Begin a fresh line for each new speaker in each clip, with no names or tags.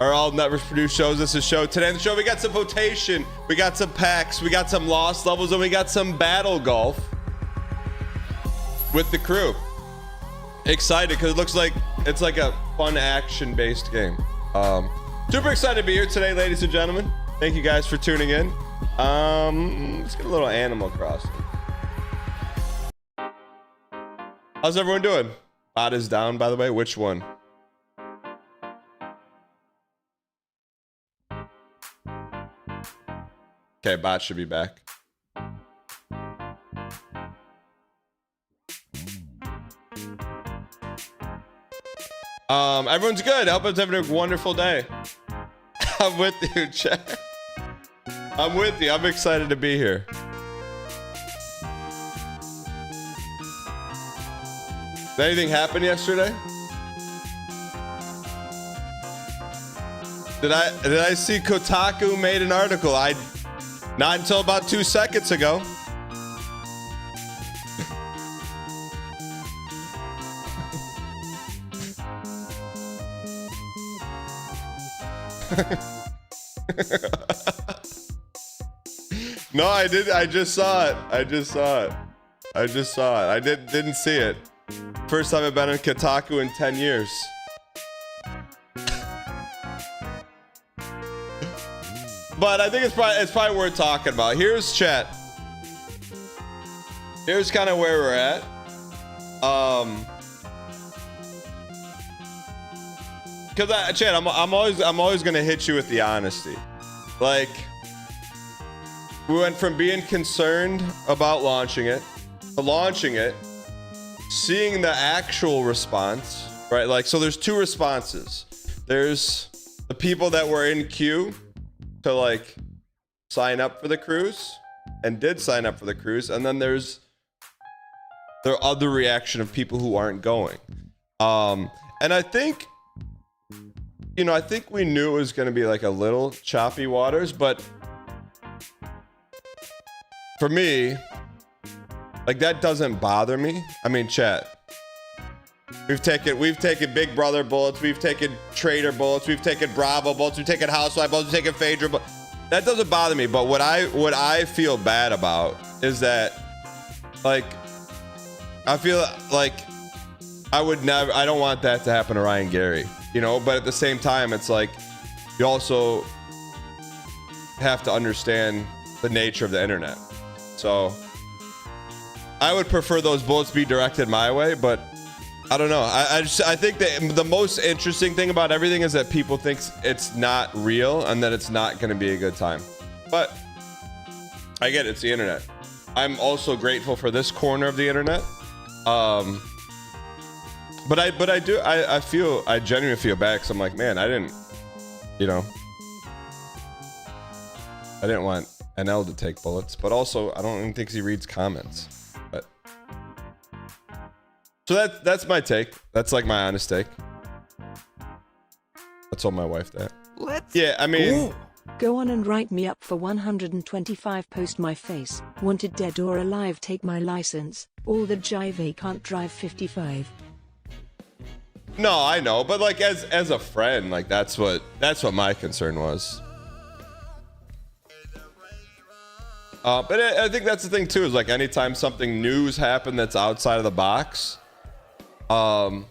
are all network produced shows. This is show today on the show. We got some Potation, we got some packs, we got some lost levels, and we got some battle golf with the crew. Excited because it looks like it's like a fun action-based game. Super excited to be here today, ladies and gentlemen. Thank you guys for tuning in. Let's get a little Animal Crossing. How's everyone doing? Bot is down, by the way. Which one? Okay, bot should be back. Everyone's good. I hope everyone's having a wonderful day. I'm with you, chat. I'm with you. I'm excited to be here. Did anything happen yesterday? Did I see Kotaku made an article? Not until about 2 seconds ago. No, I did. I just saw it. I didn't see it. First time I've been on Kotaku in 10 years. But I think it's probably worth talking about. Here's chat. Here's kind of where we're at. Because chat, I'm always gonna hit you with the honesty. Like, we went from being concerned about launching it to launching it, seeing the actual response, right? Like, so there's two responses. There's the people that were in queue to like sign up for the cruise and did sign up for the cruise, and then there's the other reaction of people who aren't going. And I think, you know, I think we knew it was going to be like a little choppy waters, but for me, like, that doesn't bother me. I mean, chat, we've taken Big Brother bullets, we've taken Trader bullets, we've taken Bravo bullets, we've taken Housewife bullets, we've taken Phaedra bullets. That doesn't bother me. But what I feel bad about is that, like, I feel like I don't want that to happen to Ryan Gary, you know. But at the same time, it's like, you also have to understand the nature of the internet. So I would prefer those bullets be directed my way, but I don't know. I think that the most interesting thing about everything is that people think it's not real and that it's not going to be a good time. But I get it, it's the internet. I'm also grateful for this corner of the internet. But I genuinely feel bad because I'm like, man, I didn't want NL to take bullets, but also I don't even think he reads comments. But so that's my take. That's like my honest take. I told my wife that. Yeah, I mean,
ooh. Go on and write me up for 125. Post my face. Wanted dead or alive. Take my license. All the jive can't drive 55.
No, I know, but like as a friend, like that's what my concern was. But I think that's the thing too, is like anytime something new's happen that's outside of the box, I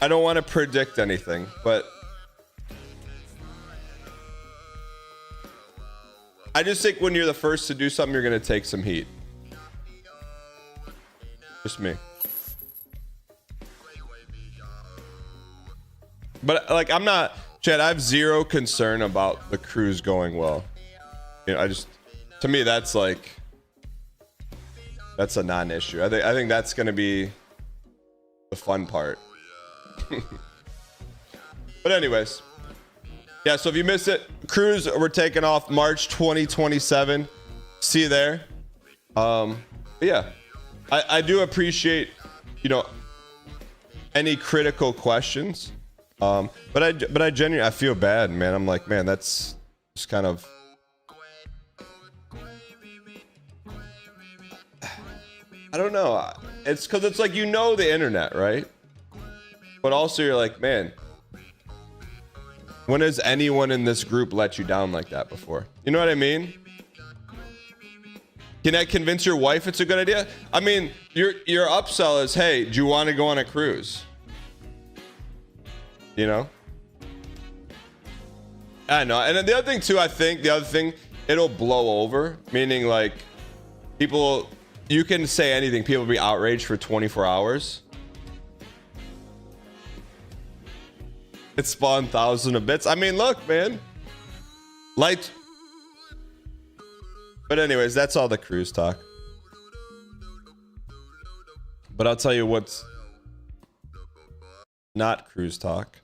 don't want to predict anything, but I just think when you're the first to do something, you're going to take some heat. Just me. But like, I'm not, Chad, I have zero concern about the cruise going well. You know, to me, that's like, that's a non-issue. I think that's going to be the fun part. But anyways, yeah, so if you missed it, cruise, we're taking off March 2027. See you there. But yeah, I do appreciate, you know, any critical questions. But I genuinely, I feel bad, man. I'm like, man, that's just kind of, I don't know. It's because it's like, you know, the internet, right? but also you're like, man, when has anyone in this group let you down like that before? You know what I mean? Can I convince your wife it's a good idea? I mean, your upsell is, hey, do you want to go on a cruise? You know? I know. And then the other thing too, I think it'll blow over, meaning like people, you can say anything, people will be outraged for 24 hours. It spawned thousands of bits. I mean, look, man. Light. But anyways, that's all the cruise talk. But I'll tell you what's not cruise talk.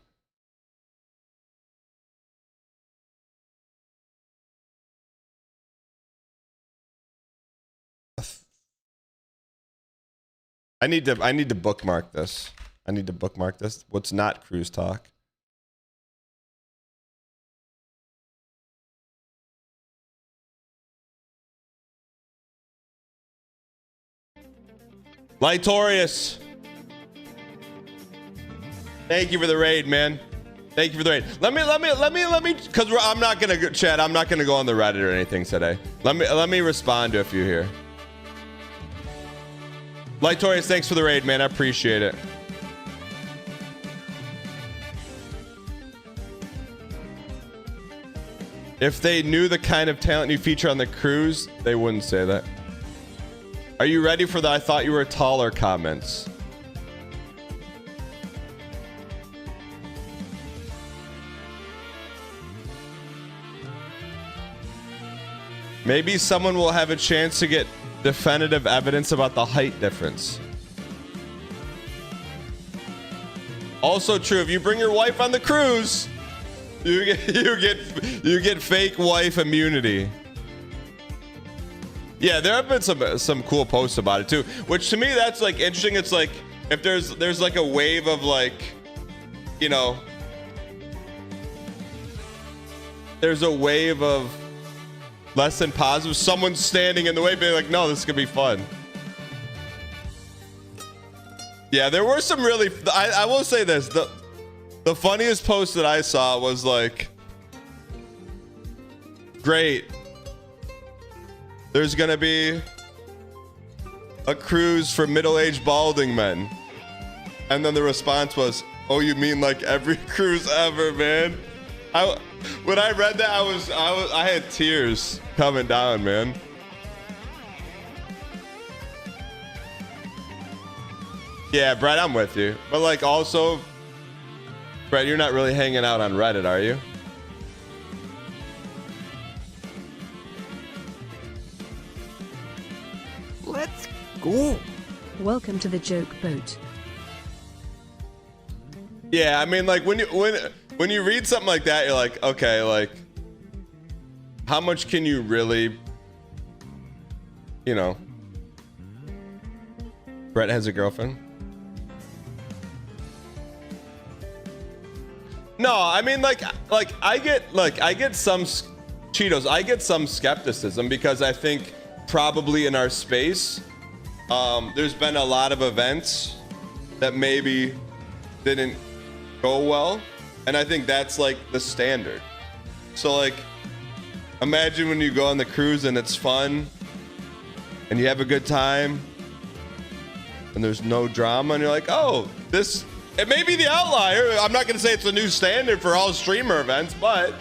I need to bookmark this. I need to bookmark this. What's not cruise talk? Lightorius. Thank you for the raid, man. Thank you for the raid. Let me, because I'm not gonna go, chat. I'm not gonna go on the Reddit or anything today. Let me respond to a few here. Lightorius, thanks for the raid, man. I appreciate it. If they knew the kind of talent you feature on the cruise, they wouldn't say that. Are you ready for the I thought you were taller comments? Maybe someone will have a chance to get definitive evidence about the height difference. Also true, if you bring your wife on the cruise, you get fake wife immunity. Yeah, there have been some cool posts about it too, which to me that's like interesting. It's like if there's like a wave of like, you know, there's a wave of less than positive. Someone's standing in the way, being like, no, this could be fun. Yeah, there were some really. I will say this: the funniest post that I saw was like, great. There's gonna be a cruise for middle-aged balding men. And then the response was, oh, you mean like every cruise ever, man? When I read that, I had tears coming down, man. Yeah, Brett, I'm with you. But like also, Brett, you're not really hanging out on Reddit, are you?
Let's go.
Welcome to the joke boat.
Yeah, I mean, like when you read something like that, you're like, okay, like how much can you really, you know? Brett has a girlfriend. No, I mean, like I get some Cheetos. I get some skepticism because I think probably in our space, there's been a lot of events that maybe didn't go well, and I think that's like the standard. So like, imagine when you go on the cruise and it's fun, and you have a good time, and there's no drama, and you're like, oh, this. It may be the outlier. I'm not going to say it's a new standard for all streamer events, but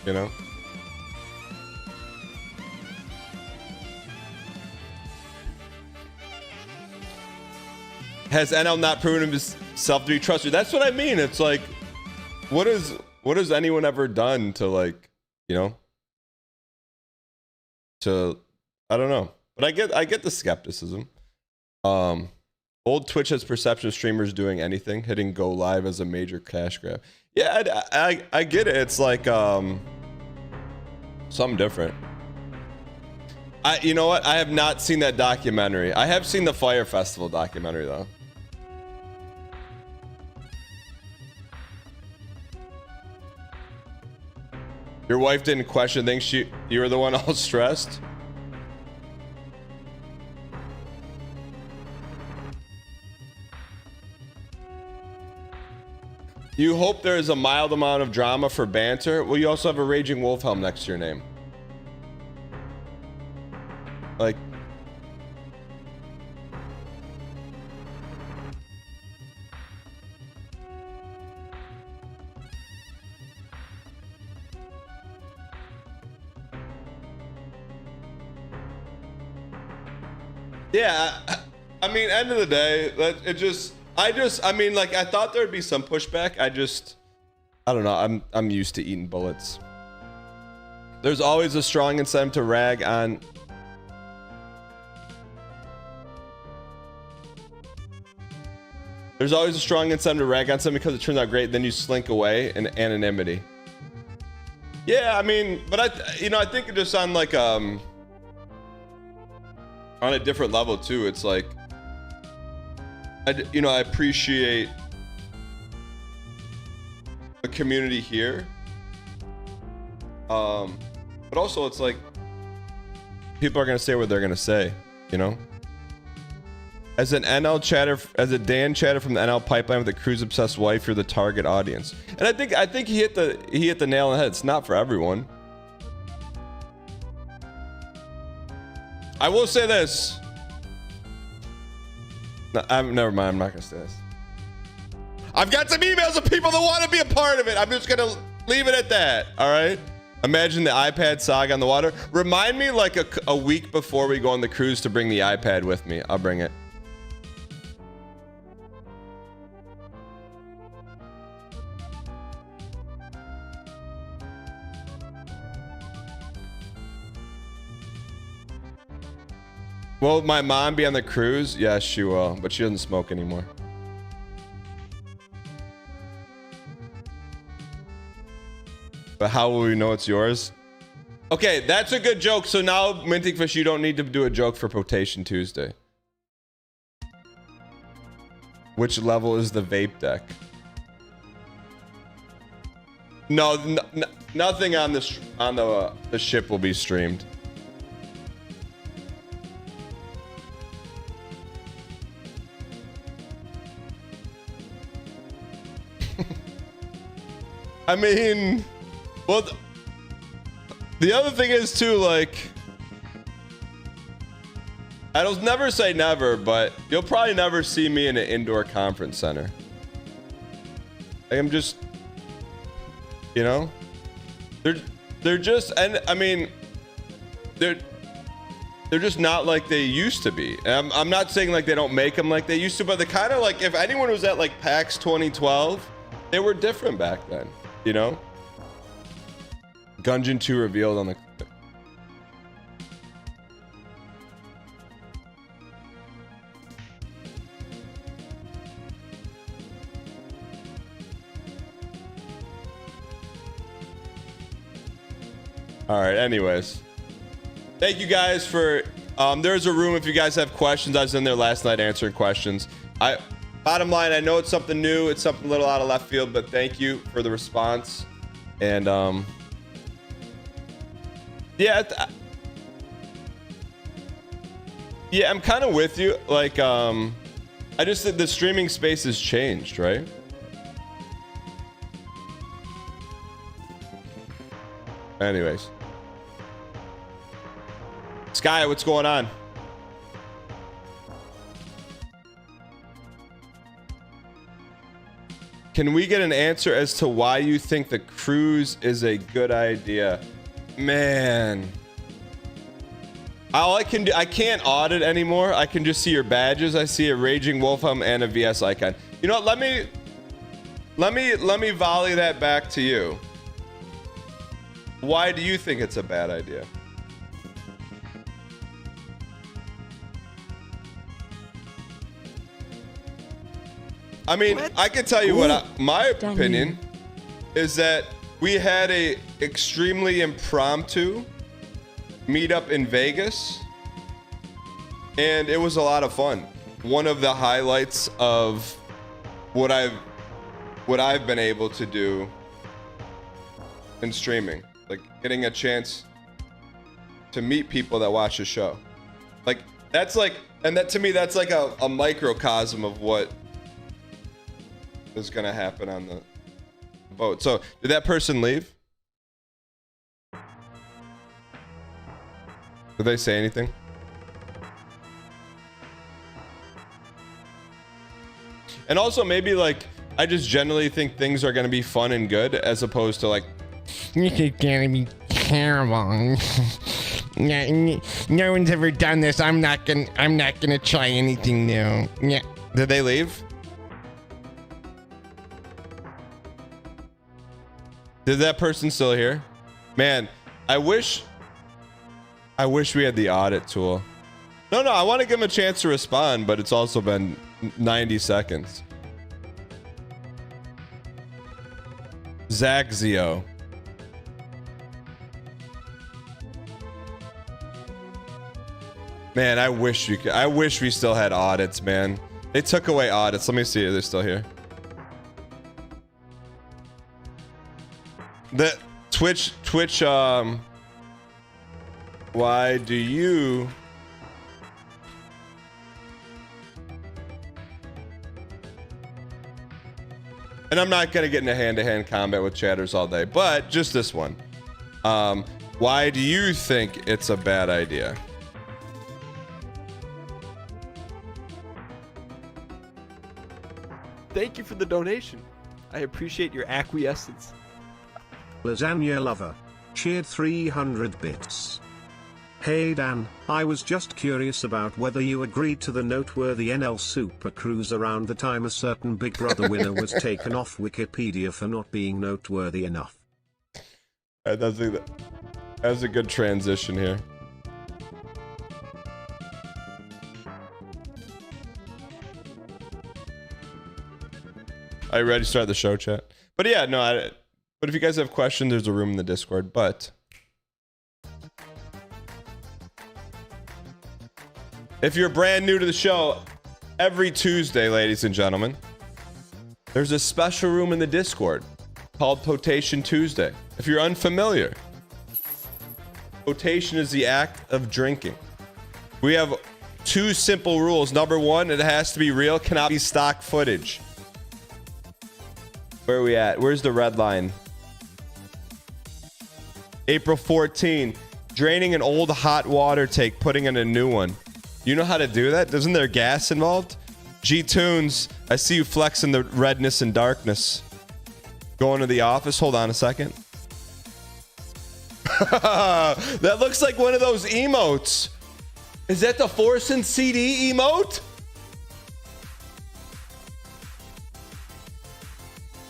you know. Has NL not proven himself to be trustworthy? That's what I mean. It's like, what has anyone ever done to, like, you know? To, I don't know, but I get the skepticism. Old Twitch has perception of streamers doing anything, hitting go live as a major cash grab. Yeah, I get it. It's like something different. You know what? I have not seen that documentary. I have seen the Fire Festival documentary though. Your wife didn't question things. You were the one all stressed. You hope there is a mild amount of drama for banter. Well, you also have a raging wolf helm next to your name. Like, yeah, I mean, end of the day, I mean, like, I thought there'd be some pushback. I don't know. I'm used to eating bullets. There's always a strong incentive to rag on. There's always a strong incentive to rag on something because it turns out great. Then you slink away in anonymity. Yeah, I mean, but I think it just on like on a different level too. It's like, I appreciate the community here, but also it's like people are gonna say what they're gonna say, you know. As a Dan chatter from the NL pipeline with a cruise obsessed wife, you're the target audience, and I think he hit the nail on the head. It's not for everyone. I will say this. No, never mind. I'm not gonna say this. I've got some emails of people that want to be a part of it. I'm just gonna leave it at that. All right. Imagine the iPad saga on the water. Remind me like a week before we go on the cruise to bring the iPad with me. I'll bring it. Will my mom be on the cruise? Yes, she will, but she doesn't smoke anymore. But how will we know it's yours? Okay, that's a good joke. So now, Minting Fish, you don't need to do a joke for Potation Tuesday. Which level is the vape deck? No, nothing on the ship will be streamed. I mean, well, the other thing is too, like, I'll never say never, but you'll probably never see me in an indoor conference center. Like, I'm just, you know, they're just, and I mean, they're just not like they used to be. And I'm not saying like they don't make them like they used to, but they kind of like, if anyone was at like PAX 2012, they were different back then. You know, Gungeon 2 revealed on the. All right. Anyways, thank you guys for. There's a room if you guys have questions. I was in there last night answering questions. Bottom line, I know it's something new. It's something a little out of left field, but thank you for the response. And yeah, yeah, I'm kind of with you. Like, I just said the streaming space has changed, right? Anyways, Sky, what's going on? Can we get an answer as to why you think the cruise is a good idea? Man. All I can do, I can't audit anymore. I can just see your badges. I see a Raging Wolfhelm and a VS icon. You know what? Let me volley that back to you. Why do you think it's a bad idea? I mean, I can tell you what my opinion is that we had a extremely impromptu meetup in Vegas, and it was a lot of fun. One of the highlights of what I've been able to do in streaming, like getting a chance to meet people that watch the show. Like that's like, and that to me, that's like a microcosm of what is gonna happen on vote. So did that person leave? Did they say anything? And also maybe like I just generally think things are gonna be fun and good as opposed to like
This is gonna be terrible. No one's ever done this. I'm not gonna try anything new. Yeah.
did they leave? Did that person still here? Man, I wish we had the audit tool. No, I want to give him a chance to respond, but it's also been 90 seconds. Zagzio. Man, I wish we still had audits, man. They took away audits. Let me see if they're still here. The Twitch, why do you and I'm not gonna get into hand-to-hand combat with chatters all day, but just this one. Why do you think it's a bad idea?
Thank you for the donation. I appreciate your acquiescence.
Lasagna lover. Cheered 300 bits. Hey Dan, I was just curious about whether you agreed to the noteworthy NL Super Cruise around the time a certain Big Brother winner was taken off Wikipedia for not being noteworthy enough.
That's a good transition here. Are you ready to start the show, chat? But yeah, no, but if you guys have questions, there's a room in the Discord, but if you're brand new to the show, every Tuesday, ladies and gentlemen, there's a special room in the Discord called Potation Tuesday. If you're unfamiliar, potation is the act of drinking. We have two simple rules. Number one, it has to be real, cannot be stock footage. Where are we at? Where's the red line? April 14, draining an old hot water tank, putting in a new one. You know how to do that? Isn't there gas involved? G-Tunes, I see you flexing the redness and darkness. Going to the office. Hold on a second. That looks like one of those emotes. Is that the Force and CD emote?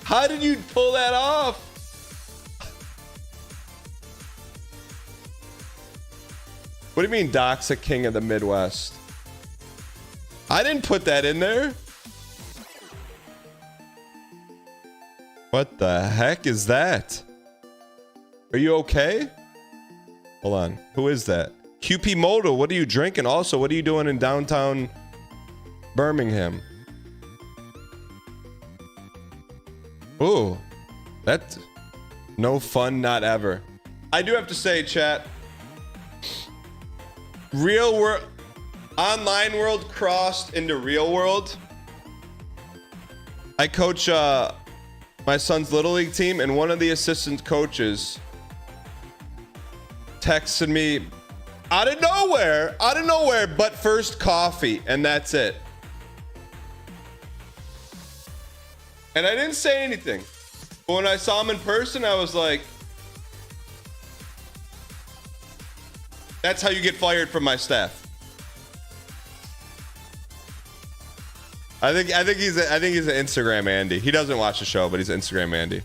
How did you pull that off? What do you mean Doc's a king of the Midwest? I didn't put that in there. What the heck is that? Are you okay? Hold on. Who is that? QP Modal, what are you drinking? Also, what are you doing in downtown Birmingham? Ooh, that's no fun, not ever. I do have to say, chat, real world, online world crossed into real world. I coach my son's little league team, and one of the assistant coaches texted me out of nowhere, but first coffee, and that's it. And I didn't say anything. But when I saw him in person, I was like, that's how you get fired from my staff. I think he's an Instagram Andy. He doesn't watch the show, but he's Instagram Andy.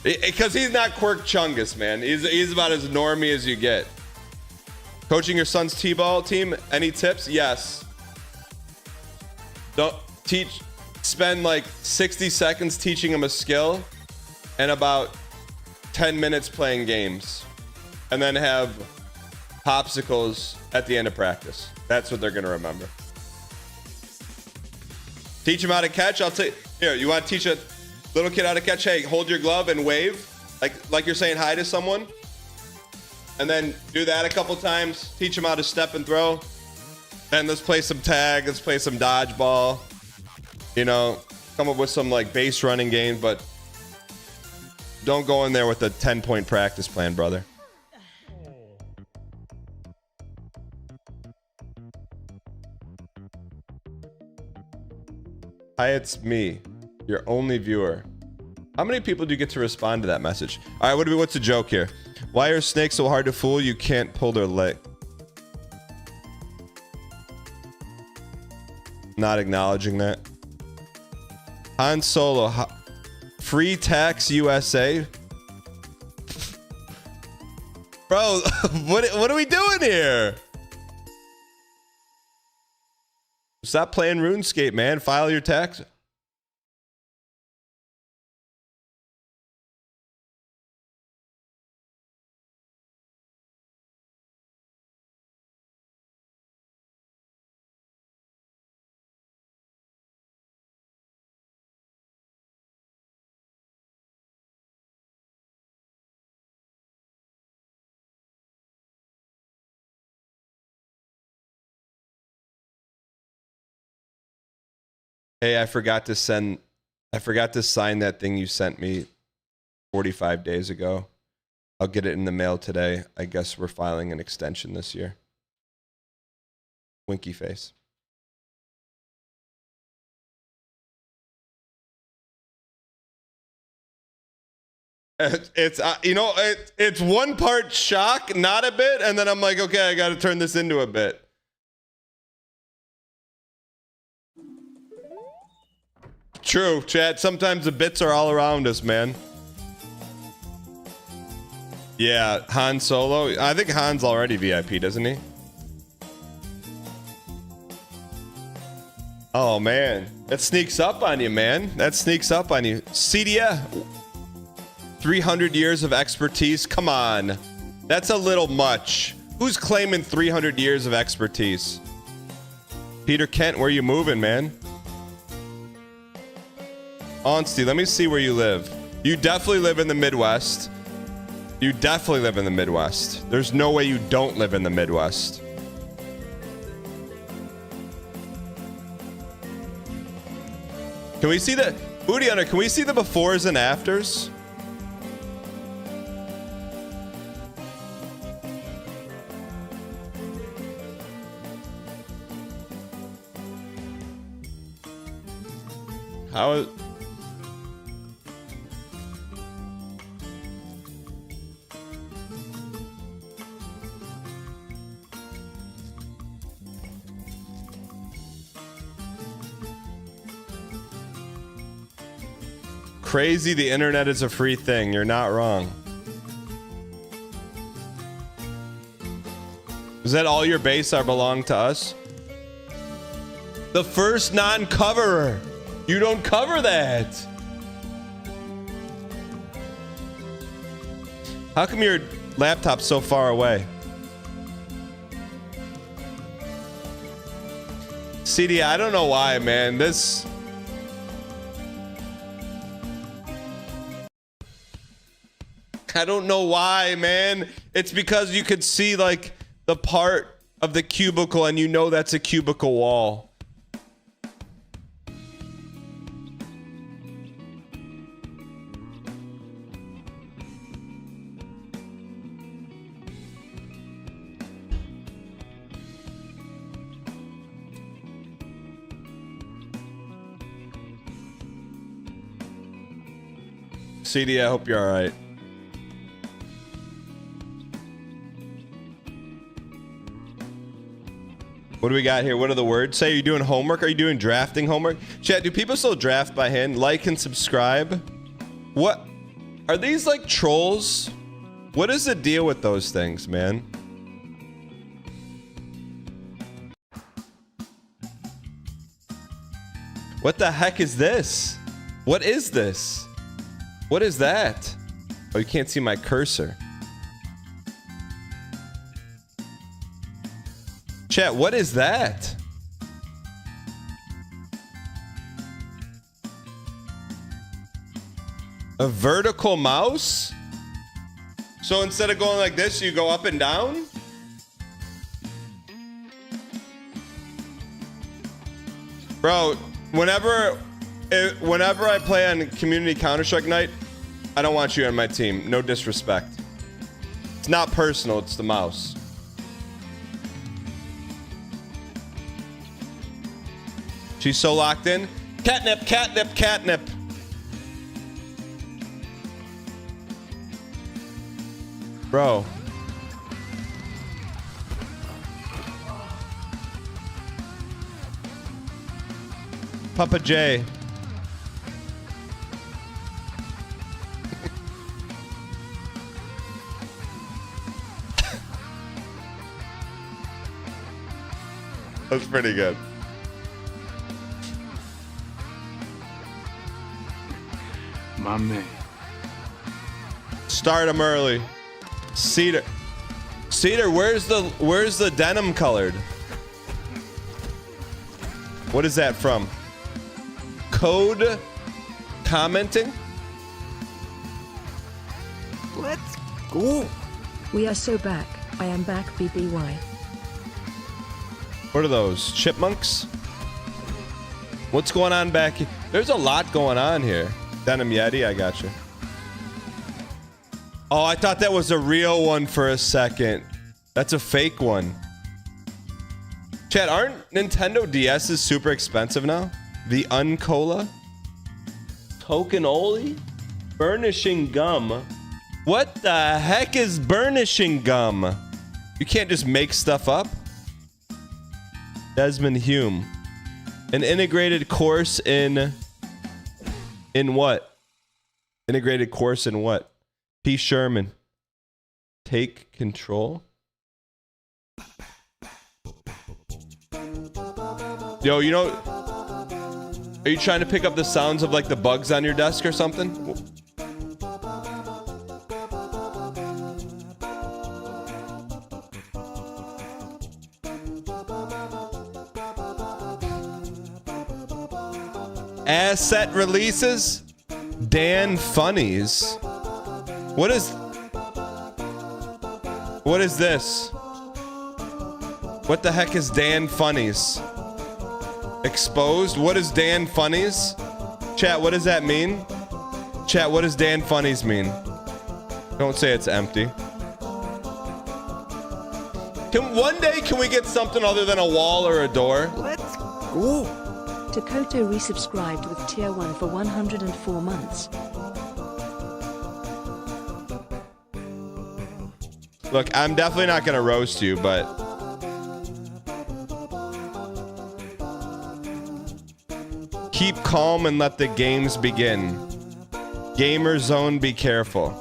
Because he's not Quirk Chungus, man. He's about as normie as you get. Coaching your son's T-ball team, any tips? Yes. Don't spend like 60 seconds teaching him a skill and about 10 minutes playing games. And then have popsicles at the end of practice. That's what they're going to remember. Teach him how to catch. I'll tell you. Here, you want to teach a little kid how to catch? Hey, hold your glove and wave. Like you're saying hi to someone. And then do that a couple times. Teach him how to step and throw. Then let's play some tag. Let's play some dodgeball. You know, come up with some like base running games, but don't go in there with a 10-point practice plan, brother. Hi, it's me, your only viewer. How many people do you get to respond to that message? All right, what's the joke here? Why are snakes so hard to fool? You can't pull their leg. Not acknowledging that. Han Solo, free tax USA. Bro, what are we doing here? Stop playing RuneScape, man. File your tax. Hey, I forgot to sign that thing you sent me 45 days ago. I'll get it in the mail today. I guess we're filing an extension this year. Winky face. It's it's one part shock, not a bit, and then I'm like, okay, I got to turn this into a bit. True, chat. Sometimes the bits are all around us, man. Yeah, Han Solo. I think Han's already VIP, doesn't he? Oh, man. That sneaks up on you, man. That sneaks up on you. CDF. 300 years of expertise. Come on. That's a little much. Who's claiming 300 years of expertise? Peter Kent, where you moving, man? Honesty, let me see where you live. You definitely live in the Midwest. You definitely live in the Midwest. There's no way you don't live in the Midwest. Can we see the Booty Hunter? Can we see the befores and afters? How is... Crazy, the internet is a free thing. You're not wrong. Is that all your base are belong to us? The first non-coverer. You don't cover that. How come your laptop's so far away? CD, I don't know why, man. This... I don't know why, man. It's because you could see like the part of the cubicle and you know that's a cubicle wall. CD, I hope you're all right. What do we got here? What do the words say? Are you doing homework? Are you doing drafting homework? Chat, do people still draft by hand? Like and subscribe. What? Are these like trolls? What is the deal with those things, man? What the heck is this? What is this? What is that? Oh, you can't see my cursor. Chat, what is that? A vertical mouse? So instead of going like this, you go up and down? Bro, whenever whenever I play on Community Counter-Strike night, I don't want you on my team. No disrespect. It's not personal, it's the mouse. She's so locked in. Catnip, catnip, catnip. Bro. Papa J. That's pretty good.
My man.
Start him early. Cedar. Cedar, where's the denim colored? What is that from? Code commenting?
Let's go.
We are so back. I am back, BBY.
What are those? Chipmunks? What's going on back here? There's a lot going on here. Denim Yeti, I got you. Oh, I thought that was a real one for a second. That's a fake one. Chat, aren't Nintendo DS's super expensive now? The Uncola? Tokenoli? Burnishing gum? What the heck is burnishing gum? You can't just make stuff up. Desmond Hume. An integrated course in what? Integrated course in what? P. Sherman. Take control. Yo, you know, are you trying to pick up the sounds of like the bugs on your desk or something? Asset releases? Dan Funnies. What is this? What the heck is Dan Funnies? Exposed? What is Dan Funnies? Chat, what does that mean? Chat, what does Dan Funnies mean? Don't say it's empty. One day can we get something other than a wall or a door?
Let's go.
Takoto resubscribed with tier 1 for 104 months.
Look, I'm definitely not gonna roast you, but keep calm and let the games begin. Gamer zone, be careful.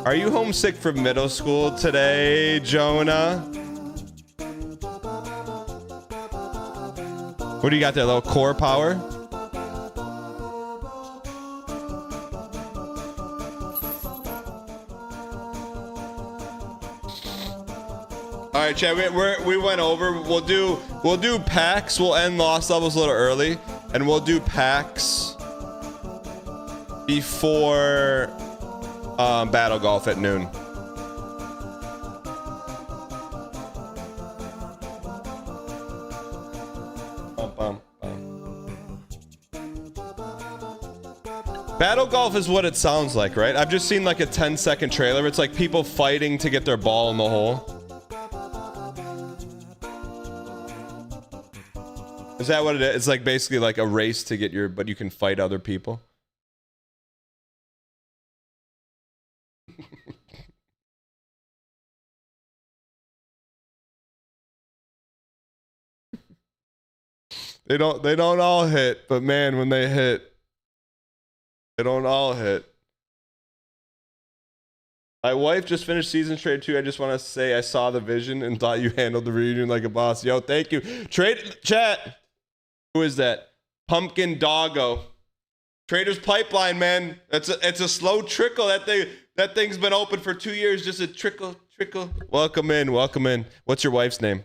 Are you homesick from middle school today, Jonah? What do you got there, little core power? All right, Chad. We went over. We'll do packs. We'll end lost levels a little early, and we'll do packs before battle golf at noon. Battle golf is what it sounds like, right? I've just seen like a 10-second trailer. It's like people fighting to get their ball in the hole. Is that what it is? It's like basically like a race to get your, but you can fight other people. They don't all hit, but man, when they hit, they don't all hit. My wife just finished season trade 2. I just want to say I saw the vision and thought you handled the reunion like a boss. Yo, thank you. Trade chat. Who is that? Pumpkin Doggo. Trader's Pipeline, man. It's a slow trickle. That thing's been open for 2 years. Just a trickle. Welcome in. What's your wife's name?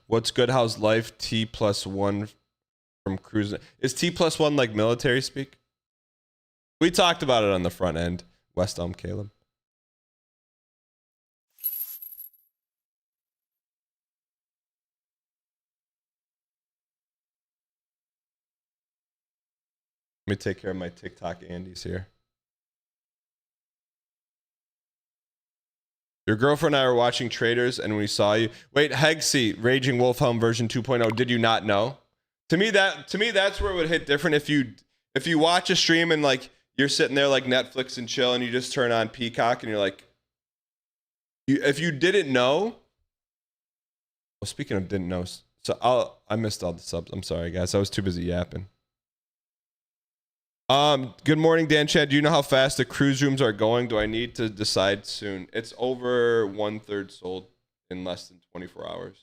What's good? How's life? T+1 from cruising. Is T+1 like military speak? We talked about it on the front end. West Elm Caleb. Let me take care of my TikTok Andes here. Your girlfriend and I were watching Traders and we saw you. Wait, Hegsy, Raging Wolfhelm version 2.0. Did you not know? To me, that's where it would hit different. If you watch a stream and like you're sitting there like Netflix and chill and you just turn on Peacock and you're like, if you didn't know. Well, speaking of didn't know, so I missed all the subs. I'm sorry, guys. I was too busy yapping. Good morning, Dan Chad. Do you know how fast the cruise rooms are going? Do I need to decide soon? It's over 1/3 sold in less than 24 hours.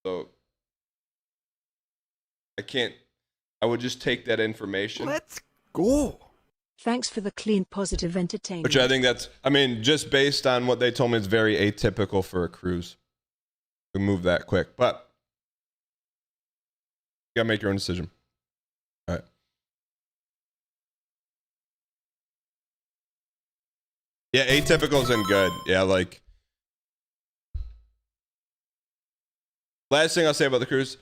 So I would just take that information.
Let's go.
Thanks for the clean, positive entertainment.
Which I think just based on what they told me, it's very atypical for a cruise to move that quick. But you gotta make your own decision. All right. Yeah, atypical isn't good. Yeah, like last thing I'll say about the cruise,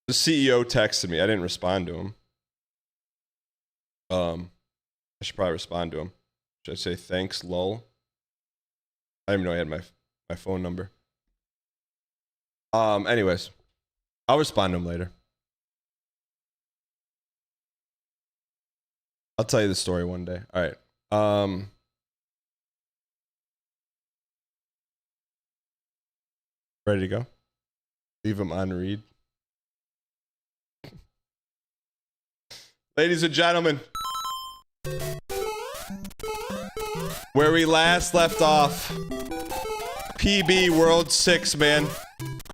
the CEO texted me. I didn't respond to him. I should probably respond to him. Should I say thanks, lol? I didn't even know he had my phone number. Anyways, I'll respond to him later. I'll tell you the story one day. All right. Ready to go? Leave him on read. Ladies and gentlemen, where we last left off, PB World 6, man.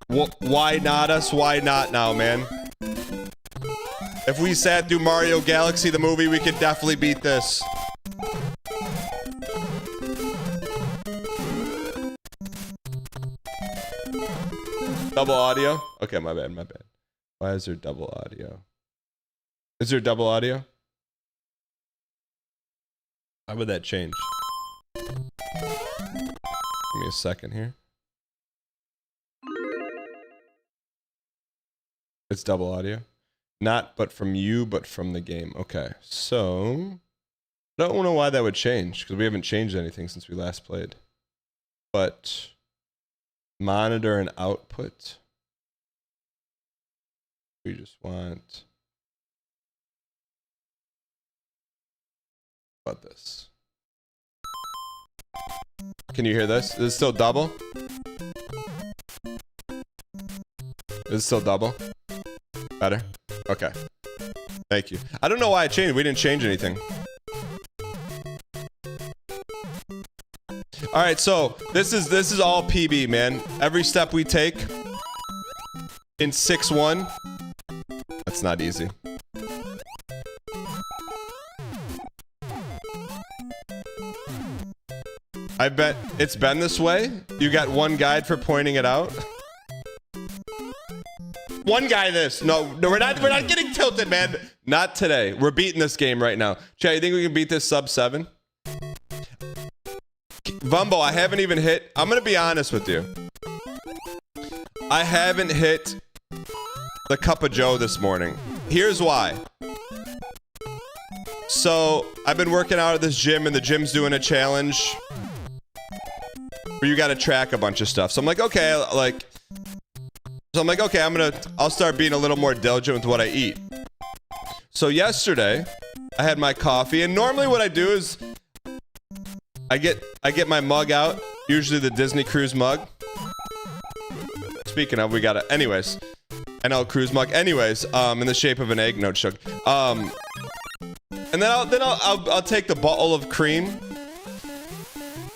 Why not us? Why not now, man? If we sat through Mario Galaxy, the movie, we could definitely beat this. Double audio? Okay, my bad. Why is there double audio? Is there double audio? How would that change? Give me a second here. It's double audio. Not but from you, but from the game. Okay, so I don't know why that would change because we haven't changed anything since we last played. But monitor and output. We just want about this. Can you hear this? Is it still double? Is it still double? Better? Okay. Thank you. I don't know why I changed. We didn't change anything. All right, so this is all PB, man. Every step we take in 6-1. That's not easy. I bet it's been this way. You got one guide for pointing it out. One guy this. No, we're not getting tilted, man. Not today. We're beating this game right now. Chad, you think we can beat this sub 7? Vumbo, I haven't even hit. I'm gonna be honest with you. I haven't hit the Cup of Joe this morning. Here's why. So I've been working out at this gym and the gym's doing a challenge where you gotta track a bunch of stuff. So I'm like, okay, I'll start being a little more diligent with what I eat. So yesterday, I had my coffee, and normally what I do is I get my mug out, usually the Disney Cruise mug. Speaking of, we got it. Anyways, NL Cruise mug. Anyways, in the shape of an egg, no joke. And then I'll take the bottle of cream,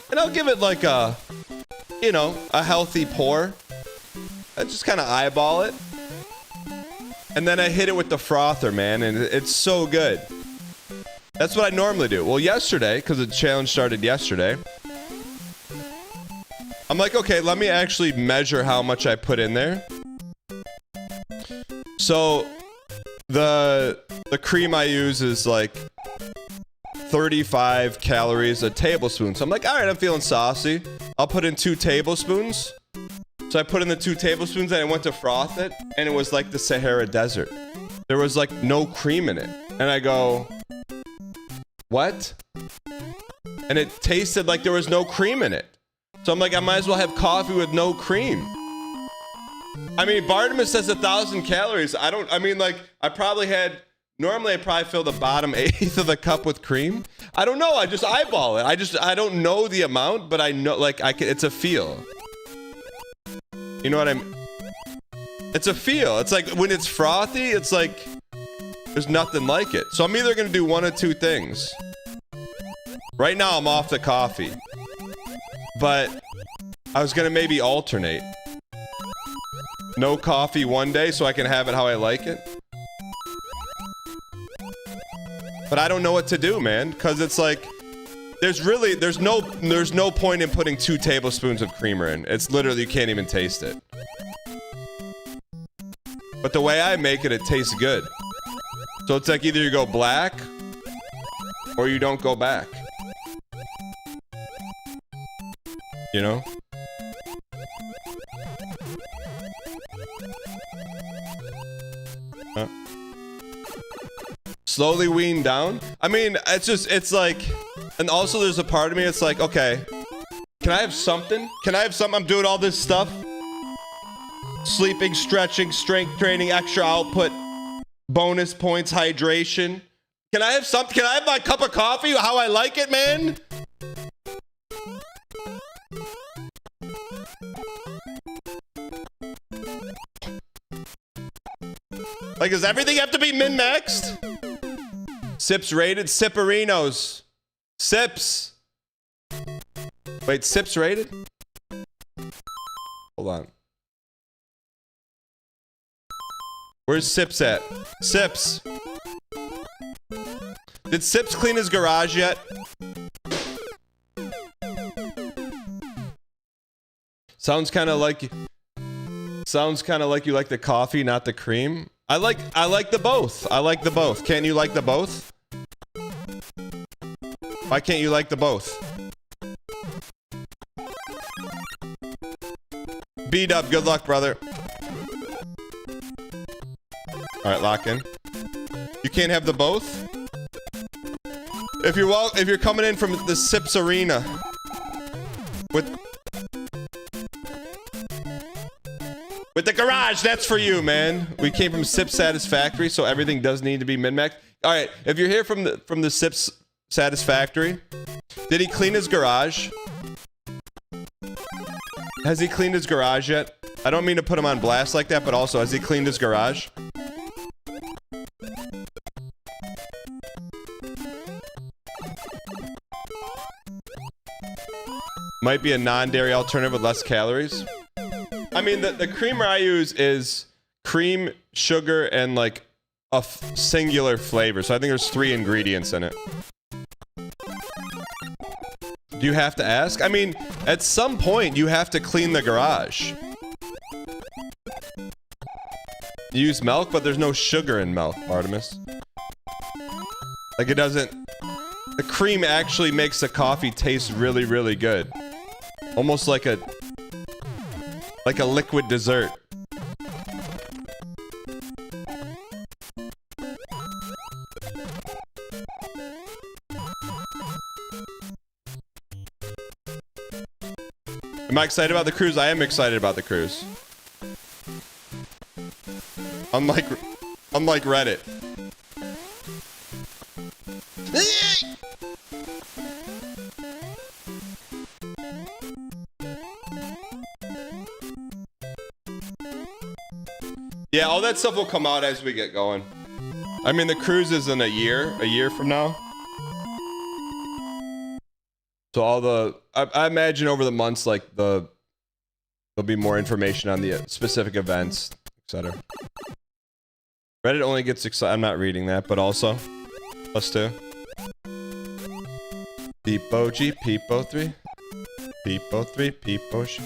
and I'll give it like a healthy pour. I just kind of eyeball it. And then I hit it with the frother, man, and it's so good. That's what I normally do. Well, yesterday, because the challenge started yesterday, I'm like, okay, let me actually measure how much I put in there. So the cream I use is like 35 calories a tablespoon. So I'm like, all right, I'm feeling saucy. I'll put in 2 tablespoons. So I put in the 2 tablespoons and I went to froth it, and it was like the Sahara Desert. There was like no cream in it. And I go, what? And it tasted like there was no cream in it. So I'm like, I might as well have coffee with no cream. I mean, Bartimus says 1,000 calories. I probably had, normally I probably fill the bottom eighth of the cup with cream. I don't know. I just eyeball it. I don't know the amount, but I know, like, it's a feel. You know what I mean? It's a feel. It's like when it's frothy, it's like there's nothing like it. So I'm either going to do one of two things. Right now, I'm off the coffee. But I was going to maybe alternate. No coffee one day so I can have it how I like it. But I don't know what to do, man, because it's like there's no point in putting 2 tablespoons of creamer in. It's literally, you can't even taste it. But the way I make it, it tastes good. So it's like either you go black or you don't go back. You know? Huh? Slowly wean down? I mean, it's like, and also there's a part of me, it's like, okay, can I have something? I'm doing all this stuff. Sleeping, stretching, strength training, extra output, bonus points, hydration. Can I have something? Can I have my cup of coffee how I like it, man? Like, does everything have to be min-maxed? Sips rated? Sipperinos. Sips. Wait, Sips rated? Hold on. Where's Sips at? Sips. Did Sips clean his garage yet? Sounds kind of like you like the coffee, not the cream. I like the both. I like the both. Can't you like the both? Why can't you like the both? B-Dub, good luck, brother. All right, lock in. You can't have the both? If you're coming in from the Sips Arena with the garage, that's for you, man. We came from Sips Satisfactory, so everything does need to be min-maxed. All right, if you're here from the Sips Satisfactory, did he clean his garage? Has he cleaned his garage yet? I don't mean to put him on blast like that, but also, has he cleaned his garage? Might be a non-dairy alternative with less calories. I mean, the creamer I use is cream, sugar, and like a singular flavor. So I think there's 3 ingredients in it. Do you have to ask? I mean, at some point, you have to clean the garage. You use milk, but there's no sugar in milk, Artemis. Like, it doesn't... The cream actually makes the coffee taste really, really good. Almost like a liquid dessert. Am I excited about the cruise? I am excited about the cruise. Unlike Reddit. Yeah, all that stuff will come out as we get going. I mean, the cruise is in a year from now. So all the, I imagine over the months, like there'll be more information on the specific events, etc. Reddit only gets excited. I'm not reading that, but also, us too. Peepo G, Peepo 3, Peepo 3, Peepo Sh.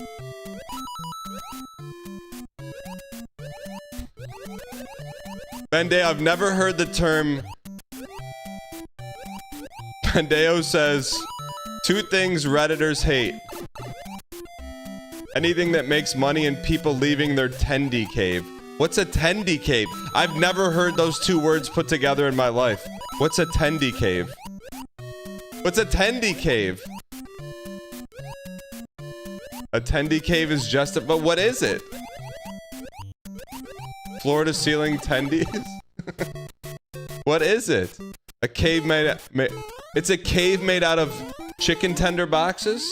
Bende, I've never heard the term. Bendeo says, 2 things Redditors hate. Anything that makes money and people leaving their Tendi cave. What's a tendy cave? I've never heard those two words put together in my life. What's a tendy cave? What's a tendy cave? A tendy cave is just a, but what is it? Floor to ceiling tendies? What is it? A cave made, it's a cave made out of chicken tender boxes?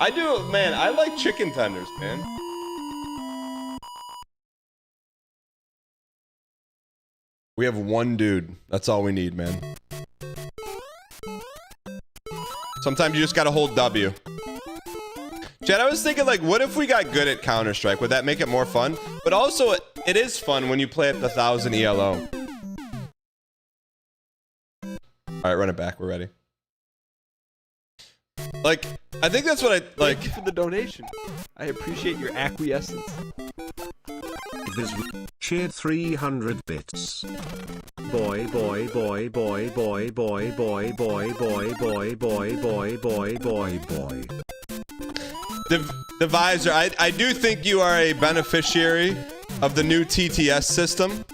I do, man, I like chicken tenders, man. We have one dude. That's all we need, man. Sometimes you just gotta hold W. Chad, I was thinking, like, what if we got good at Counter-Strike? Would that make it more fun? But also, it is fun when you play at the 1000 ELO. Alright, run it back. We're ready. Like, I think that's what I, like...
Thank you for the donation. I appreciate your acquiescence.
Cheered 300 bits. Boy, boy, boy, boy, boy, boy, boy, boy, boy, boy, boy, boy, boy, boy, boy.
The visor, I do think you are a beneficiary of the new TTS system.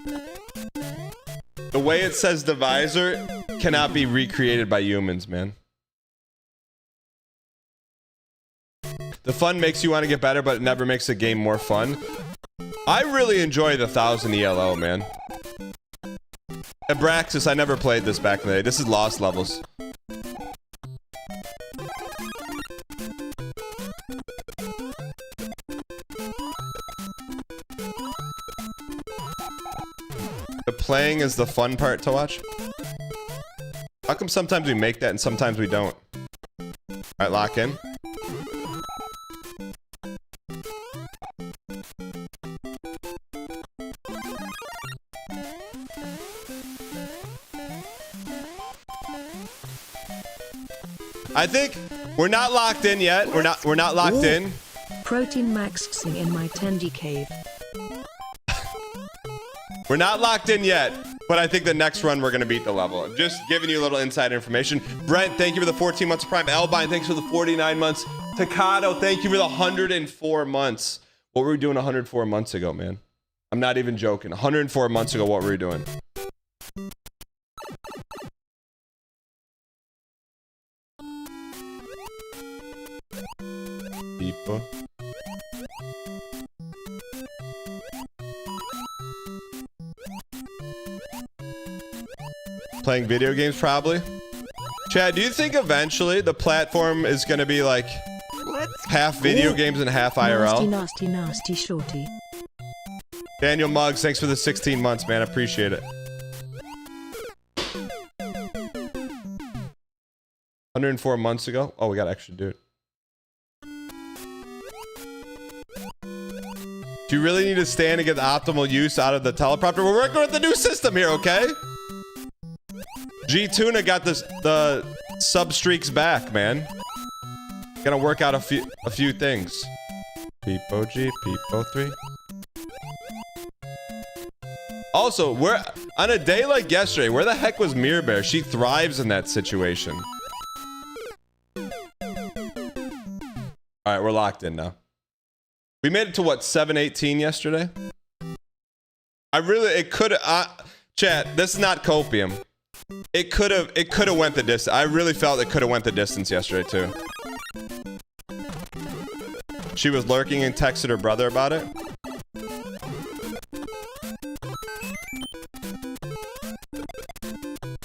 The way it says the visor cannot be recreated by humans, man. The fun makes you want to get better, but it never makes the game more fun. I really enjoy the 1000 ELO, man. Abraxas, I never played this back in the day. This is lost levels. The playing is the fun part to watch. How come sometimes we make that and sometimes we don't? Alright, lock in. I think we're not locked in yet. We're not locked in.
Protein maxing in my tendy cave.
We're not locked in yet, but I think the next run we're gonna beat the level. I'm just giving you a little inside information. Brent, thank you for the 14 months of Prime. Elbine, thanks for the 49 months. Takado, thank you for the 104 months. What were we doing 104 months ago, man? I'm not even joking. 104 months ago, what were we doing? People. Playing video games, probably. Chad, do you think eventually the platform is going to be like half video games and half IRL?
Nasty, nasty, nasty shorty.
Daniel Muggs, thanks for the 16 months, man. I appreciate it. 104 months ago? Oh, we got extra dude. Do you really need to stand to get the optimal use out of the teleprompter? We're working with the new system here, okay? G Tuna got the sub streaks back, man. Gonna work out a few things. Peepo G, Peepo 3. Also, we're on a day like yesterday. Where the heck was Mirror Bear? She thrives in that situation. All right, we're locked in now. We made it to what, 718 yesterday? It could have, chat, this is not copium. It could have went the distance. I really felt it could have went the distance yesterday too. She was lurking and texted her brother about it.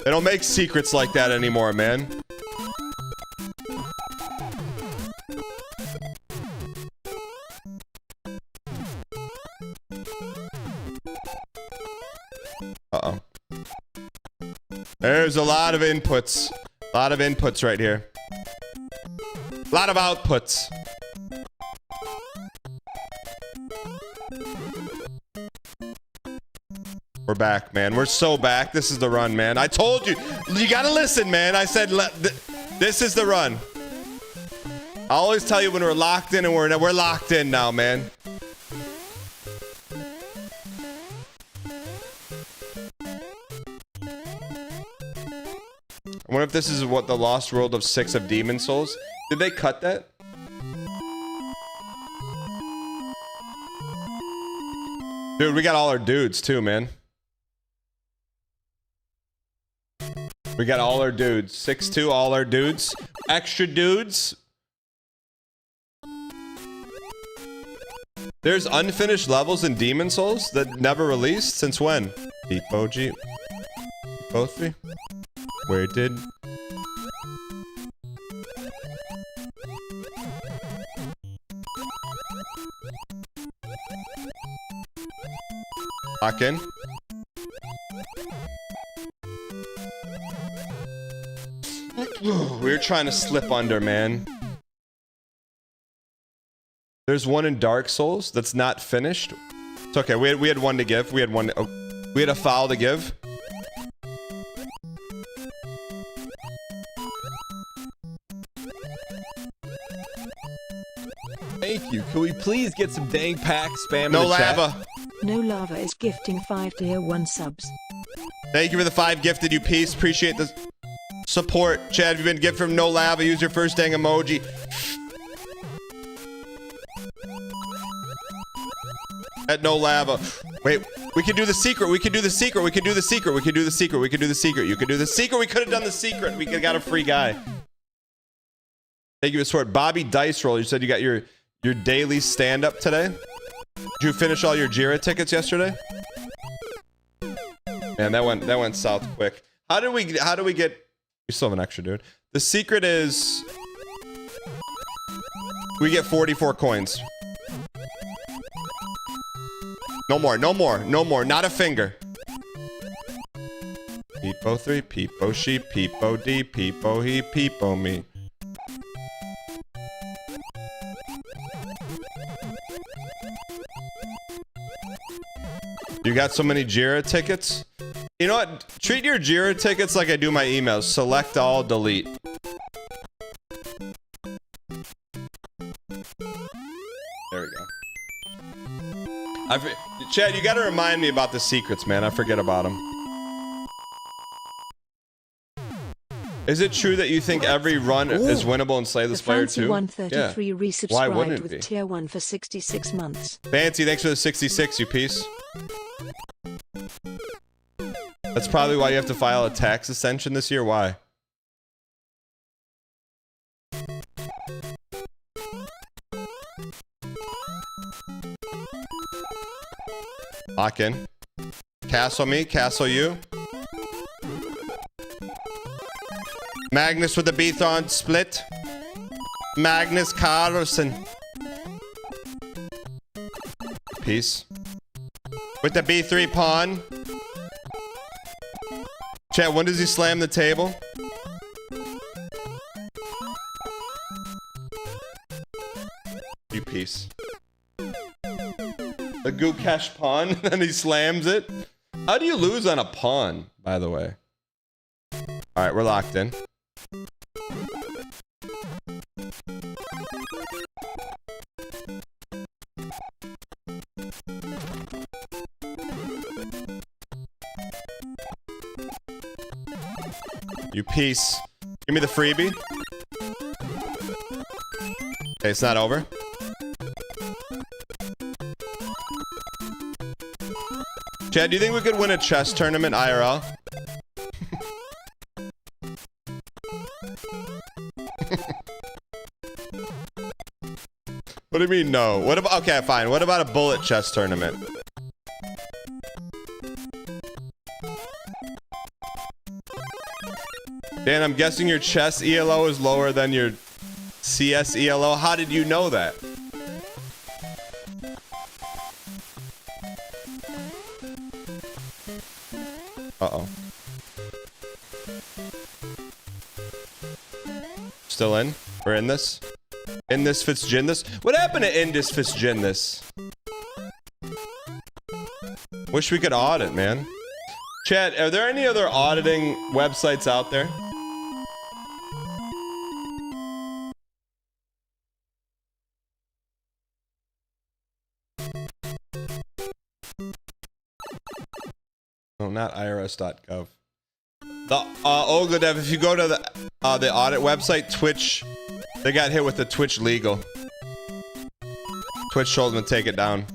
They don't make secrets like that anymore, man. Uh-oh. There's a lot of inputs. A lot of inputs right here. A lot of outputs. We're back, man. We're so back. This is the run, man. I told you. You gotta listen, man. I said this is the run. I always tell you when we're locked in, and we're locked in now, man. I wonder if this is what the Lost World of 6 of Demon Souls. Did they cut that? Dude, we got all our dudes too, man. We got all our dudes. 6-2, all our dudes. Extra dudes. There's unfinished levels in Demon Souls that never released? Since when? Deep OG. Both three? Where did... Lock in. We were trying to slip under, man. There's one in Dark Souls that's not finished. It's okay. We had one to give. We had one. We had a foul to give.
Thank you. Can we please get some dang pack spam?
No
in the chat?
lava.
No Lava is gifting 5 tier 1 subs.
Thank you for the 5 gifted, you piece. Appreciate the support. Chad, you've been gifted from No Lava. Use your first dang emoji. At No Lava. Wait, we can do the secret. We can do the secret. We can do the secret. We can do the secret. We can do the secret. You can do the secret. We could have done the secret. We could have got a free guy. Thank you for support. Bobby Dice Roll. You said you got your daily stand-up today. Did you finish all your Jira tickets yesterday? Man, that went south quick. How do we get? We still have an extra, dude. The secret is we get 44 coins. No more, no more, no more. Not a finger. Peepo 3, peepo she, peepo D, peepo he, peepo me. You got so many Jira tickets? You know what? Treat your Jira tickets like I do my emails. Select all, delete. There we go. Chad, you gotta remind me about the secrets, man. I forget about them. Is it true that you think every run is winnable in Slay the Slayer too?
133 resubscribed
Why wouldn't it
with
be?
tier 1 for 66 months.
Fancy, thanks for the 66, you piece. That's probably why you have to file a tax ascension this year. Why? Lock in. Castle me, castle you. Magnus with the Beathon split. Magnus Carlsen. Peace. With the B3 pawn. Chat, when does he slam the table? You piece. The Gukesh pawn, and he slams it. How do you lose on a pawn, by the way? Alright, we're locked in. You piece. Give me the freebie. Okay, it's not over. Chad, do you think we could win a chess tournament IRL? What do you mean no? What about, okay, fine. What about a bullet chess tournament? Dan, I'm guessing your chess ELO is lower than your CS ELO. How did you know that? Uh-oh. Still in? We're in this? In this Fitzgin this? What happened to Indus Fitzgin this? Wish we could audit, man. Chat, are there any other auditing websites out there? No, not irs.gov. The Ogledev, if you go to the audit website, Twitch, they got hit with the Twitch legal. Twitch told them to take it down.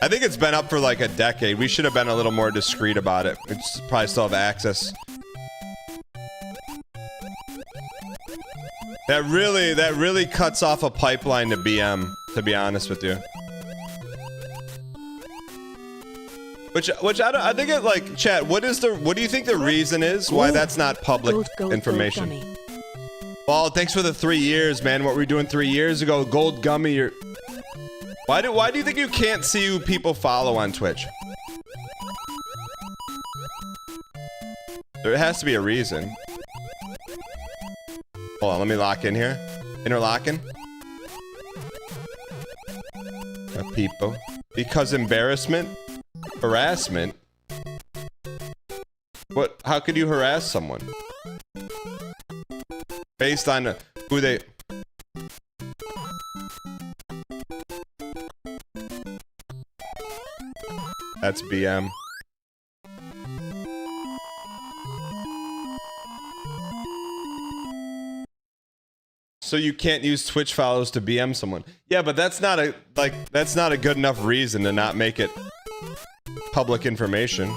I think it's been up for like a decade. We should have been a little more discreet about it. It's probably still have access. That really cuts off a pipeline to BM, to be honest with you. Which I think it like, chat, what do you think the reason is why that's not public information?
Gold gummy.
Well, thanks for the 3 years, man. What were we doing 3 years ago? Gold gummy, you're... Why do you think you can't see who people follow on Twitch? There has to be a reason. Hold on, let me lock in here. Interlocking. People. Because embarrassment? Harassment? What? How could you harass someone? Based on who they... That's BM. So you can't use Twitch follows to BM someone. Yeah, but that's not a good enough reason to not make it public information.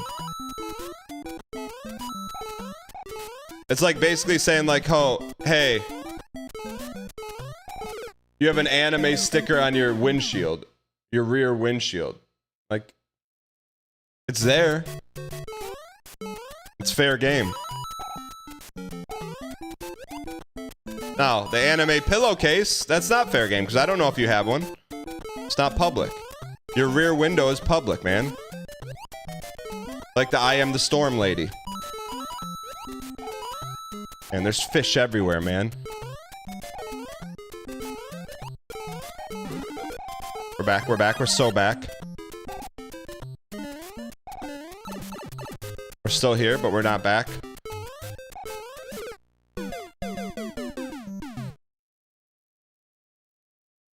It's like basically saying like, oh, hey, you have an anime sticker on your windshield, your rear windshield. Like, it's there. It's fair game. Now, the anime pillowcase, that's not fair game, because I don't know if you have one. It's not public. Your rear window is public, man. Like the I am the storm lady. And there's fish everywhere, man. We're back, we're so back. We're still here, but we're not back.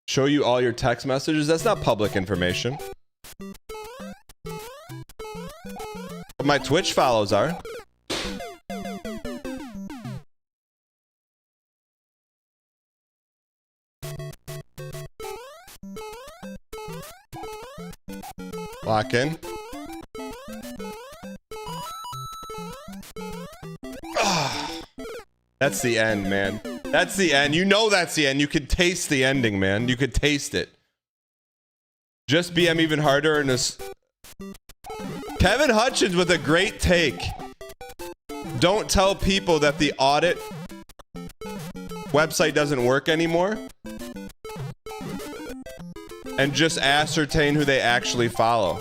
Show you all your text messages? That's not public information. But my Twitch follows are. Lock in. That's the end, man. That's the end. You know that's the end. You could taste the ending, man. You could taste it. Just BM even harder and this. Kevin Hutchins with a great take. Don't tell people that the audit website doesn't work anymore. And just ascertain who they actually follow.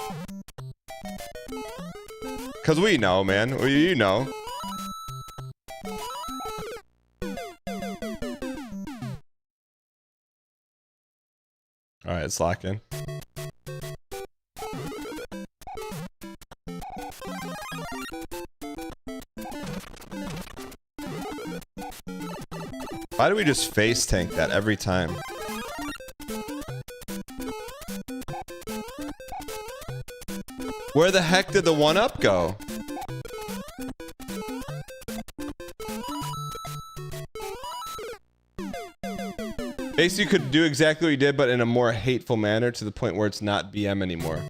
Cause we know, man. You know. Alright, let's lock in. Why do we just face tank that every time? Where the heck did the 1-up go? Basically, you could do exactly what you did, but in a more hateful manner to the point where it's not BM anymore.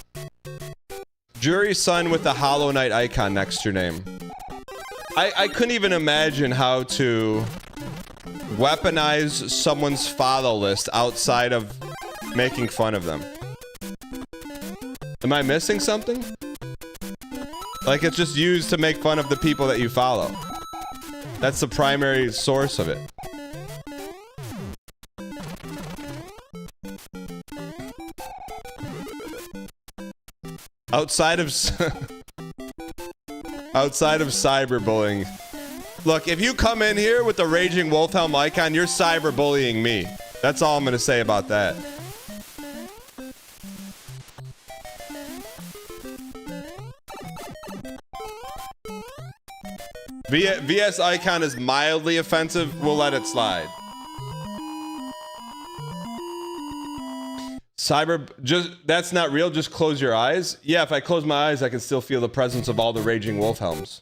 Jury Son with the Hollow Knight icon next to your name. I couldn't even imagine how to weaponize someone's follow list outside of making fun of them. Am I missing something? Like it's just used to make fun of the people that you follow. That's the primary source of it. Outside of cyberbullying. Look, if you come in here with the Raging Wolfhelm icon, you're cyberbullying me. That's all I'm gonna say about that. VS icon is mildly offensive. We'll let it slide. That's not real. Just close your eyes. Yeah, if I close my eyes, I can still feel the presence of all the Raging Wolfhelms.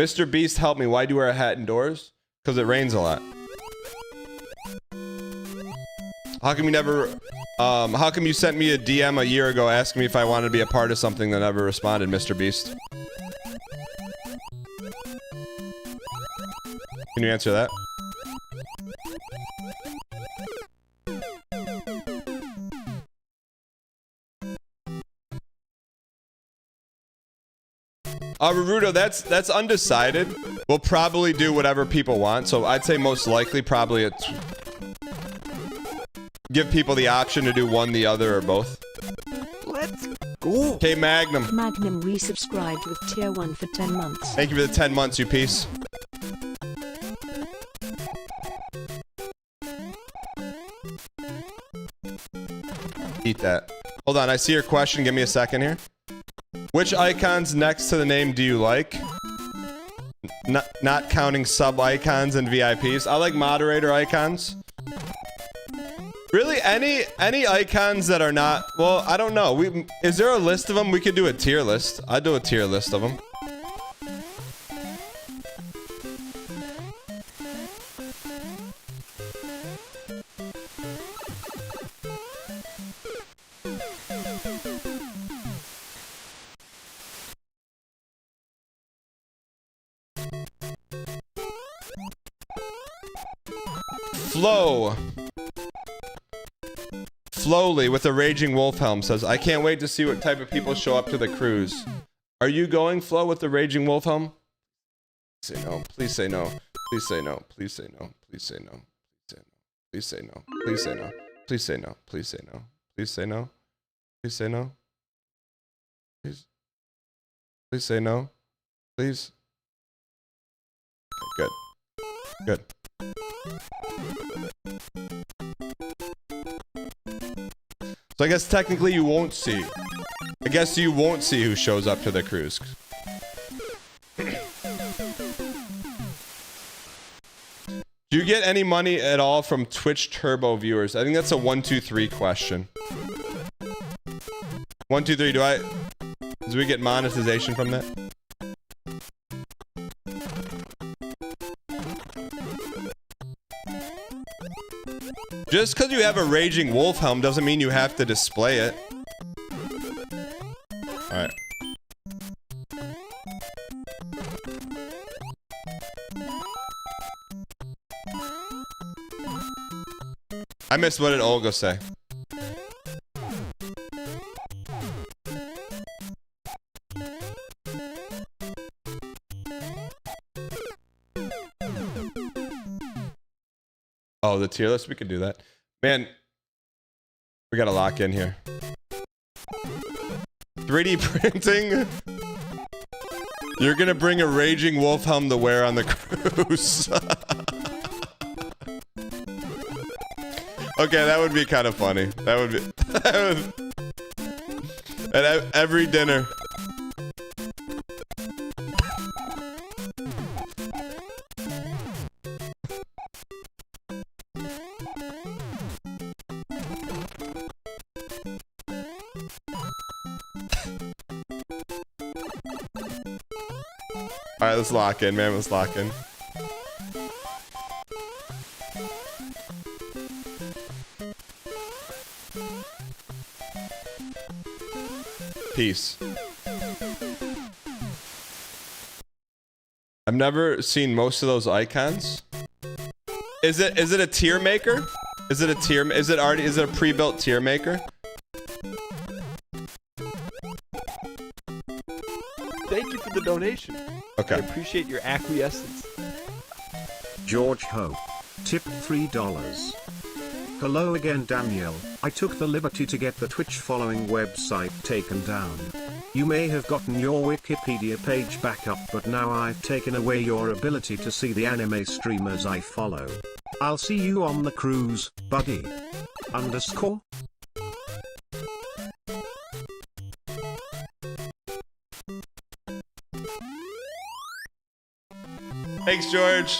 Mr. Beast, help me. Why do you wear a hat indoors? Because it rains a lot. How come you never, how come you sent me a DM a year ago asking me if I wanted to be a part of something that never responded, Mr. Beast? Can you answer that? Naruto, that's undecided. We'll probably do whatever people want, so I'd say most likely probably it's give people the option to do one, the other, or both.
Let's go.
Okay, Magnum.
Magnum resubscribed with tier 1 for 10 months.
Thank you for the 10 months, you piece. Eat that. Hold on, I see your question. Give me a second here. Which icons next to the name do you like? Not counting sub icons and VIPs. I like moderator icons. Really, any icons that are not, well, I don't know. Is there a list of them? We could do a tier list. I'd do a tier list of them. Flo. Flowly with a raging wolf helm says, I can't wait to see what type of people show up to the cruise. Are you going, Flo, with the raging wolf helm? Say no. Please say no. Please say no. Please say no. Please say no. Please say no. Please say no. Please say no. Please say no. Please say no. Please say no. Please. Please say no. Please. Okay, good. Good. So I guess technically you won't see. I guess you won't see who shows up to the cruise. Do you get any money at all from Twitch Turbo viewers? I think that's a 1, 2, 3 question. 1, 2, 3. Do we get monetization from that? Just because you have a raging wolf helm doesn't mean you have to display it. Alright. I missed, what did Olga say? Oh, the tier list? We could do that. Man, we gotta lock in here. 3D printing? You're gonna bring a raging wolf helm to wear on the cruise. Okay, that would be kind of funny. That would be... At every dinner. Alright, let's lock in, man. Let's lock in. Peace. I've never seen most of those icons. Is it a tier maker? Is it a pre-built tier maker?
Thank you for the donation.
Okay.
I appreciate your acquiescence.
George Ho. Tip $3. Hello again, Danielle. I took the liberty to get the Twitch following website taken down. You may have gotten your Wikipedia page back up, but now I've taken away your ability to see the anime streamers I follow. I'll see you on the cruise, buddy. _
Thanks, George.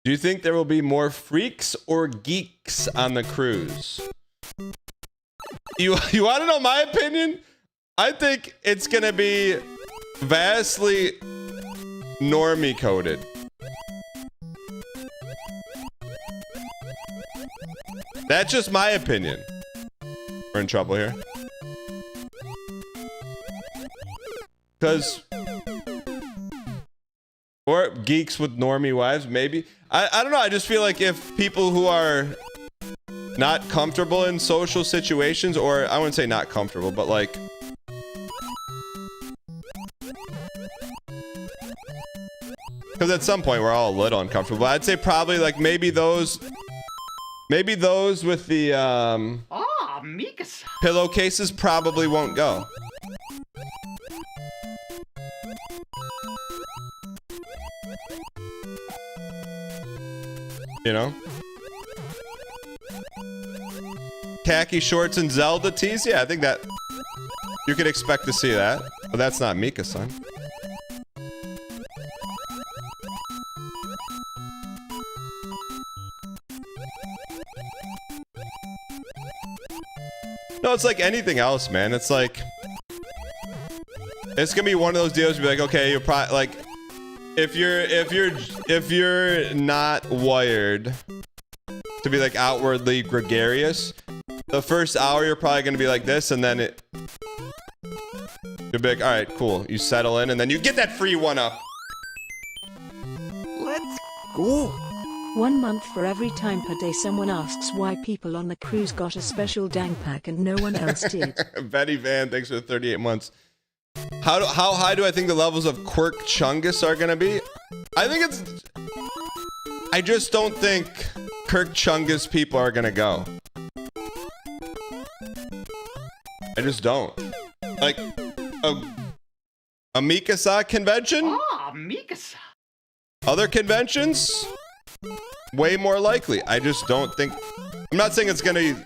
Do you think there will be more freaks or geeks on the cruise? You want to know my opinion? I think it's gonna be vastly normie coded. That's just my opinion. We're in trouble here. Because... Or geeks with normie wives, maybe. I don't know, I just feel like if people who are not comfortable in social situations, or I wouldn't say not comfortable, but like... Because at some point we're all a little uncomfortable. I'd say probably like maybe those with the pillowcases probably won't go. You know? Khaki shorts and Zelda tees? Yeah, I think that you could expect to see that. But that's not Mika-san. No, it's like anything else, man. It's like... It's gonna be one of those deals where you're like, okay, you're probably like... If you're not wired to be like outwardly gregarious, the first hour you're probably gonna be like this, and then you'll be like, all right, cool. You settle in, and then you get that free one-up.
Let's go.
1 month for every time per day someone asks why people on the cruise got a special dang pack and no one else did.
Betty Van, thanks for the 38 months. How high do I think the levels of Quirk Chungus are gonna be? I just don't think Kirk Chungus people are gonna go. I just don't. Like a Mikasa convention?
Ah, Mikasa.
Other conventions? Way more likely. I just don't think... I'm not saying it's gonna be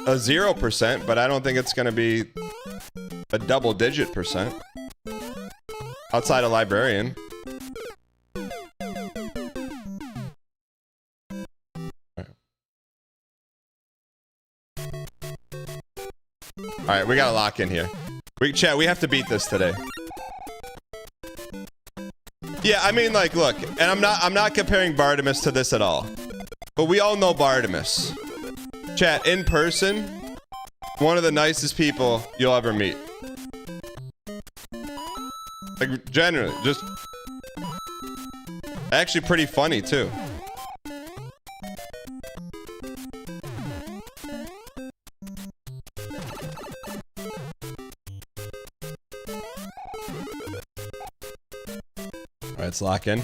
a 0%, but I don't think it's gonna be a double-digit %. Outside of librarian. Alright, we gotta lock in here. Chat, we have to beat this today. Yeah, I mean, like, look, and I'm not comparing Bartimus to this at all. But we all know Bartimus. Chat, in person, one of the nicest people you'll ever meet. Like, generally, just... Actually pretty funny, too. Alright, let's lock in.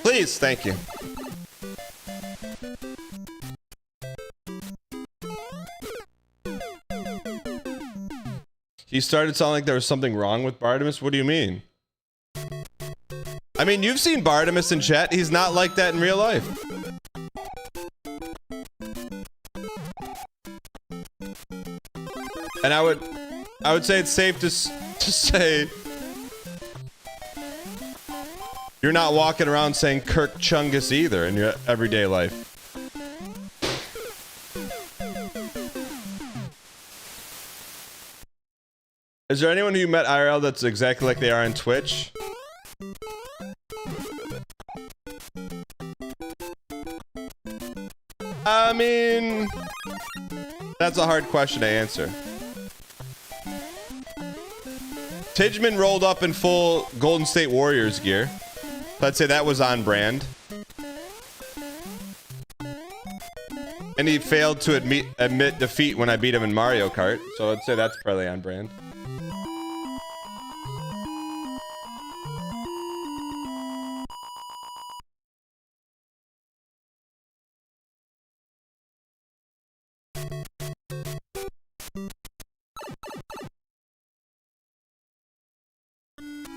Please, thank you. He started sounding like there was something wrong with Bartimus. What do you mean? I mean, you've seen Bartimus in chat. He's not like that in real life. And I would say it's safe to say you're not walking around saying Kirk Chungus either in your everyday life. Is there anyone who you met IRL that's exactly like they are on Twitch? I mean, that's a hard question to answer. Tidgeman rolled up in full Golden State Warriors gear. Let's say that was on brand. And he failed to admit defeat when I beat him in Mario Kart. So I'd say that's probably on brand.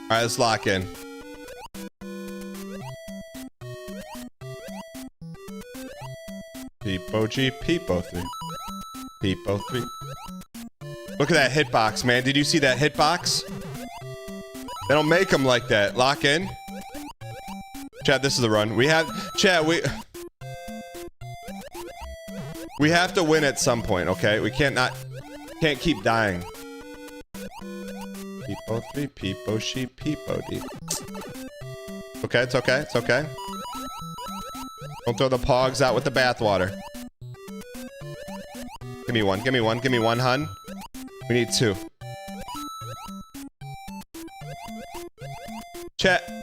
Alright, let's lock in. Peepo G, Peepo 3. Peepo 3. Look at that hitbox, man. Did you see that hitbox? They don't make them like that. Lock in. Chat, this is the run. We have... Chat, we have to win at some point, okay? We can't keep dying. Peepo 3, peepo sheep, peepo D. Okay, it's okay, it's okay. Don't throw the pogs out with the bathwater. Give me one, give me one, give me one, hun. We need 2.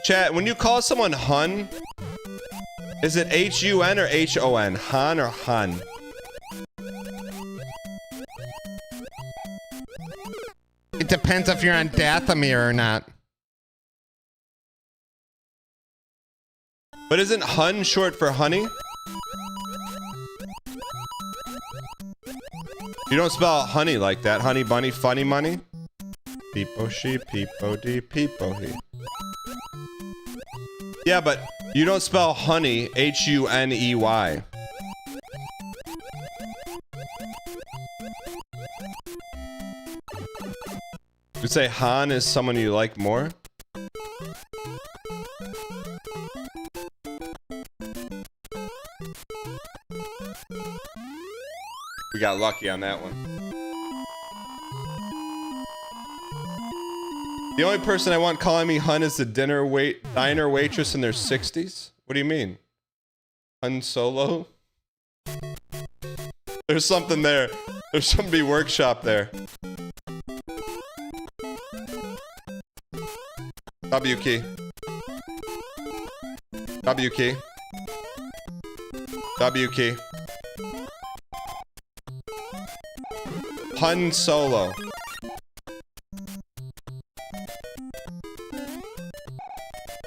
Chat, when you call someone hun, is it H-U-N or H-O-N? Han or hun?
It depends if you're on Dathomir or not.
But isn't hun short for honey? You don't spell honey like that. Honey bunny, funny money. Peepo she, peepo D, peepo he. Yeah, but you don't spell honey H-U-N-E-Y. You say Han is someone you like more? We got lucky on that one. The only person I want calling me hun is the diner waitress in their 60s? What do you mean? Han Solo? There's something there. There's some be workshop there. W key. W key. W key. Han Solo.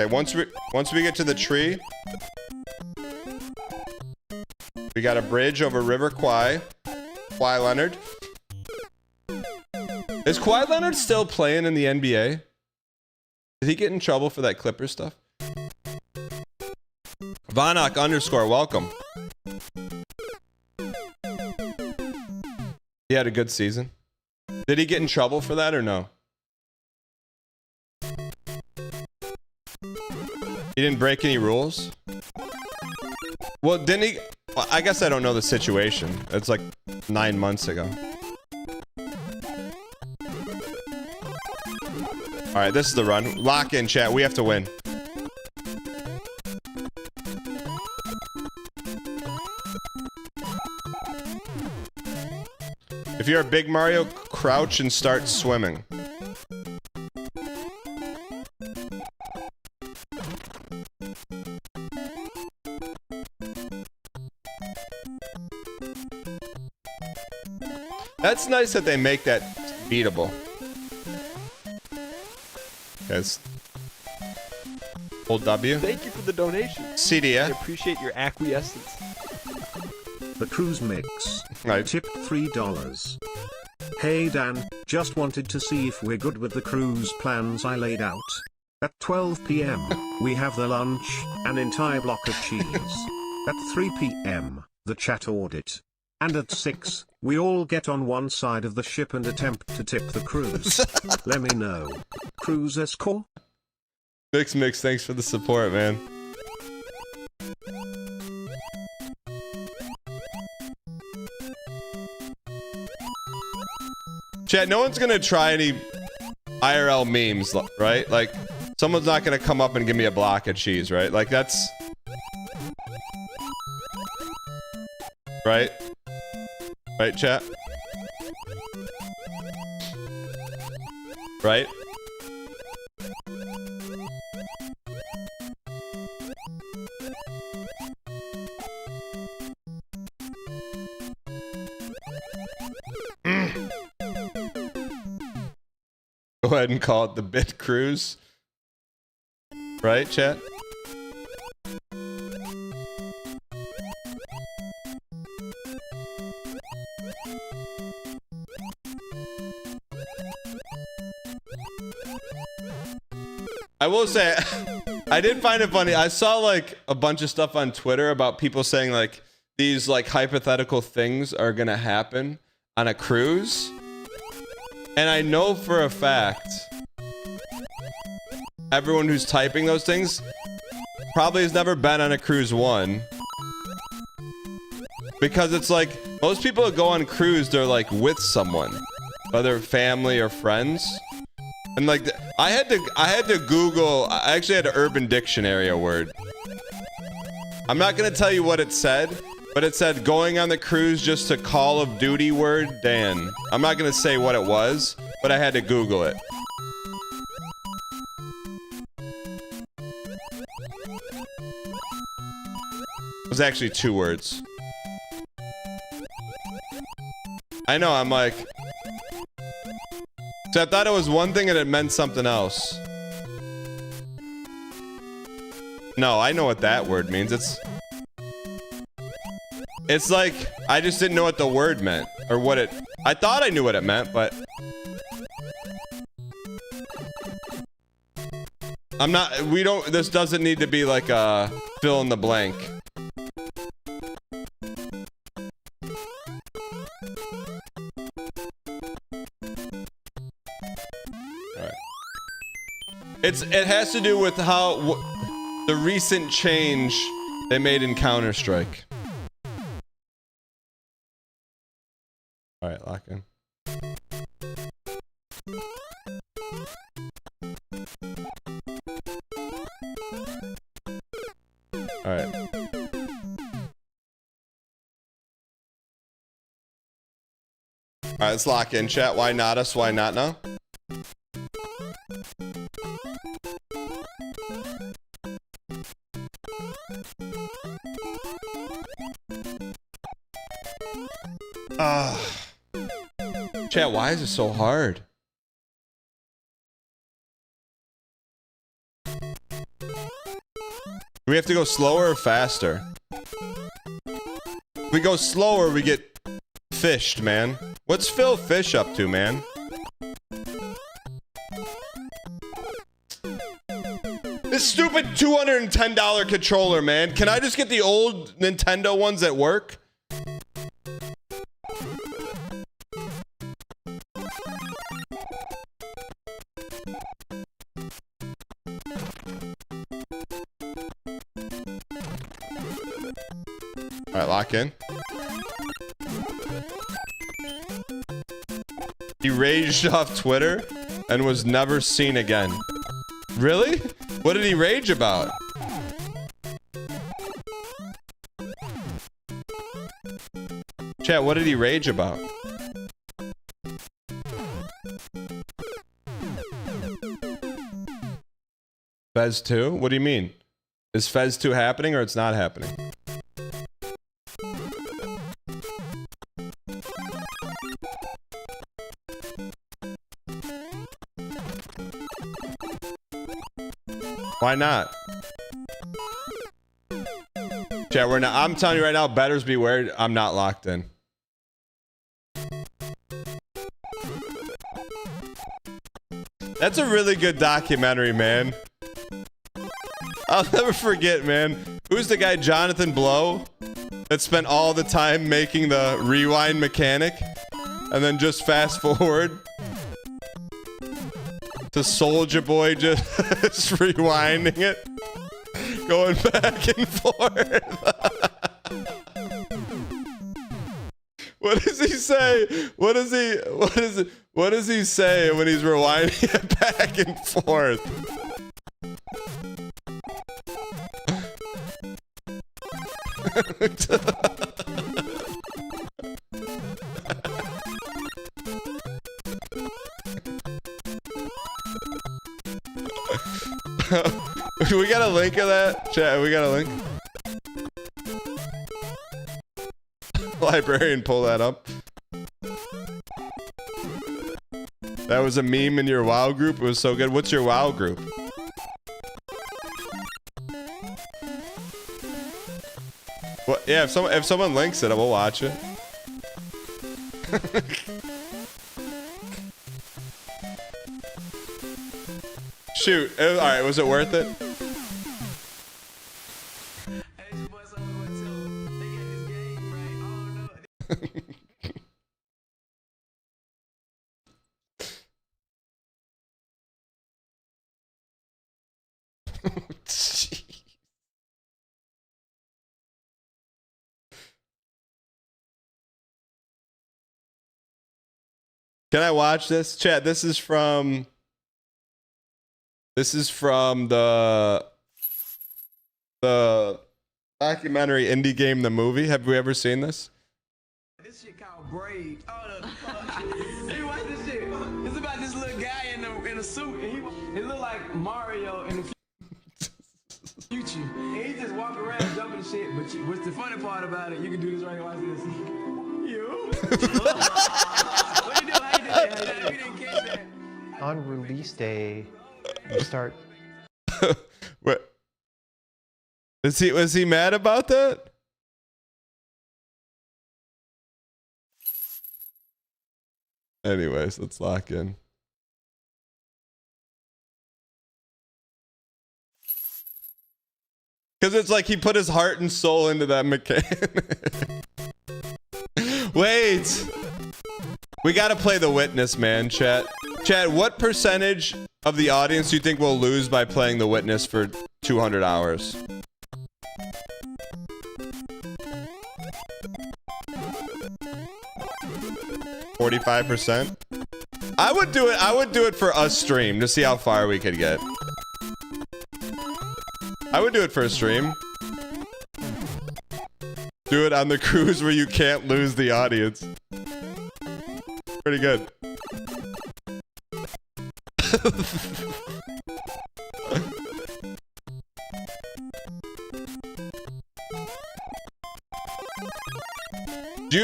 Okay, once we get to the tree, we got a bridge over River Kwai. Kwai Leonard. Is Kwai Leonard still playing in the NBA? Did he get in trouble for that Clipper stuff? Vonok _ welcome. He had a good season. Did he get in trouble for that or no? He didn't break any rules? Well, didn't he? Well, I guess I don't know the situation. It's like 9 months ago. Alright, this is the run. Lock in, chat. We have to win. If you're a big Mario, crouch and start swimming. That's nice that they make that beatable. Guys. Hold W.
Thank you for the donation.
CD,
I
yeah?
appreciate your acquiescence.
The cruise mix.
Right.
Tip $3. Hey Dan, just wanted to see if we're good with the cruise plans I laid out. At 12 p.m., we have the lunch, an entire block of cheese. At 3 p.m., the chat audit. And at 6, we all get on one side of the ship and attempt to tip the cruise. Let me know. Cruise escort?
Mix, thanks for the support, man. Chat, no one's gonna try any IRL memes, right? Like, someone's not gonna come up and give me a block of cheese, right? Like, that's... Right? Right, chat? Right? Go ahead and call it the Bit Cruise. Right, chat? I will say, I did find it funny. I saw like a bunch of stuff on Twitter about people saying like these like hypothetical things are gonna happen on a cruise. And I know for a fact everyone who's typing those things probably has never been on a cruise one. Because it's like, most people that go on cruise, they're like with someone, whether family or friends. And like, I had to Google, I actually had an Urban Dictionary a word. I'm not gonna tell you what it said, but it said going on the cruise just to Call of Duty word, Dan. I'm not gonna say what it was, but I had to Google it. It was actually 2 words. I know, I'm like... So I thought it was one thing and it meant something else. No, I know what that word means. It's like, I just didn't know what the word meant. Or what it... I thought I knew what it meant, but... I'm not... This doesn't need to be like a fill in the blank. It has to do with how the recent change they made in Counter-Strike. All right, lock in. All right. All right, let's lock in, chat. Why not us? Why not now? Chat, why is it so hard? Do we have to go slower or faster? If we go slower, we get fished, man. What's Phil Fish up to, man? This stupid $210 controller, man. Can I just get the old Nintendo ones that work? Alright, lock in. He raged off Twitter and was never seen again. Really? What did he rage about? Chat, what did he rage about? Fez 2? What do you mean? Is Fez 2 happening or it's not happening? Why not? Chat, we're not. I'm telling you right now, betters beware. I'm not locked in. That's a really good documentary, man. I'll never forget, man. Who's the guy, Jonathan Blow, that spent all the time making the rewind mechanic and then just fast forward to Soulja Boy just rewinding it, going back and forth. What does he say? What does he say when he's rewinding it back and forth? We got a link of that? Chat, we got a link? Librarian, pull that up. That was a meme in your WoW group? It was so good. What's your WoW group? Well, yeah, if someone links it, I will watch it. Shoot. Alright, was it worth it? Can I watch this? Chat, this is from the documentary Indie Game the Movie. Have we ever seen this?
This shit called Braid. Oh, no. Hey, watch this shit. It's about this little guy in a suit, and he look like Mario in the future. And he just walk around jumping and shit. But what's the funny part about it? You can do this right here. Watch this. You. What you do? How you do that? We didn't catch that.
On release day, you start.
What? Was he mad about that? Anyways, let's lock in. Because it's like he put his heart and soul into that mechanic. Wait. We got to play The Witness, man, chat. Chat, what percentage of the audience do you think will lose by playing The Witness for 200 hours? %? I would do it for a stream to see how far we could get. I would do it for a stream. Do it on the cruise where you can't lose the audience. Pretty good.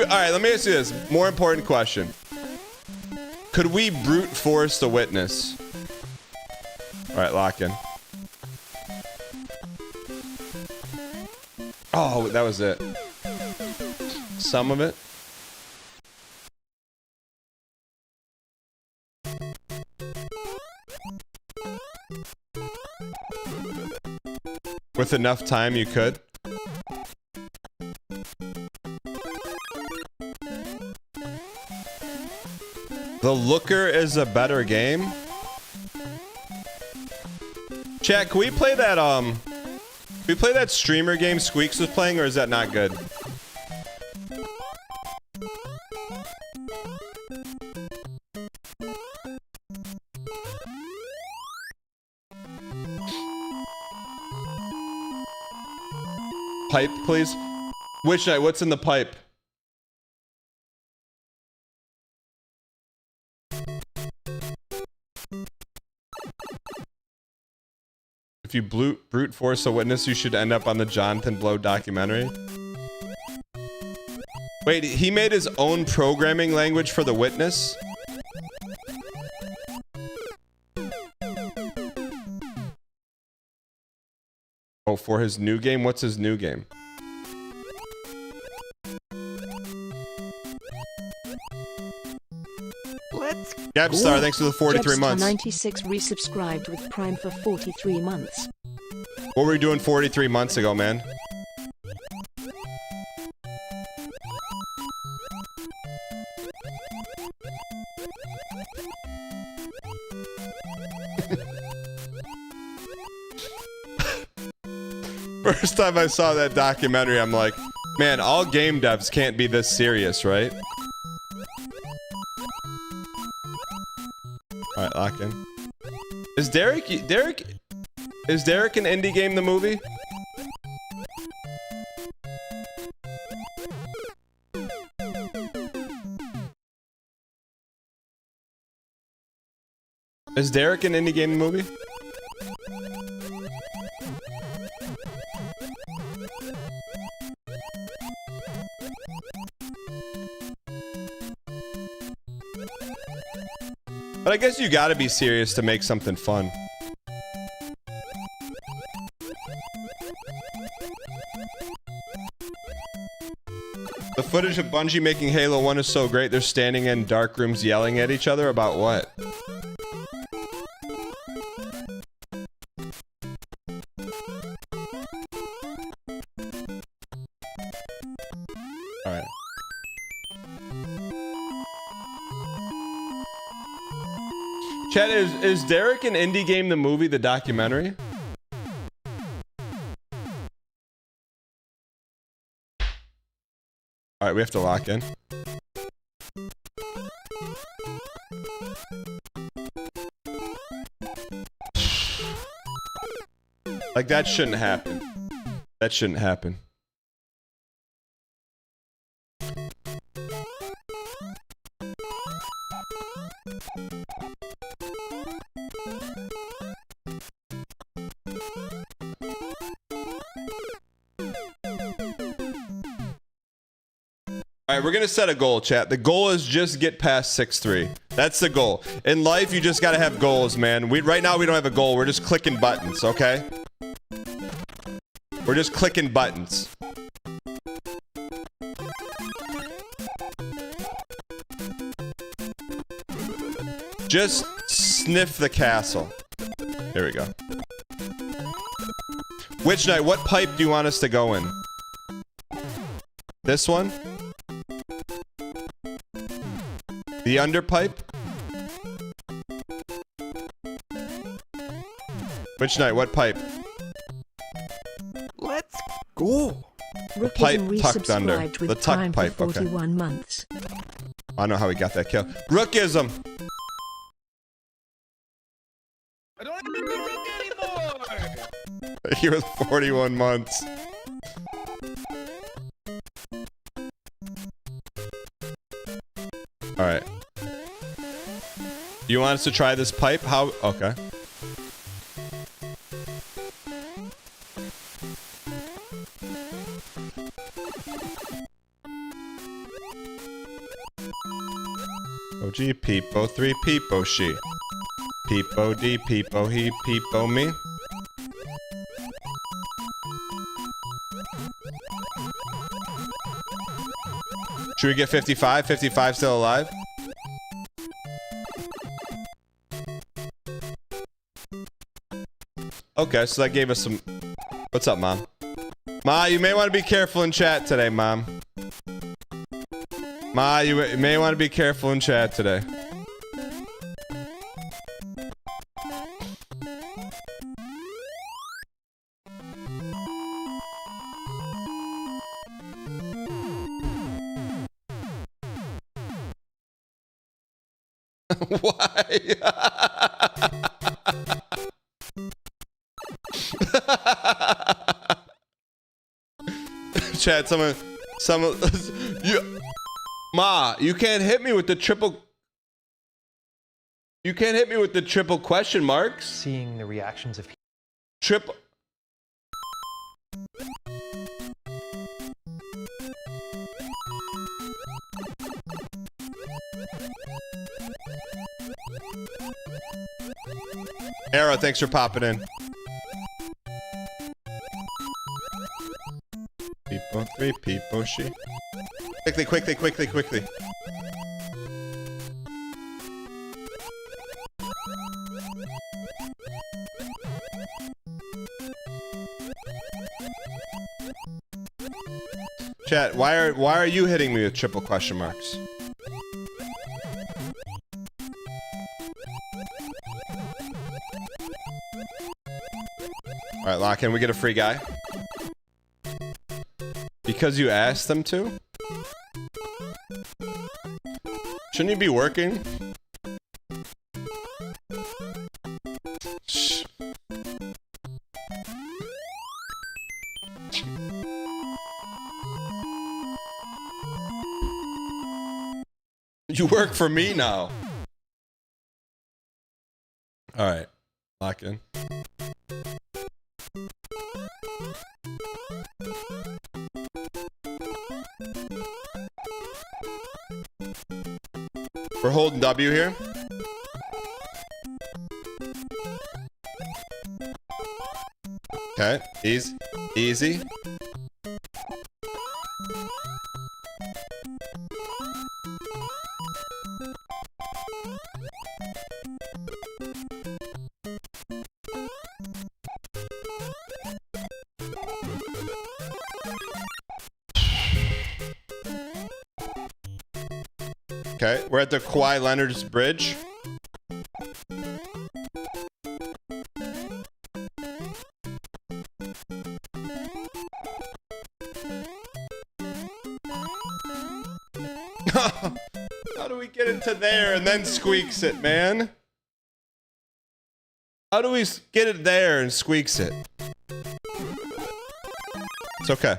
All right, let me ask you this. More important question. Could we brute force The Witness? All right, lock in. Oh, that was it. Some of it. With enough time, you could. The Looker is a better game. Chat, can we play that streamer game Squeaks was playing, or is that not good? Pipe, please. Which night? What's in the pipe? If you brute force a witness, you should end up on the Jonathan Blow documentary. Wait, he made his own programming language for The Witness? Oh, for his new game? What's his new game?
Let's
Gapstar, thanks for the 43 months.
96 resubscribed with Prime for 43 months.
What were you doing 43 months ago, man? First time I saw that documentary, I'm like, man, all game devs can't be this serious, right? Alright, lock in. Is Derek an Indie Game the Movie? Is Derek an Indie Game the Movie? But I guess you gotta be serious to make something fun. The footage of Bungie making Halo 1 is so great, they're standing in dark rooms yelling at each other about what? Alright. Chat, is Derek an Indie Game the Movie, the documentary? All right, we have to lock in. Like, that shouldn't happen. That shouldn't happen. All right, we're going to set a goal, chat. The goal is just get past 6-3. That's the goal. In life, you just got to have goals, man. Right now, we don't have a goal. We're just clicking buttons, okay? We're just clicking buttons. Just sniff the castle. There we go. Witch Knight, what pipe do you want us to go in? This one? The underpipe? Witch Knight, what pipe?
Let's go.
Pipe tucked under.
Resubscribed with
The tuck
Prime
pipe,
for
okay.
41 months.
I know how he got that kill. Rookism!
I don't anymore.
Here with 41 months. Alright. You want us to try this pipe? How? Okay. OG peepo 3 peepo she. Peepo D peepo he peepo me. Should we get 55? 55 still alive? Okay, so that gave us some... What's up, Mom? Ma, you may want to be careful in chat today, Mom. Ma, you may want to be careful in chat today. Why? Chat, someone, you, Ma, you can't hit me with the triple. You can't hit me with the triple question marks.
Seeing the reactions of
Triple. Arrow, thanks for popping in. People, 3 people, she. Quickly, quickly, quickly, quickly. Chat, why are you hitting me with triple question marks? All right, lock in. We get a free guy. Because you asked them to? Shouldn't you be working? Shh. You work for me now. All right, lock in. We're holding W here. Okay, easy. Okay, we're at the Kawhi Leonard's bridge. How do we get into there and then squeaks it, man? How do we get it there and squeaks it? It's okay.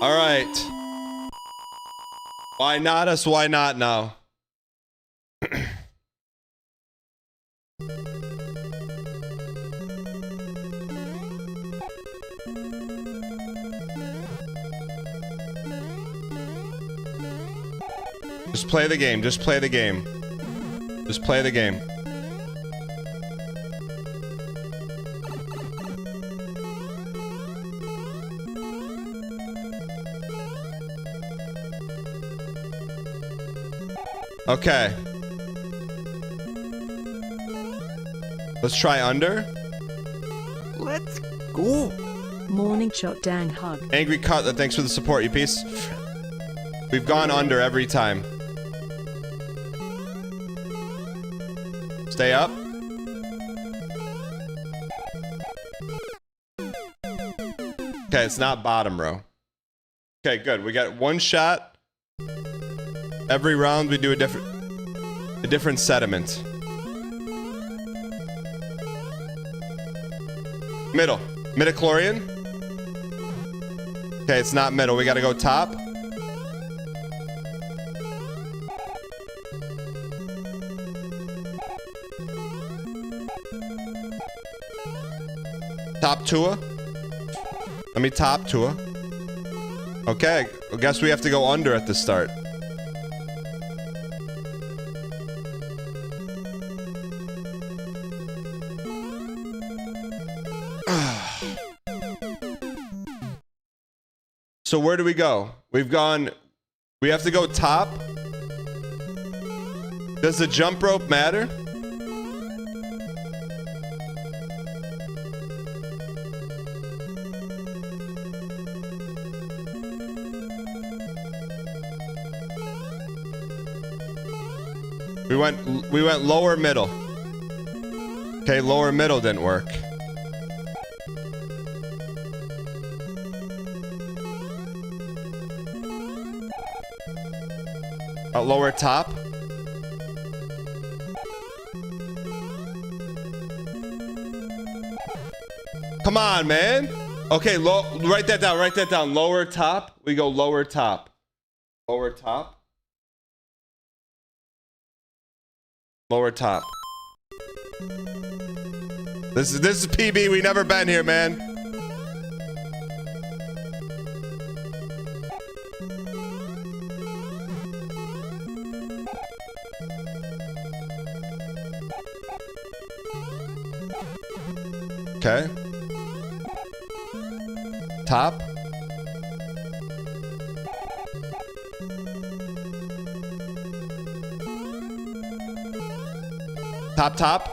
All right. Why not us? Why not now? Just play the game. Just play the game. Just play the game. Okay. Let's try under.
Let's go.
Morning shot dang hug.
Angry Cutler, thanks for the support, you piece. We've gone under every time. Stay up. Okay, it's not bottom row. Okay, good. We got one shot. Every round we do a different sediment. Middle. Midichlorian. Okay, it's not middle. We gotta go top. Top Tua. Let me top Tua. Okay, I guess we have to go under at the start. So where do we go? We've gone... We have to go top? Does the jump rope matter? We went lower middle. Okay, lower middle didn't work. Lower top. Come on, man. Okay, write that down. Write that down. Lower top. We go lower top. Lower top. Lower top. This is PB. We never been here, man. Okay. Top. Top, top.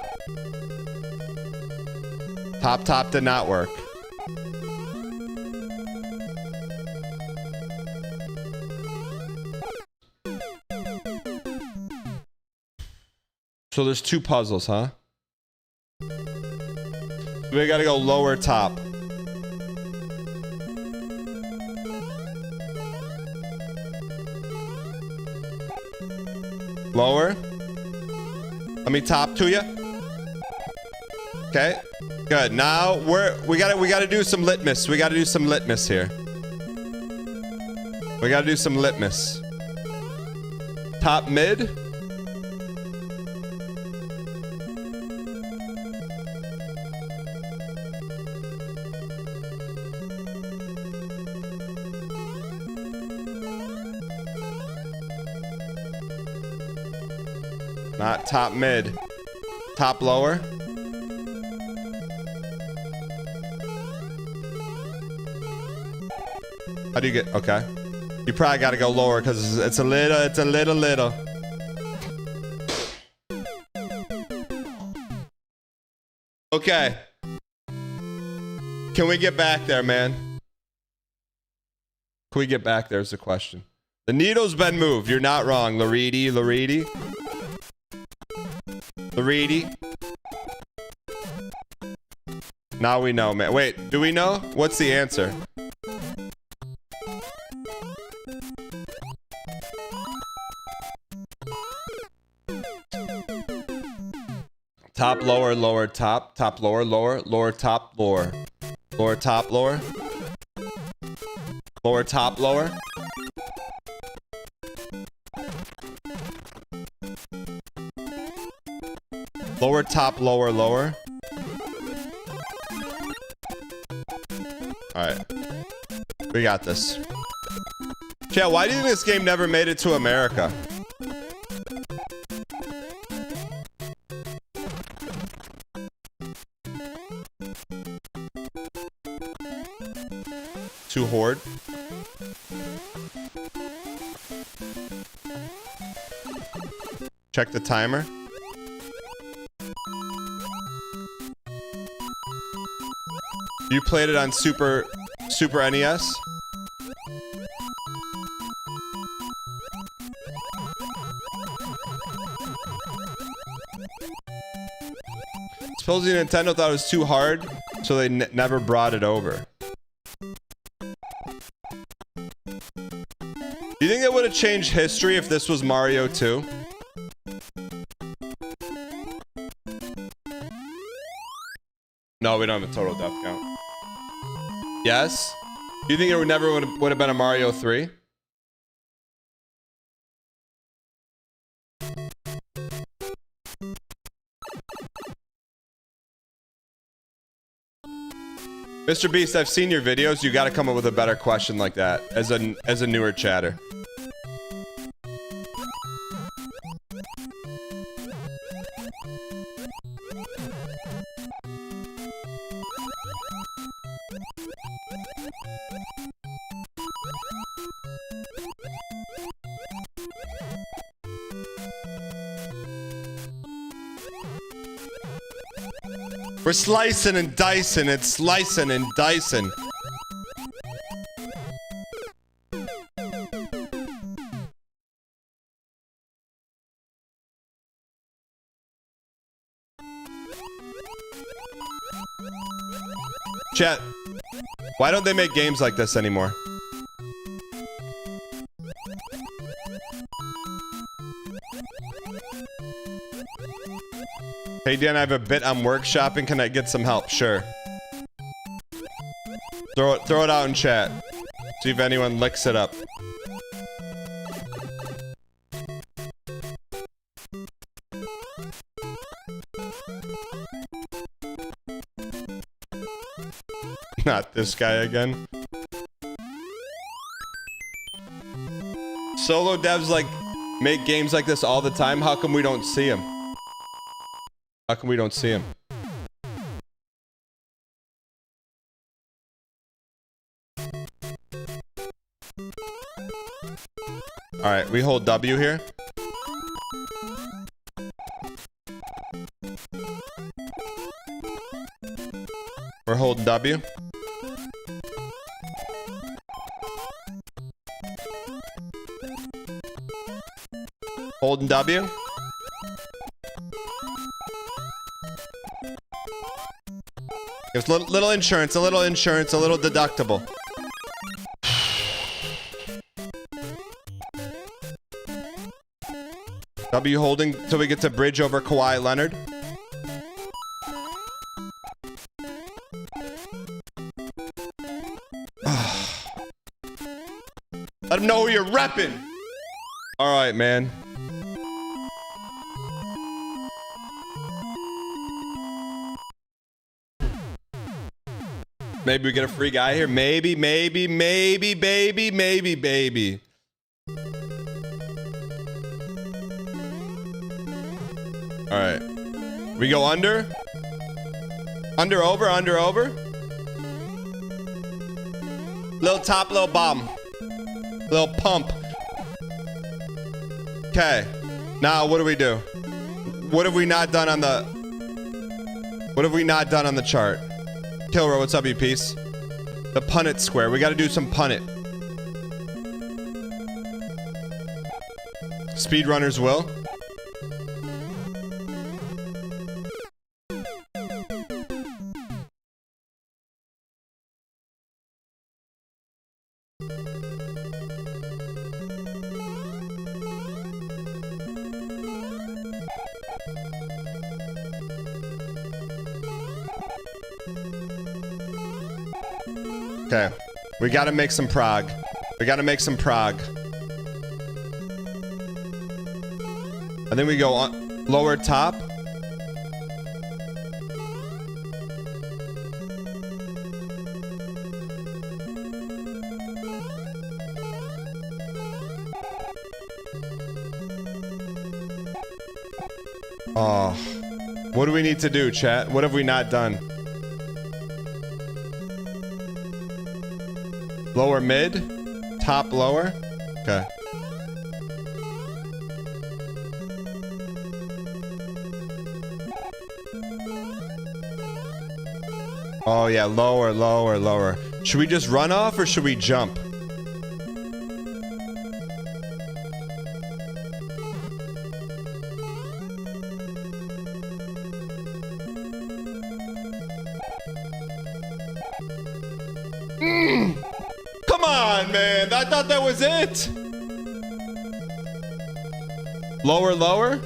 Top, top did not work. So there's two puzzles, huh? We gotta go lower top. Lower. Let me top to you. Okay. Good. Now we gotta do some litmus. We gotta do some litmus here. We gotta do some litmus. Top mid. Not top mid. Top lower. How do you get... Okay. You probably gotta go lower because it's a little. Okay. Can we get back there, man? Can we get back? There's the question. The needle's been moved. You're not wrong, Laridi. Now we know, man. Wait, do we know? What's the answer? Top, lower, lower, top, top, lower, lower, lower, top, lower, lower, top, lower, lower, top, lower. Lower, top, lower, lower. Alright. We got this. Chat, why do you think this game never made it to America? Too horde. Check the timer. You played it on Super NES? Supposedly Nintendo thought it was too hard, so they never brought it over. Do you think it would have changed history if this was Mario 2? No, we don't have a total death count. Yes? Do you think it would never would have been a Mario 3? Mr. Beast, I've seen your videos. You got to come up with a better question like that as a newer chatter. We're slicing and dicing. It's slicing and dicing. Chat, why don't they make games like this anymore? Hey Dan, I have a bit I'm workshopping. Can I get some help? Sure. Throw it out in chat. See if anyone licks it up. Not this guy again. Solo devs like make games like this all the time. How come we don't see them? How come we don't see him? Alright, we hold W here. We're holding W. Holding W. There's little insurance, a little deductible. W holding till we get to bridge over Kawhi Leonard. Let him know who you're repping. All right, man. Maybe we get a free guy here. Maybe, baby. All right. We go under. Under, over. Little top, little bottom. Little pump. Okay. Now, what do we do? What have we not done on the... What have we not done on the chart? Kilro, what's up, you piece? The punnit square. We got to do some punnit. Speedrunners will. Okay, we gotta make some prog. We gotta make some prog. I think we go on lower top. Oh, what do we need to do, chat? What have we not done? Lower mid, top lower. Okay. Oh yeah, lower, lower, lower. Should we just run off or should we jump? Come on, man. I thought that was it. Lower, lower.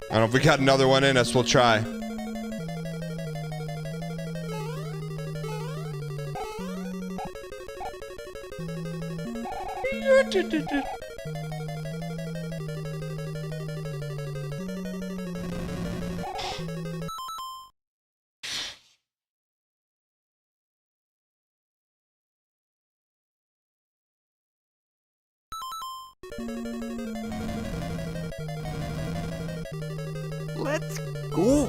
I don't know if we got another one in us. We'll try.
Let's go.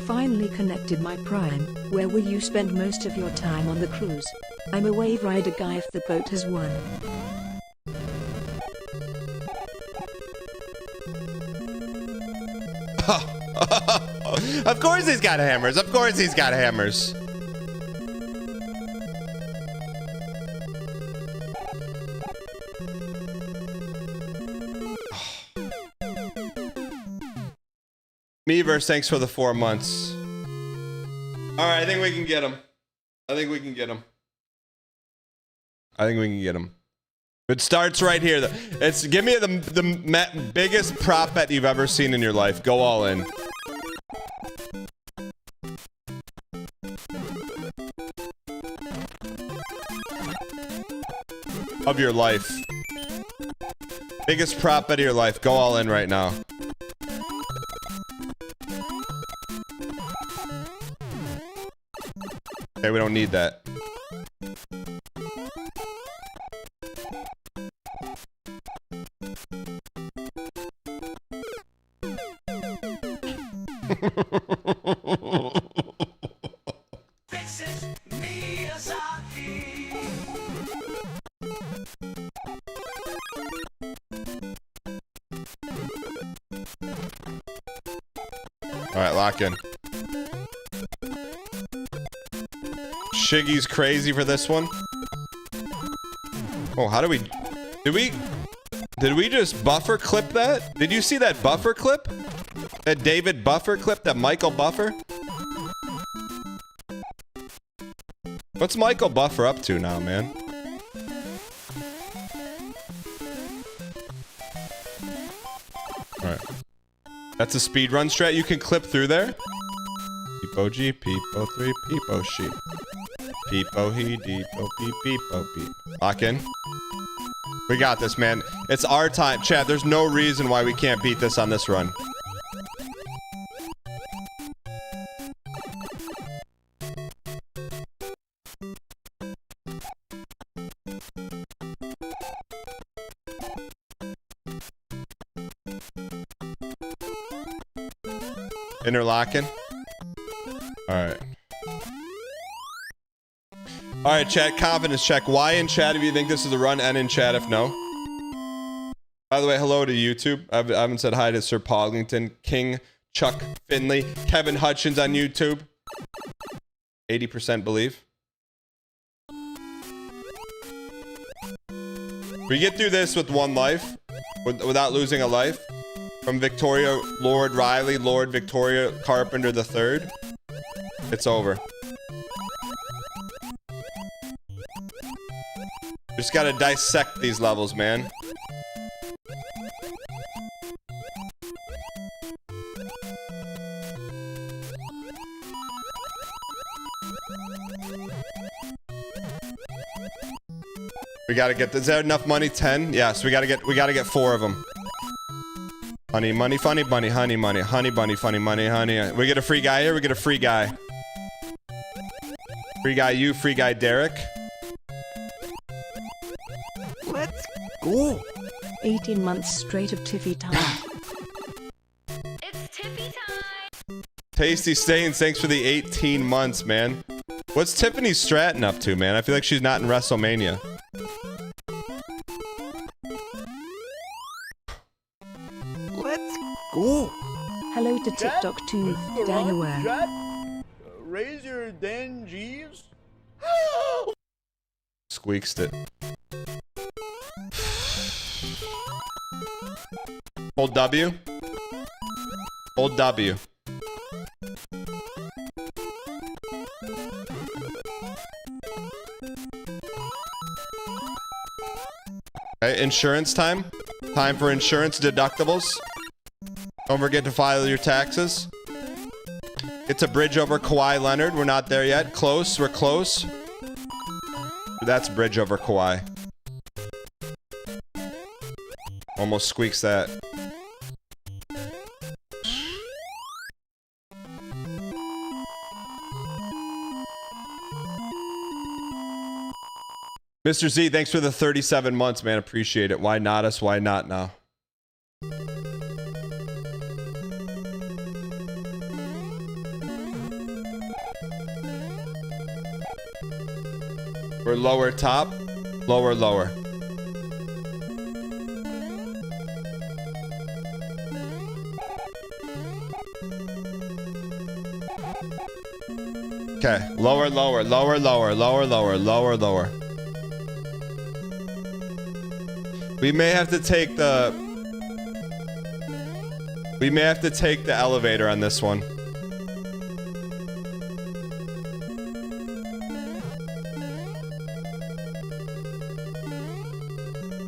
Finally connected my Prime. Where will you spend most of your time on the cruise? I'm a wave rider guy if the boat has won.
Of course he's got hammers. Of course he's got hammers. Meverse, thanks for the 4 months. All right, I think we can get him. I think we can get him. I think we can get him. It starts right here. It's give me the biggest prop bet you've ever seen in your life. Go all in. Of your life. Biggest prop bet of your life. Go all in right now. Okay, we don't need that. All right, lock in. Shiggy's crazy for this one. Oh, how do we... Did we just buffer clip that? Did you see that buffer clip? That David Buffer clip? That Michael Buffer? What's Michael Buffer up to now, man? Alright. That's a speedrun strat you can clip through there? Peepo G, Peepo 3, Peepo She. Peepo he, Deepo peep, Peepo peep. Lock in. We got this, man. It's our time. Chat, there's no reason why we can't beat this on this run. Interlocking. Alright. Alright, chat. Confidence check. Y in chat if you think this is a run. N in chat if no. By the way, hello to YouTube. I haven't said hi to Sir Poglington, King Chuck Finley, Kevin Hutchins on YouTube. 80% believe. We get through this with 1 life, without losing a life. From Victoria Lord Riley, Lord Victoria Carpenter III. It's over. Just gotta dissect these levels, man. We gotta get, is there enough money? 10? Yes, we gotta get 4 of them. Honey, money, funny bunny, honey, money, honey, bunny, funny money, honey. We get a free guy here, we get a free guy. Free guy you, free guy Derek.
Let's go. 18 months straight of Tiffy time.
It's Tiffy time.
Tasty Stains, thanks for the 18 months, man. What's Tiffany Stratton up to, man? I feel like she's not in WrestleMania.
Let's go. Hello to TikTok too, dang aware.
Raise your den Jeeves.
Squeaked it. Hold W. Hold W. Okay, insurance time. Time for insurance deductibles. Don't forget to file your taxes. It's a bridge over Kawhi Leonard. We're not there yet. Close. We're close. That's bridge over Kawhi. Almost squeaks that. Mr. Z, thanks for the 37 months, man. Appreciate it. Why not us? Why not now? We're lower top. Lower, lower. Okay. Lower, lower, lower, lower, lower, lower, lower, lower. We may have to take the... We may have to take the elevator on this one.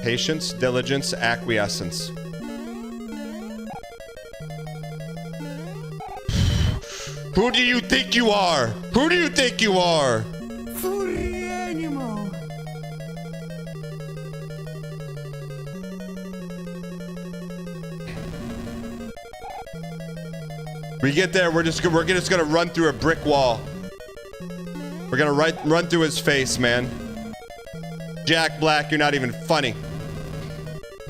Patience, diligence, acquiescence. Who do you think you are? Who do you think you are?
Free animal.
We get there, we're just gonna run through a brick wall. We're gonna run through his face, man. Jack Black, you're not even funny.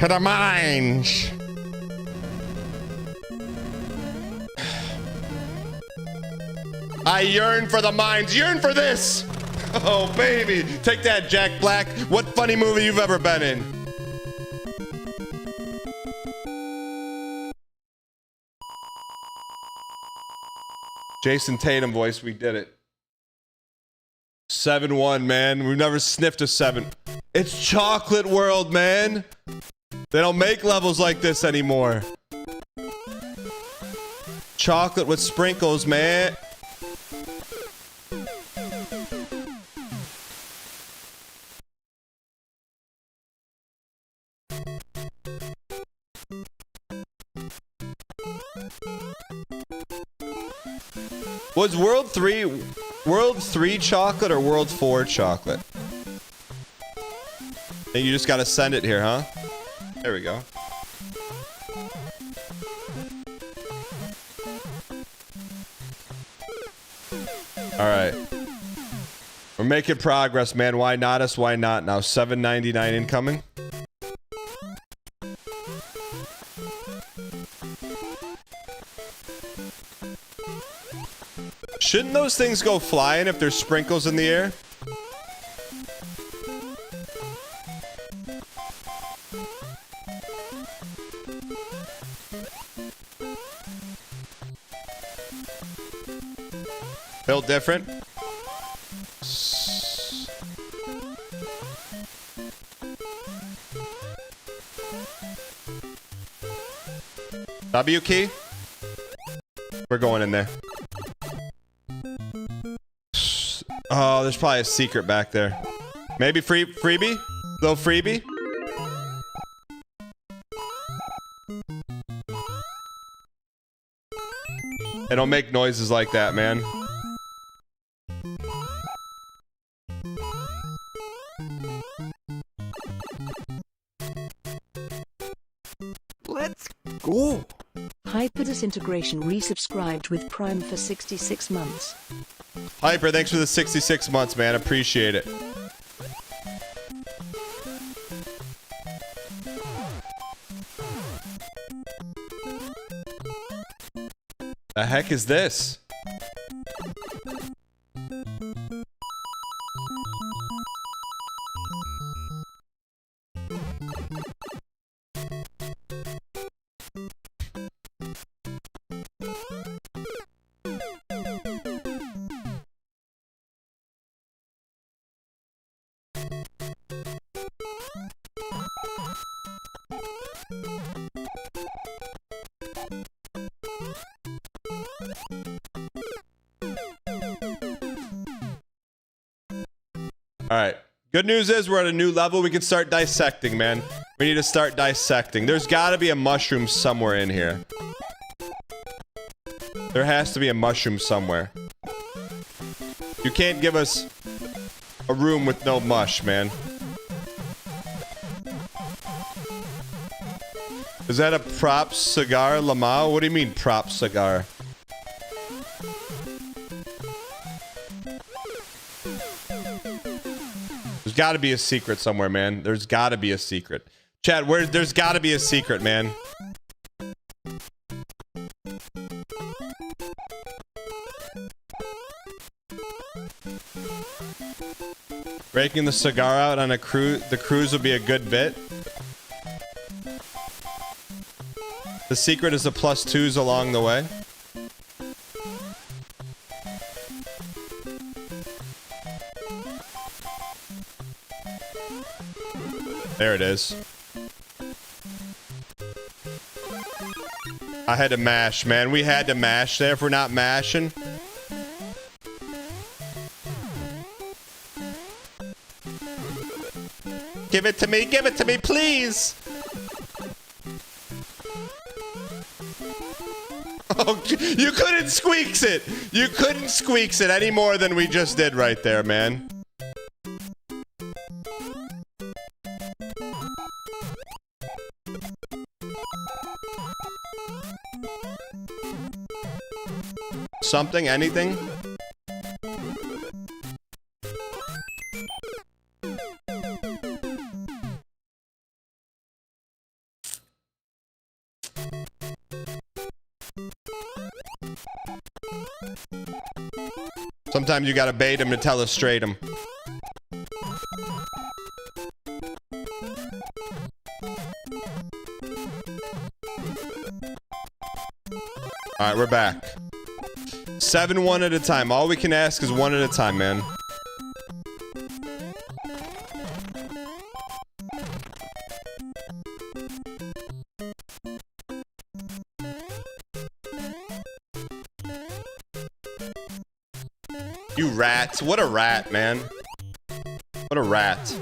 To the mines.
I yearn for the mines. Yearn for this. Oh, baby. Take that, Jack Black. What funny movie you've ever been in? Jason Tatum voice. We did it. 7-1, man. We've never sniffed a 7. It's Chocolate World, man. They don't make levels like this anymore. Chocolate with sprinkles, man. Was World 3 chocolate or World 4 chocolate? And you just gotta send it here, huh? There we go. Alright. We're making progress, man. Why not us? Why not now? $7.99 incoming. Shouldn't those things go flying if there's sprinkles in the air? Built different. W key. We're going in there. Oh, there's probably a secret back there. Maybe freebie? Little freebie? Hey, don't make noises like that, man.
Let's go.
Hyper Disintegration resubscribed with Prime for 66 months.
Hyper, thanks for the 66 months, man. Appreciate it. The heck is this? All right. Good news is we're at a new level. We can start dissecting, man. We need to start dissecting. There's got to be a mushroom somewhere in here. There has to be a mushroom somewhere. You can't give us a room with no mush, man. Is that a prop cigar, Lamau? What do you mean prop cigar? There's got to be a secret somewhere, man. There's got to be a secret. Chad, there's got to be a secret, man. Breaking the cigar out on the cruise would be a good bit. The secret is the +2s along the way. There it is. I had to mash, man. We had to mash there. If we're not mashing. Give it to me, please. Oh, you couldn't squeaks it. You couldn't squeaks it any more than we just did right there, man. Something, anything? Sometimes you gotta bait him to telestrate him. Alright, we're back. 7 one at a time. All we can ask is one at a time, man. You rat. What a rat, man. What a rat.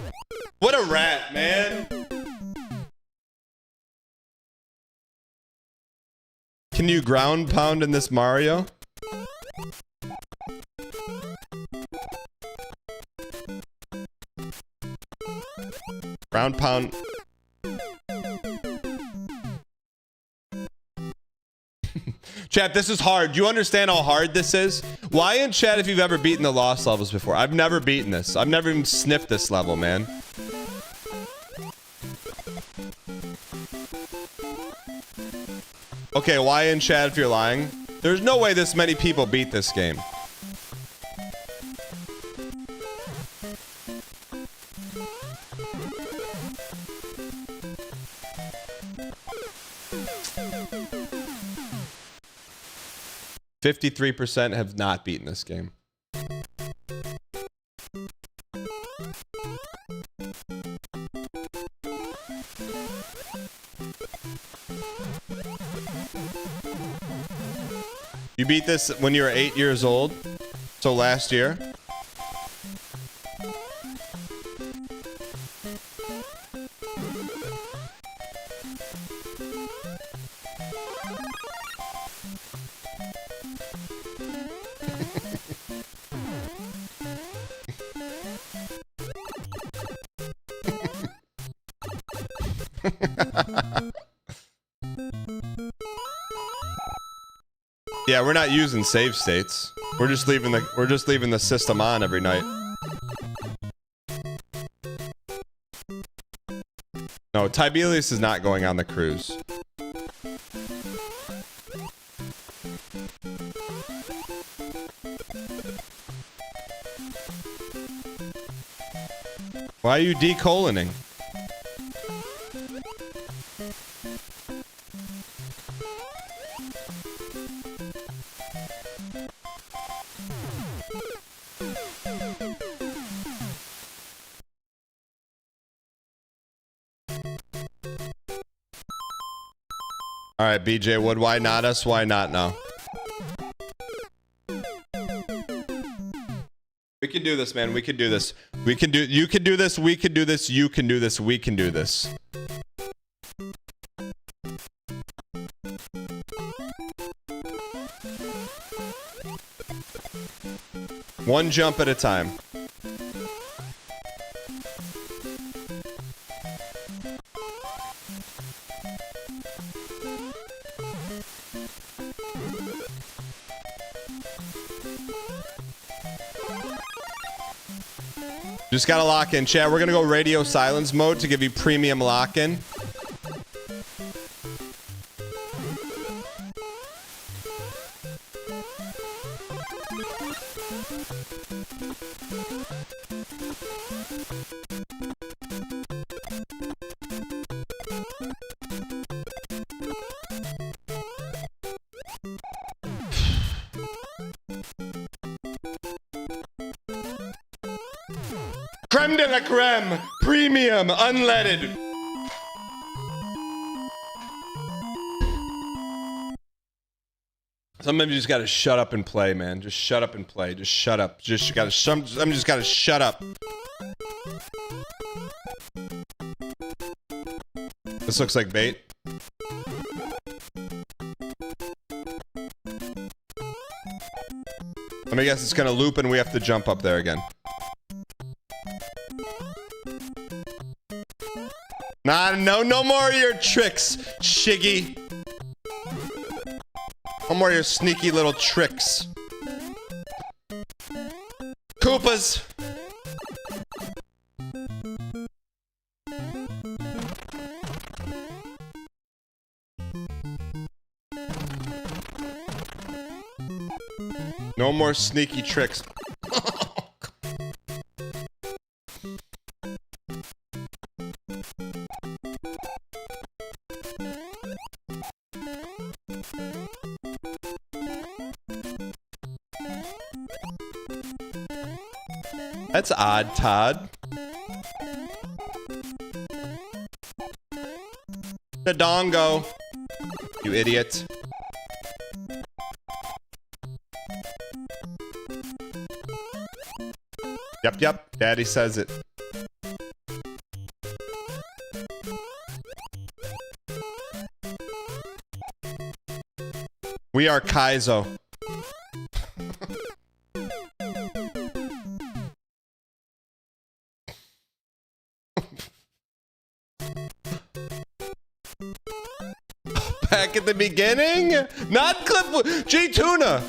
What a rat, man. Can you ground pound in this Mario? Ground pound. Chat, this is hard. Do you understand how hard this is? Why in chat if you've ever beaten the Lost levels before? I've never beaten this. I've never even sniffed this level, man. Okay, why in chat if you're lying? There's no way this many people beat this game. %53% have not beaten this game. beat this when you were 8 years old? So last year? Yeah, we're not using save states. We're just leaving the system on every night. No, Tibelius is not going on the cruise. Why are you decoloning? All right, BJ Wood, why not us? Why not now? We can do this, man. We can do this. We can do. You can do this. We can do this. You can do this. We can do this. One jump at a time. Just gotta lock in, chat. We're gonna go radio silence mode to give you premium lock in. Creme de la creme, premium, unleaded. Sometimes you just gotta shut up and play, man. Just shut up and play. Just shut up. Just gotta. Some just gotta shut up. This looks like bait. Let me guess. It's gonna loop, and we have to jump up there again. Nah, no more of your tricks, Shiggy. No more of your sneaky little tricks. Koopas. No more sneaky tricks. That's odd, Todd. The dongo. You idiot. Yep. Daddy says it. We are Kaizo. Back at the beginning? Not clip. G Tuna.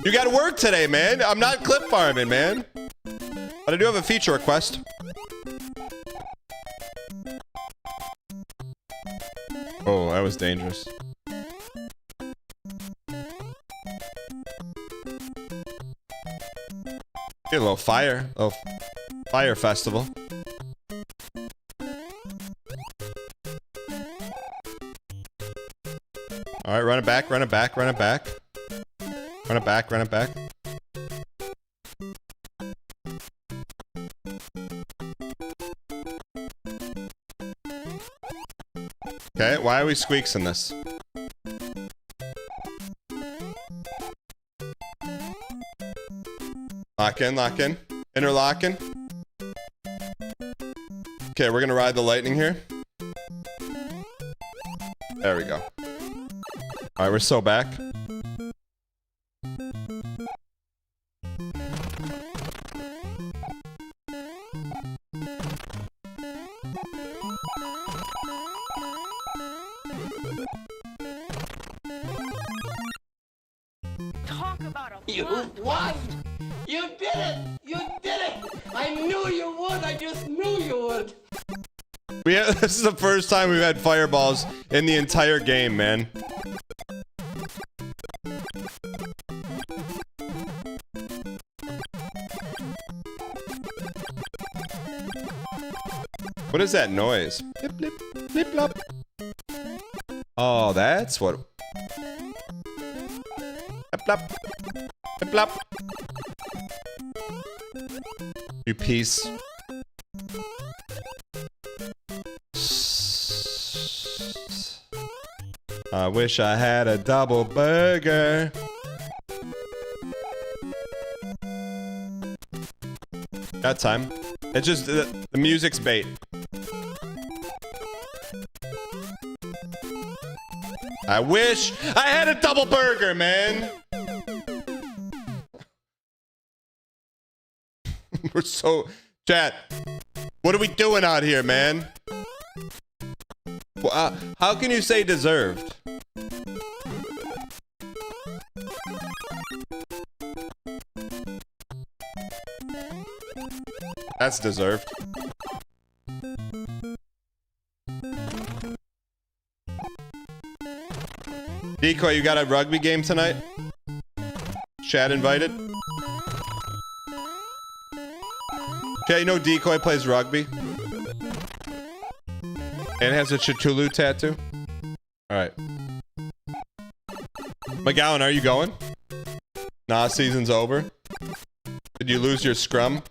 You got to work today, man. I'm not clip farming, man. But I do have a feature request. Oh, that was dangerous. Get a little fire. Oh, fire festival. All right, run it back, run it back, run it back. Run it back, run it back. Okay, why are we squeaksing this? Lock in, lock in. Interlocking. Okay, we're gonna ride the lightning here. There we go. All right, we're so back.
Talk about a
You won! You did it! You did it! I knew you would! I just knew you would!
This is the first time we've had fireballs in the entire game, man. What is that noise? Blip, blip, blip, blop. Oh, that's what. Blip, blop. Blip, blop. You piece. I wish I had a double burger. Got time. It's just the music's bait. I wish I had a double burger, man. We're so... Chat, what are we doing out here, man? Well, how can you say deserved? That's deserved. Decoy, you got a rugby game tonight? Chad invited? Chad, you know Decoy plays rugby? And has a Cthulhu tattoo? Alright. McGowan, are you going? Nah, season's over. Did you lose your scrum?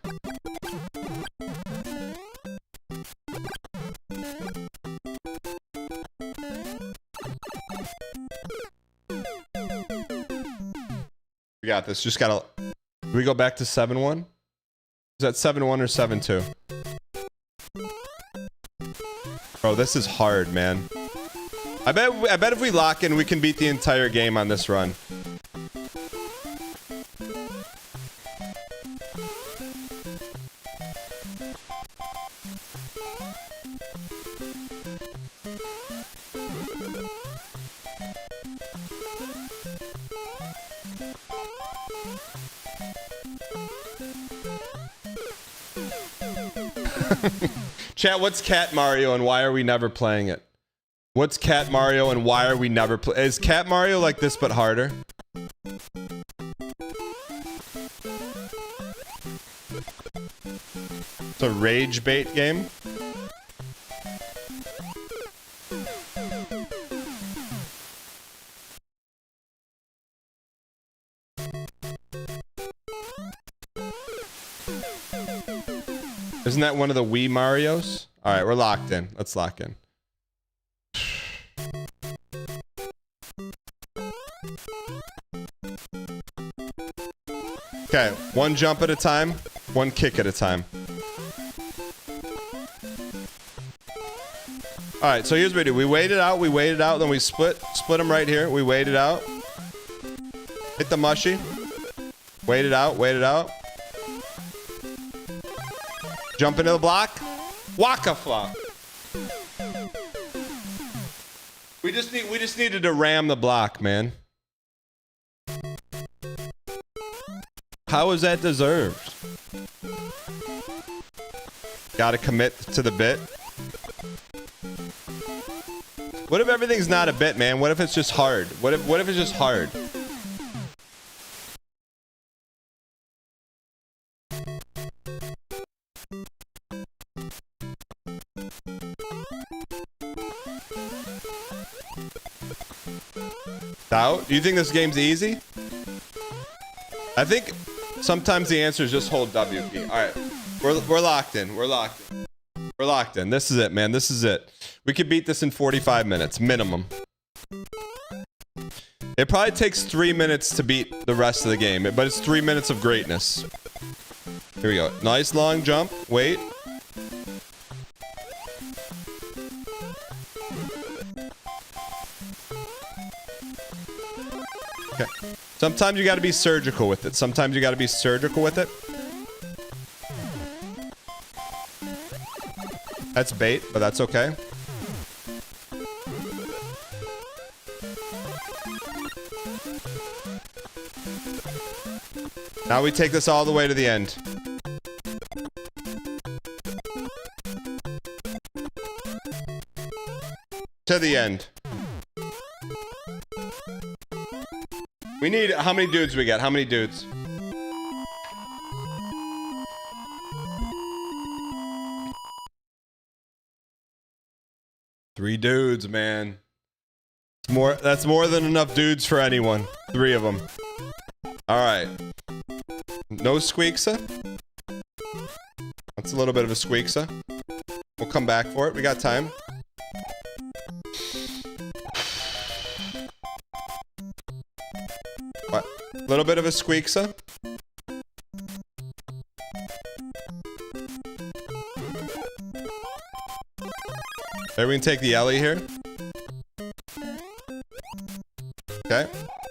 We got this. Just gotta... Do we go back to 7-1? Is that 7-1 or 7-2? Bro, this is hard, man. I bet if we lock in, we can beat the entire game on this run. Chat, what's Cat Mario and why are we never playing it? What's Cat Mario and why are we never playing? Is Cat Mario like this but harder? It's a rage bait game. Isn't that one of the Wii Marios? All right, we're locked in. Let's lock in. Okay, one jump at a time, one kick at a time. All right, so here's what we do. We wait it out, then we split them right here. We wait it out. Hit the mushy. Wait it out. Jump into the block. Waka flop. We just needed to ram the block, man. How is that deserved? Gotta commit to the bit. What if everything's not a bit, man? What if it's just hard? What if it's just hard? Doubt? Do you think this game's easy? I think sometimes the answer is just hold W key. All right, we're locked in. We're locked in. This is it, man. This is it. We could beat this in 45 minutes minimum. It probably takes 3 minutes to beat the rest of the game, but it's 3 minutes of greatness. Here we go. Nice long jump. Wait. Okay. Sometimes you got to be surgical with it. Sometimes you got to be surgical with it. That's bait, but that's okay. Now we take this all the way to the end. To the end. We need, how many dudes we got? How many dudes? Three dudes, man. That's more than enough dudes for anyone. 3 of them. All right. No squeaksa. That's a little bit of a squeaksa. We'll come back for it. We got time. What? A little bit of a squeaksa. There, we can take the Ellie here. Okay.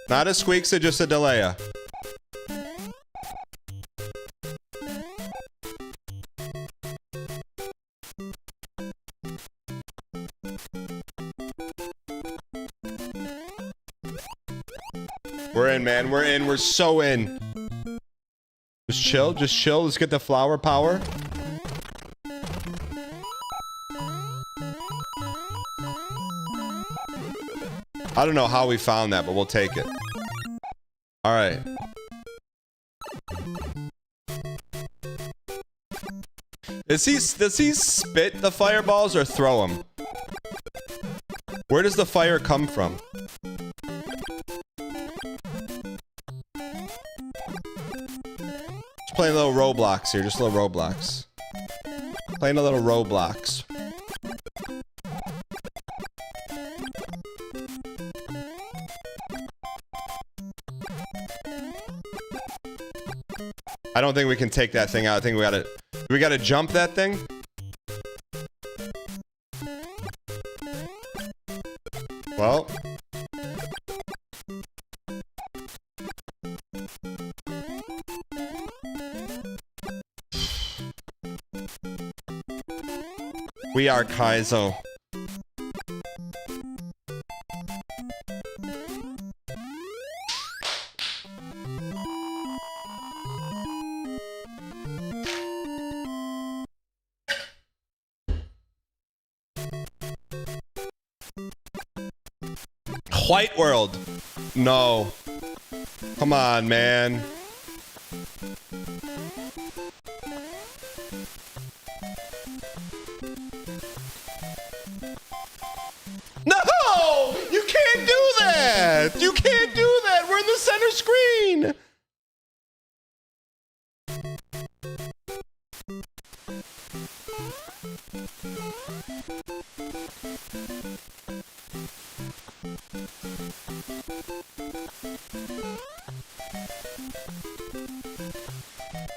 Not a squeaksa, just a delaya. We're in, man. We're in. We're so in. Just chill. Just chill. Let's get the flower power. I don't know how we found that, but we'll take it. All right. Does he spit the fireballs or throw them? Where does the fire come from? Just playing a little Roblox here. Just a little Roblox. Playing a little Roblox. I don't think we can take that thing out. I think we gotta jump that thing. Well. We are Kaizo. White World. No. Come on, man. No! You can't do that! You can't do that! We're in the center screen!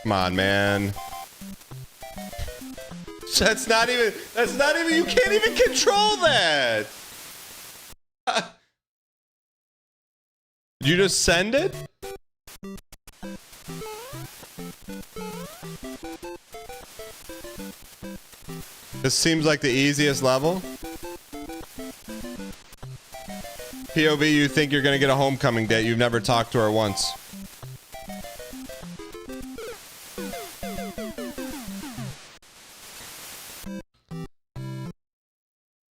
Come on, man. That's not even, you can't even control that. Did you just send it? This seems like the easiest level. POV, you think you're gonna get a homecoming date. You've never talked to her once.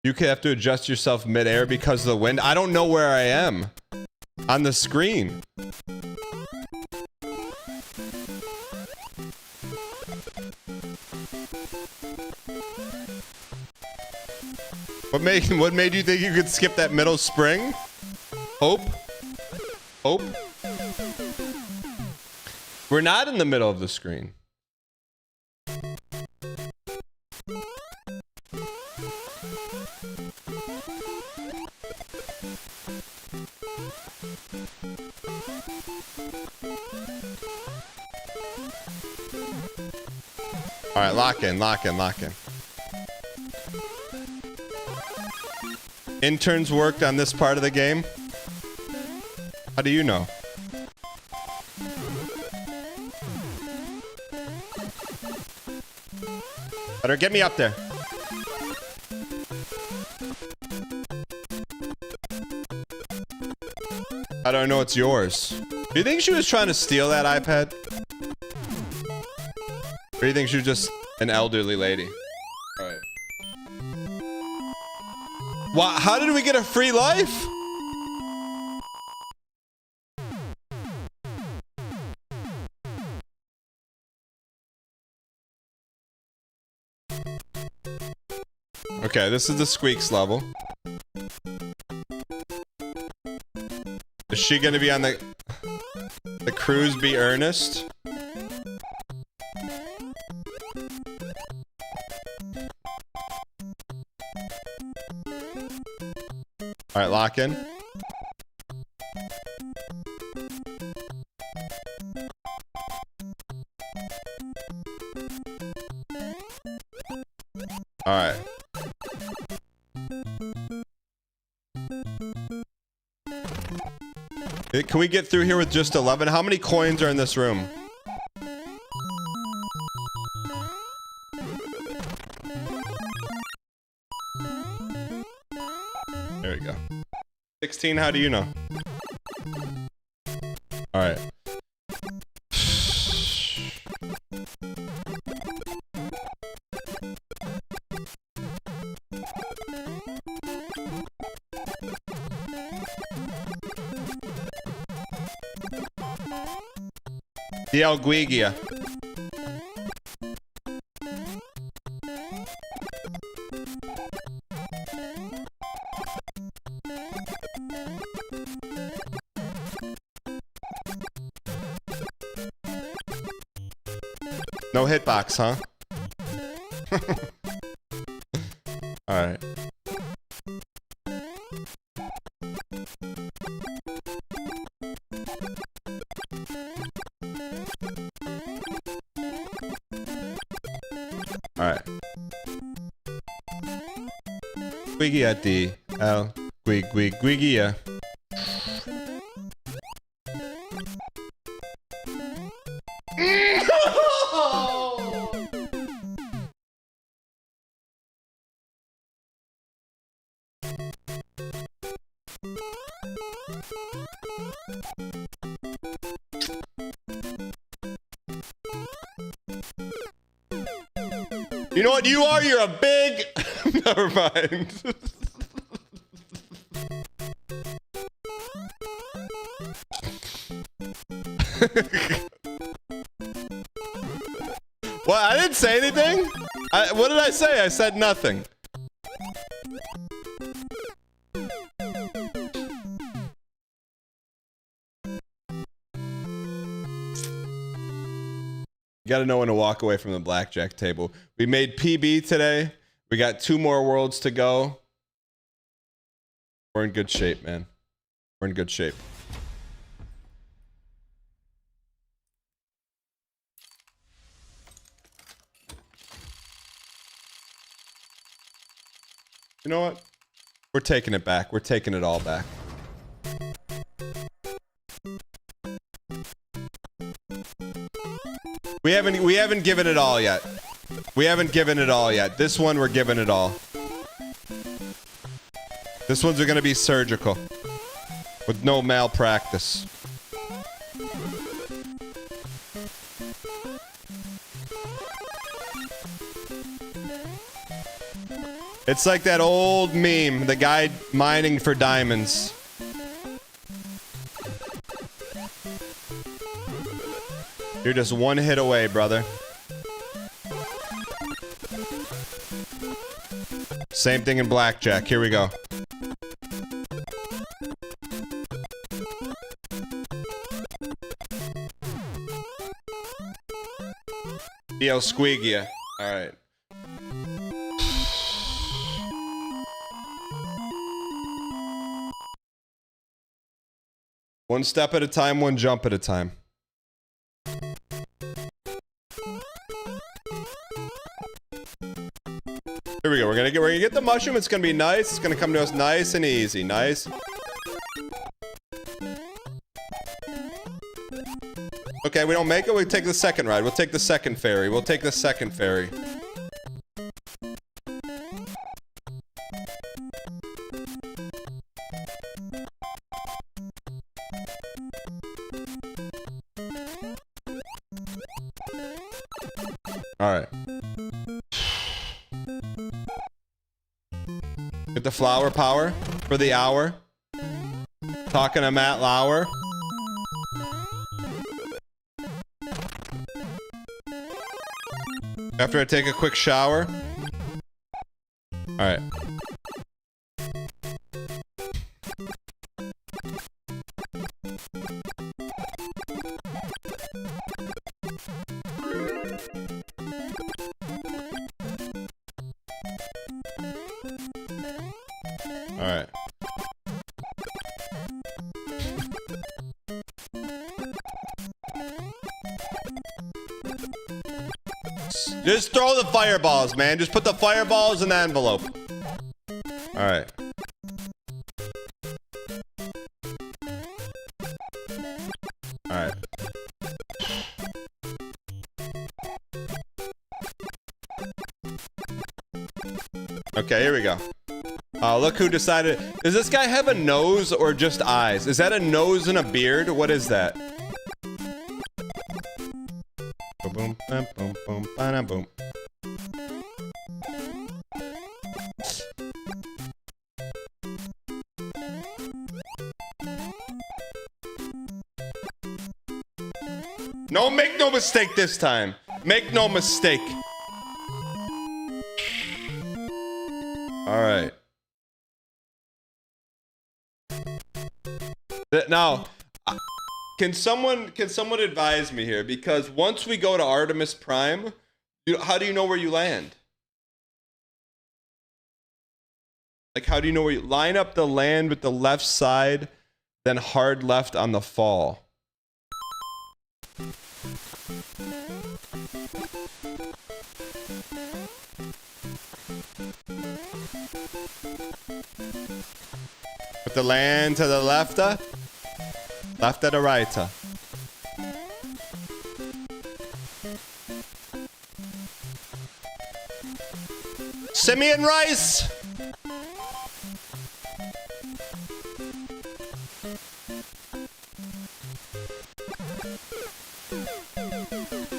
You have to adjust yourself mid-air because of the wind. I don't know where I am on the screen. What made you think you could skip that middle spring? Hope? Hope? We're not in the middle of the screen. All right, lock in, lock in, lock in. Interns worked on this part of the game. How do you know? Better get me up there. How do I know it's yours? Do you think she was trying to steal that iPad? Or do you think she was just an elderly lady? Alright. Wow, how did we get a free life? Okay, this is the Squeaks level. Is she gonna be on the cruise be earnest? Alright, lock in. Alright. Can we get through here with just 11? How many coins are in this room? There we go. 16, how do you know? Alright. The Alguigia. No hitbox, huh? Alright. Alright. Guigiati. Al. Guigia. You know what you are? You're a big... Never mind. What? I didn't say anything? What did I say? I said nothing. You gotta know when to walk away from the blackjack table. We made PB today. We got 2 more worlds to go. We're in good shape, man. We're in good shape. You know what? We're taking it back. We're taking it all back. We haven't given it all yet. We haven't given it all yet. This one we're giving it all. This one's gonna be surgical. With no malpractice. It's like that old meme, the guy mining for diamonds. You're just one hit away, brother. Same thing in blackjack. Here we go. Dio Squeagia. Alright. One step at a time, one jump at a time. Here we go. We're gonna get the mushroom. It's gonna be nice. It's gonna come to us nice and easy. Nice. Okay, we don't make it. We take the second ride. We'll take the second ferry. We'll take the second ferry. All right. Get the flower power for the hour. Talking to Matt Lauer. After I take a quick shower. All right. All right. Just throw the fireballs, man. Just put the fireballs in the envelope. All right. All right. Okay, here we go. Look who decided. Does this guy have a nose or just eyes? Is that a nose and a beard? What is that? Boom, boom, boom, boom, boom, boom. No, make no mistake this time. Make no mistake. All right. Now, can someone advise me here? Because once we go to Artemis Prime, how do you know where you land? Like, how do you know where you line up the land with the left side, then hard left on the fall? Put the land to the left, left to right. Simeon Rice.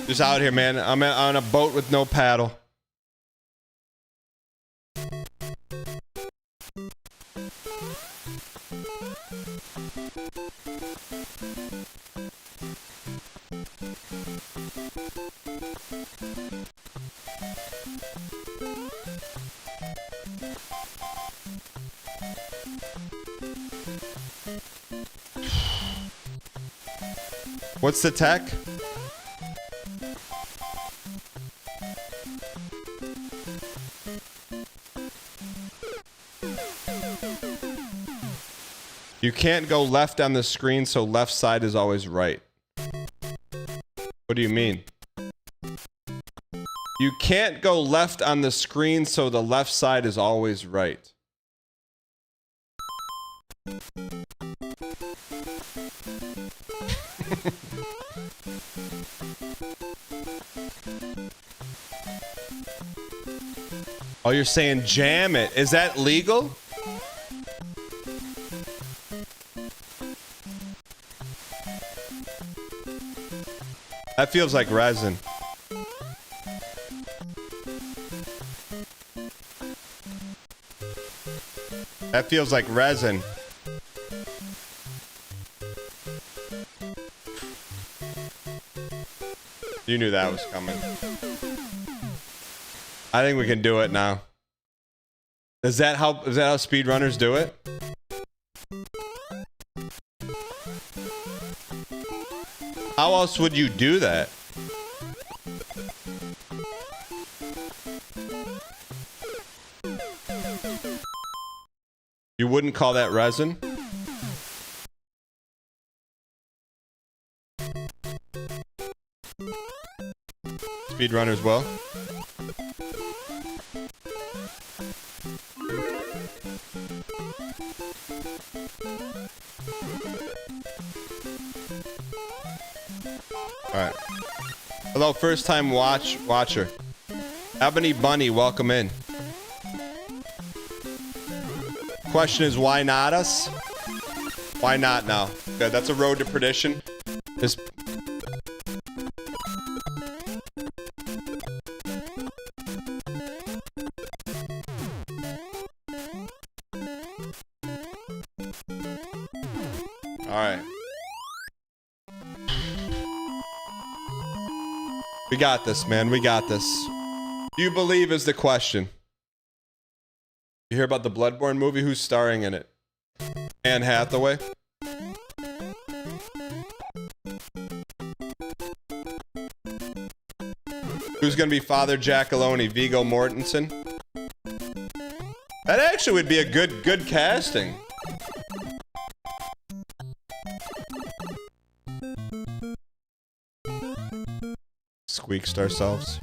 Just out here, man. I'm on a boat with no paddle. What's the tech? You can't go left on the screen, so left side is always right. What do you mean? You can't go left on the screen, so the left side is always right. Oh, you're saying jam it. Is that legal? That feels like resin. That feels like resin. You knew that was coming. I think we can do it now. Is that how speedrunners do it? How else would you do that? You wouldn't call that resin? Speedrunners will. Alright. Hello, first time watcher. Ebony Bunny, welcome in. Question is, why not us? Why not now? Okay, that's a road to perdition. This. Alright. We got this, man. We got this. Do you believe is the question. You hear about the Bloodborne movie? Who's starring in it? Anne Hathaway? Who's gonna be Father Giacalone? Viggo Mortensen? That actually would be a good casting. Squeaked ourselves.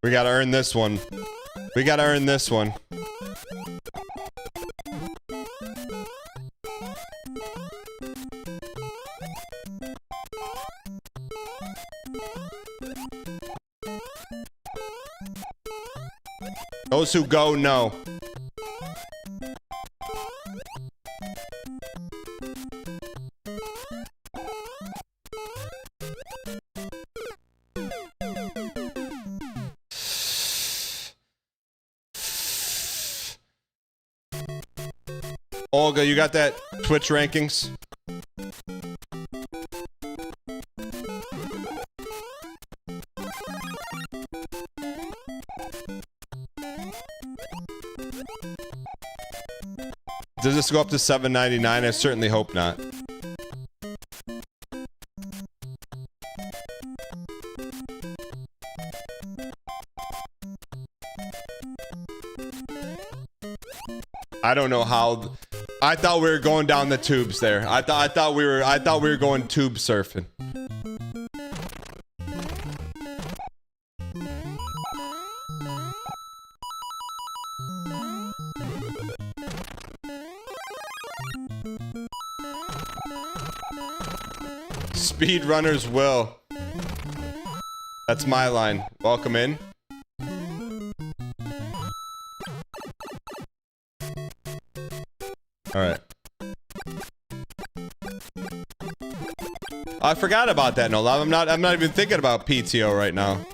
We gotta earn this one. We gotta earn this one. Those who go, no. Olga, you got that Twitch rankings? Does this go up to $7.99? I certainly hope not. I don't know how. I thought we were going down the tubes there. I thought we were going tube surfing. Speedrunners will. That's my line. Welcome in. All right. I forgot about that, No Love. I'm not even thinking about PTO right now.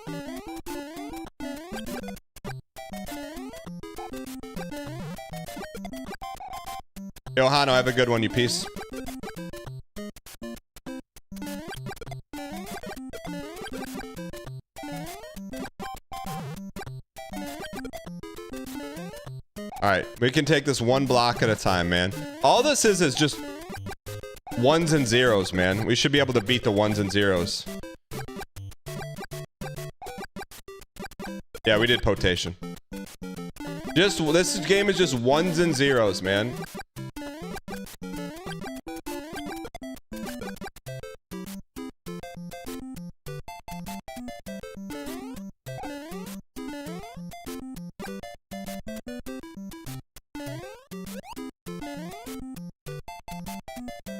Yo, Hano, have a good one, you piece. Alright, we can take this one block at a time, man. All this is just ones and zeros, man. We should be able to beat the ones and zeros. Yeah, we did Potation. This game is just ones and zeros, man.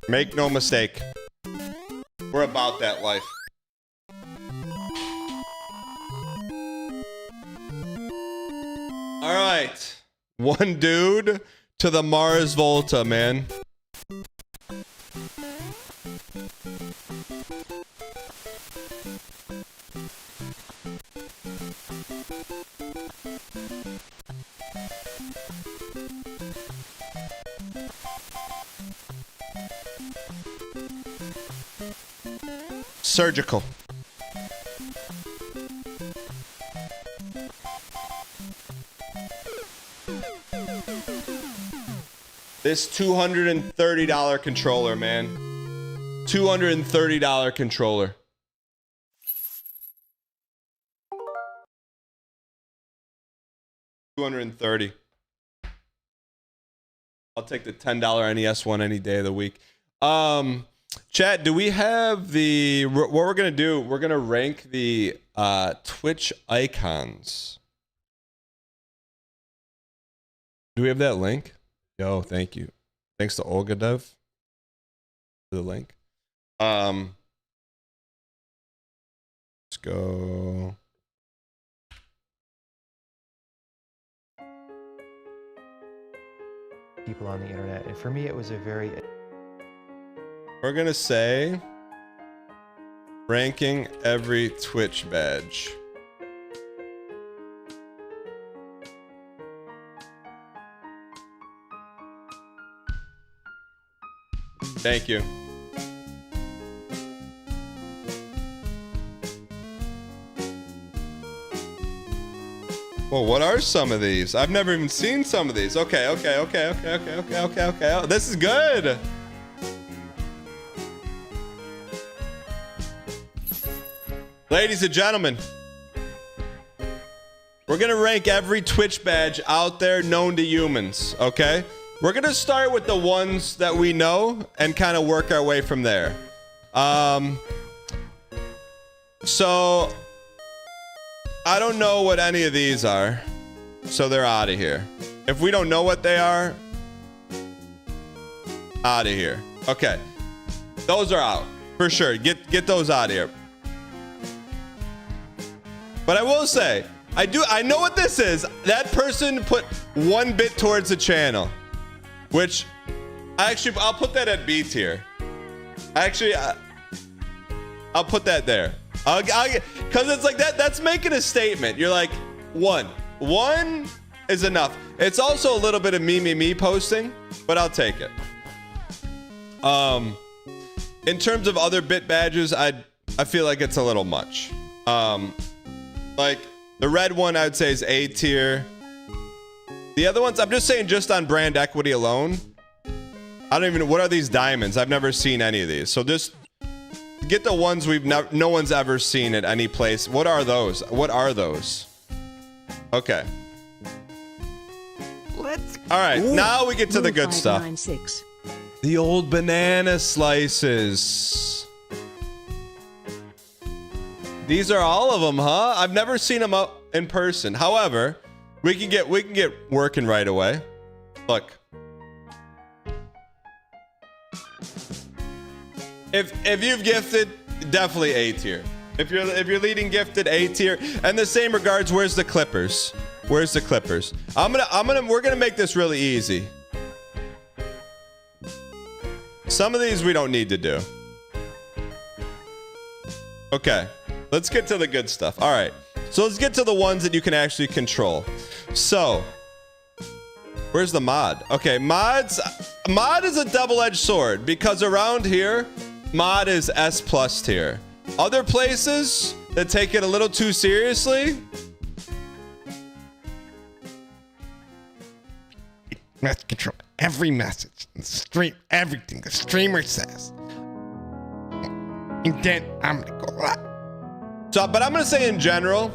Make no mistake. We're about that life. Alright. One dude to the Mars Volta, man. Surgical. This $230 controller, man. $230 controller. $230. I'll take the $10 NES one any day of the week. Chat, do we have the... What we're going to do, we're going to rank the Twitch icons. Do we have that link? Yo, thank you. Thanks to Olga Dev for the link. Let's go.
People on the internet, and for me, it was a very.
We're gonna say ranking every Twitch badge. Thank you. Well, what are some of these? I've never even seen some of these. Okay. Oh, this is good. Ladies and gentlemen, we're gonna rank every Twitch badge out there known to humans, okay? We're gonna start with the ones that we know and kind of work our way from there. So I don't know what any of these are, so they're out of here. If we don't know what they are, out of here. Okay, those are out for sure. Get those out of here. But I will say, I know what this is. That person put 1 bit towards the channel, which I'll put that at B tier. Actually, I'll put that there. Because it's like that's making a statement. You're like, one is enough. It's also a little bit of me posting, but I'll take it. In terms of other bit badges, I feel like it's a little much. Like the red one, I would say is A tier. The other ones, I'm just saying, just on brand equity alone. I don't even know, what are these diamonds? I've never seen any of these. So just get the ones no one's ever seen at any place. What are those? What are those? Okay. All right, now we get to the good stuff.
596.
The old banana slices. These are all of them, huh? I've never seen them up in person. However, we can get working right away. Look. If you've gifted, definitely A tier. If you're leading gifted, A tier. And the same regards, where's the Clippers? Where's the Clippers? We're gonna make this really easy. Some of these we don't need to do. Okay, let's get to the good stuff. All right, so let's get to the ones that you can actually control. So, where's the mod? Okay, mod is a double-edged sword because around here, mod is S+ tier. Other places that take it a little too seriously,
Must control every message, the stream, everything the streamer says. And then I'm gonna go.
So, but I'm gonna say in general,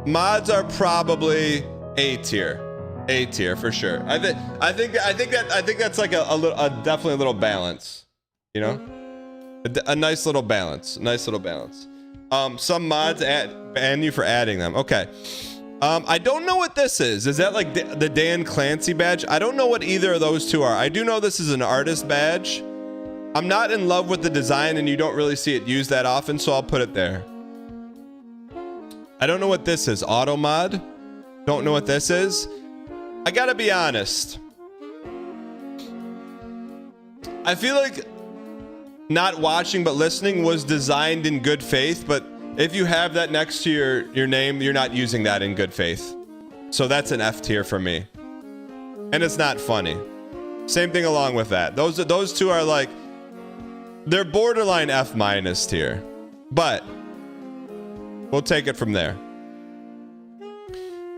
mods are probably A tier. A tier for sure. I think that's like definitely a little balance. You know, a nice little balance. Nice little balance. Some mods ban you for adding them. Okay. I don't know what this is. Is that like the Dan Clancy badge? I don't know what either of those two are. I do know this is an artist badge. I'm not in love with the design and you don't really see it used that often, so I'll put it there. I don't know what this is. Auto mod? Don't know what this is. I gotta be honest. I feel like not watching but listening was designed in good faith, but if you have that next to your name, you're not using that in good faith. So that's an F tier for me. And it's not funny. Same thing along with that. Those two are like, they're borderline F- tier. But we'll take it from there.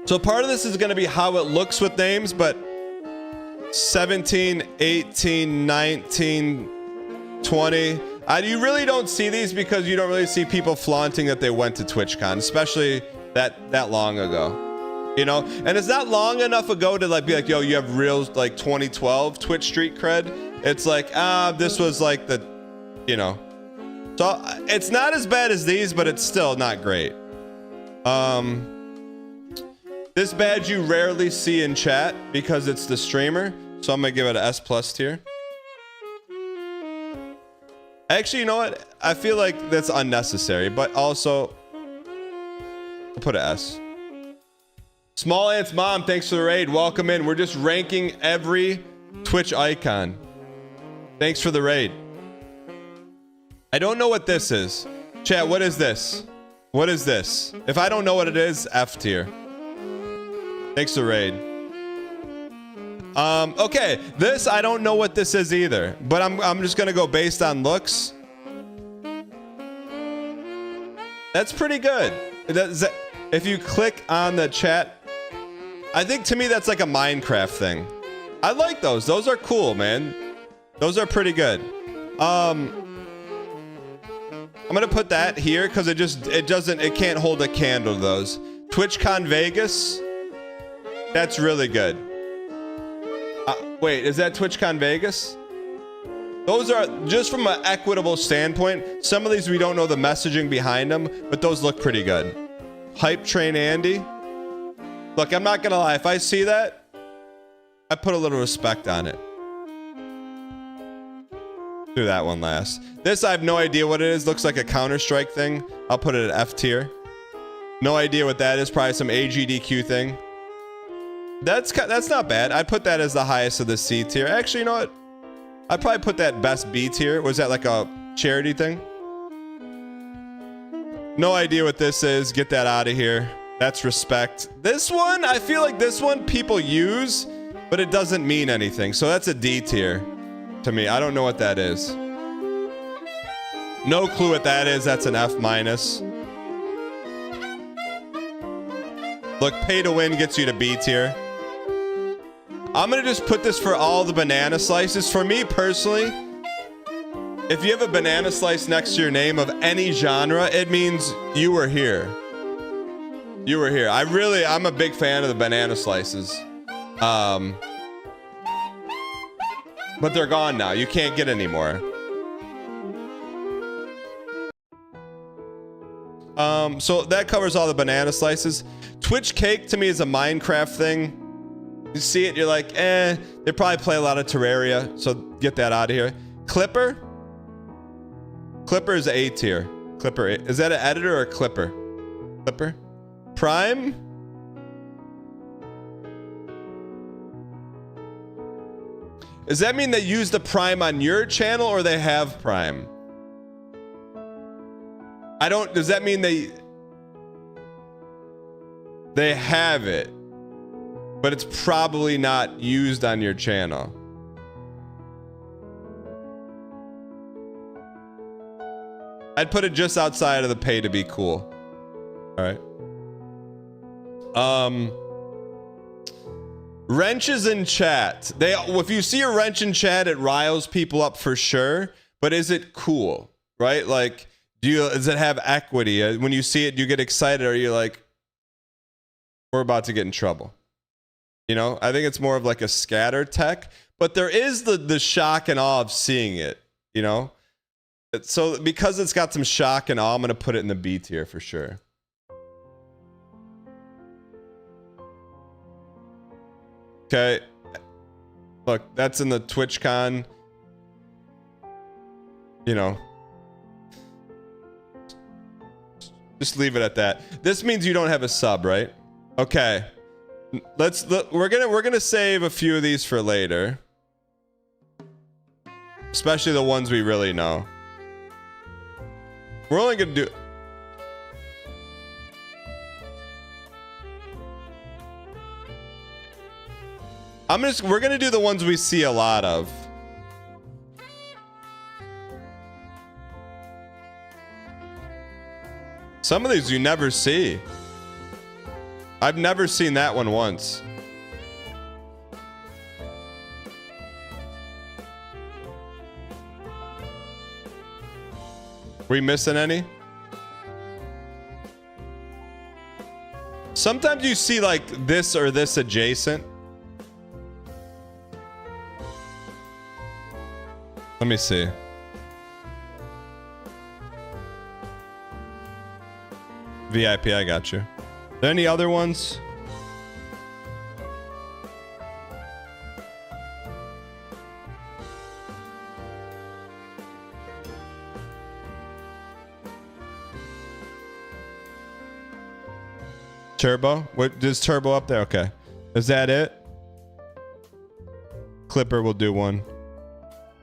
So part of this is going to be how it looks with names, but 17, 18, 19, 20. You really don't see these because you don't really see people flaunting that they went to TwitchCon, especially that long ago, you know? And it's not long enough ago to like be like, yo, you have real like 2012 Twitch street cred. It's like, this was like the, you know, So it's not as bad as these, but it's still not great. This badge you rarely see in chat because it's the streamer. So I'm gonna give it an S+ tier. Actually, you know what? I feel like that's unnecessary, but also I'll put an S. Small Ant's mom, thanks for the raid. Welcome in. We're just ranking every Twitch icon. Thanks for the raid. I don't know what this is. Chat, what is this? What is this? If I don't know what it is, F tier. Thanks for the raid. Okay, this I don't know what this is either, but I'm just gonna go based on looks. That's pretty good. If you click on the chat, I think to me that's like a Minecraft thing. I like those. Those are cool, man. Those are pretty good. I'm gonna put that here because it can't hold a candle to those. TwitchCon Vegas. That's really good. Wait, is that TwitchCon Vegas? Those are, just from an equitable standpoint, some of these we don't know the messaging behind them, but those look pretty good. Hype Train Andy. Look, I'm not gonna lie, if I see that, I put a little respect on it. Do that one last. This, I have no idea what it is. Looks like a Counter-Strike thing. I'll put it at F tier. No idea what that is. Probably some AGDQ thing. That's not bad. I'd put that as the highest of the C tier. Actually, you know what? I'd probably put that best B tier. Was that like a charity thing? No idea what this is. Get that out of here. That's respect. This one, I feel like this one people use, but it doesn't mean anything. So that's a D tier to me. I don't know what that is. No clue what that is. That's an F-. Look, pay to win gets you to B tier. I'm gonna just put this for all the banana slices. For me personally, if you have a banana slice next to your name of any genre, it means you were here. You were here. I'm a big fan of the banana slices. But they're gone now. You can't get any more. So that covers all the banana slices. Twitch cake to me is a Minecraft thing. You see it, you're like, eh. They probably play a lot of Terraria, so get that out of here. Clipper? Clipper is A tier. Clipper, is that an editor or a clipper? Clipper? Prime? Does that mean they use the Prime on your channel or they have Prime? Does that mean they have it, but it's probably not used on your channel? I'd put it just outside of the pay to be cool. All right. Wrenches in chat. If you see a wrench in chat, it riles people up for sure. But is it cool? Right? Like, does it have equity? When you see it, do you get excited? Or are you like, we're about to get in trouble? You know, I think it's more of like a scatter tech, but there is the shock and awe of seeing it, you know? So because it's got some shock and awe, I'm going to put it in the B tier for sure. Okay. Look, that's in the TwitchCon. You know. Just leave it at that. This means you don't have a sub, right? Okay. We're gonna save a few of these for later. Especially the ones we really know. We're only gonna do... we're gonna do the ones we see a lot of. Some of these you never see. I've never seen that one once. We missing any? Sometimes you see like this or this adjacent. Let me see. VIP, I got you. Are there any other ones? Turbo? What does Turbo up there? Okay. Is that it? Clipper will do one.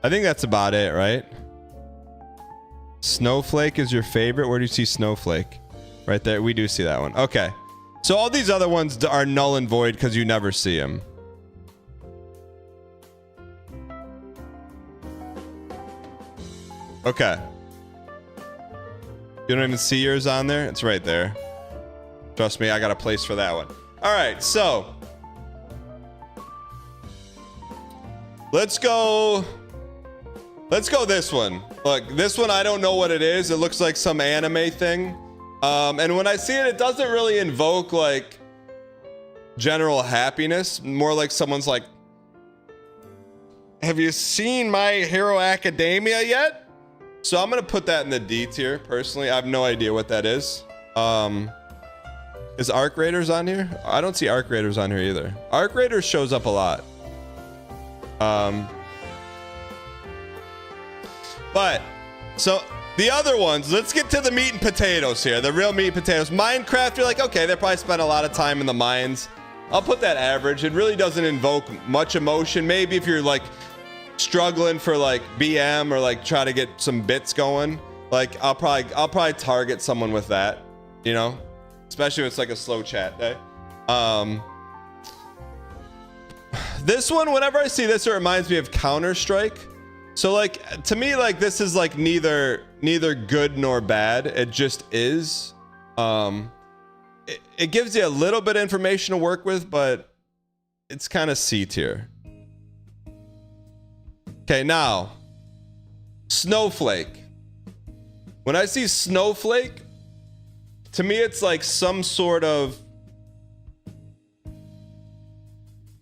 I think that's about it, right? Snowflake is your favorite. Where do you see Snowflake? Right there. We do see that one. Okay. So all these other ones are null and void because you never see them. Okay. You don't even see yours on there? It's right there. Trust me, I got a place for that one. All right, so let's go this one. Look, this one, I don't know what it is. It looks like some anime thing. And when I see it, it doesn't really invoke like general happiness. More like someone's like, have you seen My Hero Academia yet? So I'm gonna put that in the D tier. Personally, I have no idea what that is. Is Arc Raiders on here? I don't see Arc Raiders on here either. Arc Raiders shows up a lot. But so the other ones, let's get to the meat and potatoes here. The real meat and potatoes. Minecraft, you're like, okay, they probably spent a lot of time in the mines. I'll put that average. It really doesn't invoke much emotion. Maybe if you're like struggling for like BM or like try to get some bits going, like I'll probably target someone with that, you know, especially if it's like a slow chat day. This one, whenever I see this, it reminds me of Counter-Strike. So like to me, like this is like neither good nor bad. It just is. It gives you a little bit of information to work with, but it's kind of C tier. Okay, now Snowflake. When I see Snowflake, to me it's like some sort of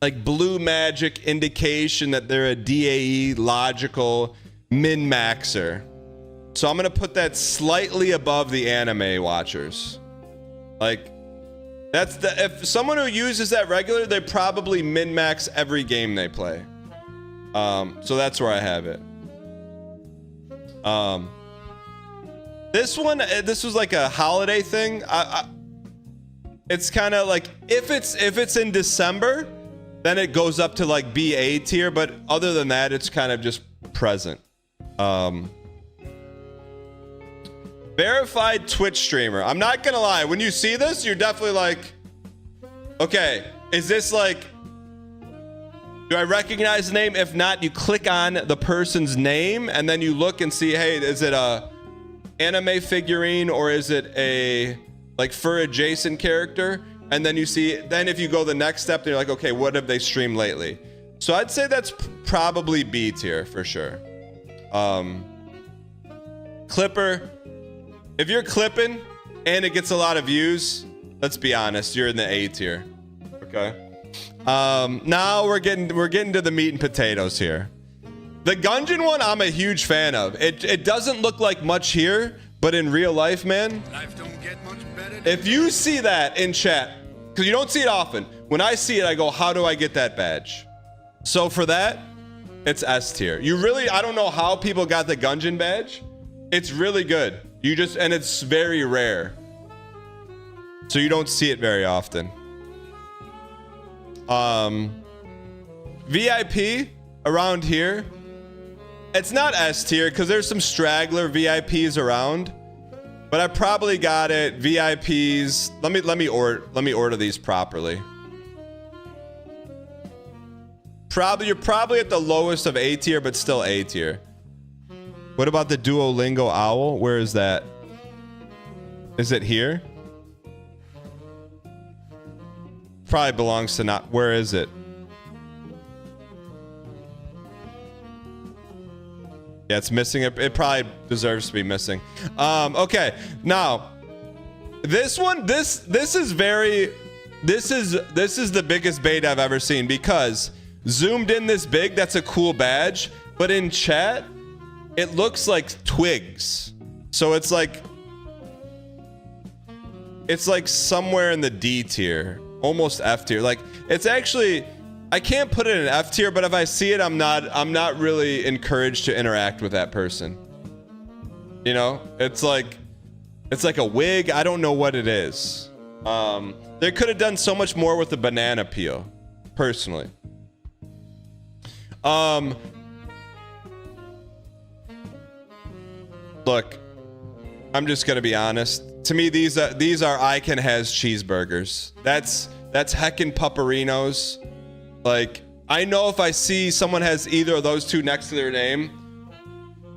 like blue magic indication that they're a DAE logical min-maxer. So I'm gonna put that slightly above the anime watchers. Like that's the, if someone who uses that regular, they probably min-max every game they play. So that's where I have it. This one, this was like a holiday thing. It's kind of like if it's in December, then it goes up to like BA tier, but other than that, it's kind of just present. Verified Twitch streamer. I'm not gonna lie, when you see this, you're definitely like, okay, is this like, do I recognize the name? If not, you click on the person's name and then you look and see, hey, is it a anime figurine or is it a like fur adjacent character? And then you see, then if you go the next step, then you're like, okay, what have they streamed lately? So I'd say that's probably B tier for sure. Clipper, if you're clipping and it gets a lot of views, let's be honest, you're in the A tier. Okay. Now we're getting to the meat and potatoes here. The Gungeon one, I'm a huge fan of. It doesn't look like much here, but in real life, man, life don't get much better. If you see that in chat, because you don't see it often, when I see it, I go, how do I get that badge? So for that, it's S tier. You really, I don't know how people got the Gungeon badge. It's really good. You just, and it's very rare. So you don't see it very often. VIP around here, it's not S tier because there's some straggler VIPs around, but I probably got it VIPs. Let me order these properly. You're probably at the lowest of A tier, but still A tier. What about the Duolingo owl? Where is that? Is it here? Probably belongs to not. Where is it? Yeah, it's missing. It probably deserves to be missing. Okay, now this one, this is very, this is the biggest bait I've ever seen because zoomed in this big, that's a cool badge, but in chat, it looks like twigs. So it's like, it's like somewhere in the D tier, almost F tier. Like it's actually, I can't put it in F tier, but if I see it, I'm not really encouraged to interact with that person. You know, it's like a wig. I don't know what it is. They could have done so much more with the banana peel, personally. Look, I'm just gonna be honest. To me, these are Icon has cheeseburgers. That's heckin' Pupperinos. Like, I know if I see someone has either of those two next to their name,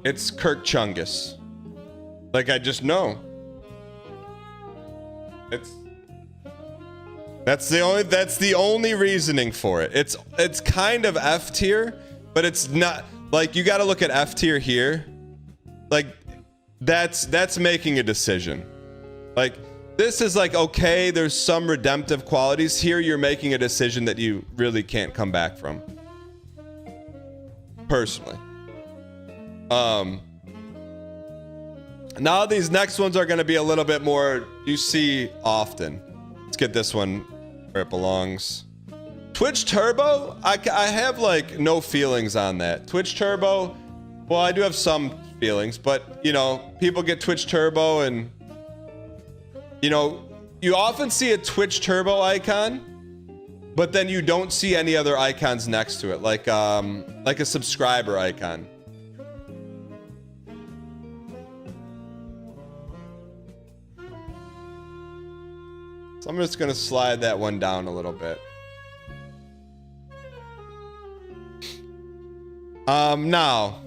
it's Kirk Chungus. Like, I just know. That's the only reasoning for it. It's kind of F tier, but it's not like you got to look at F tier here. Like that's making a decision. Like this is like, okay, there's some redemptive qualities here. You're making a decision that you really can't come back from. Personally. Now these next ones are going to be a little bit more you see often. Let's get this one where it belongs. Twitch Turbo, I have like no feelings on that. Twitch Turbo, well, I do have some feelings, but you know, people get Twitch Turbo and you know, you often see a Twitch Turbo icon, but then you don't see any other icons next to it, like a subscriber icon. So I'm just gonna slide that one down a little bit. Now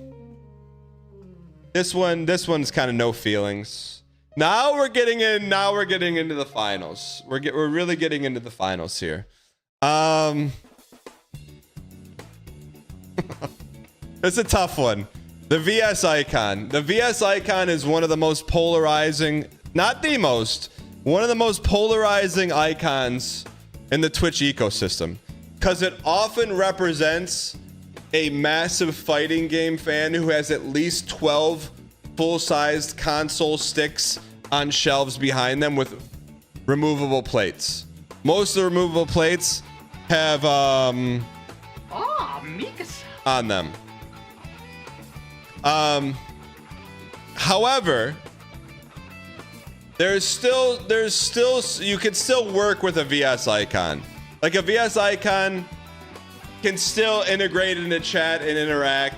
this one's kind of no feelings. Now we're getting into the finals. We're really getting into the finals here. It's a tough one. The VS icon. The VS icon is one of the most polarizing, not the most, one of the most polarizing icons in the Twitch ecosystem, because it often represents a massive fighting game fan who has at least 12 full-sized console sticks on shelves behind them with removable plates. Most of the removable plates have on them. However, there's still you can still work with a VS icon. Like a VS icon can still integrate into chat and interact.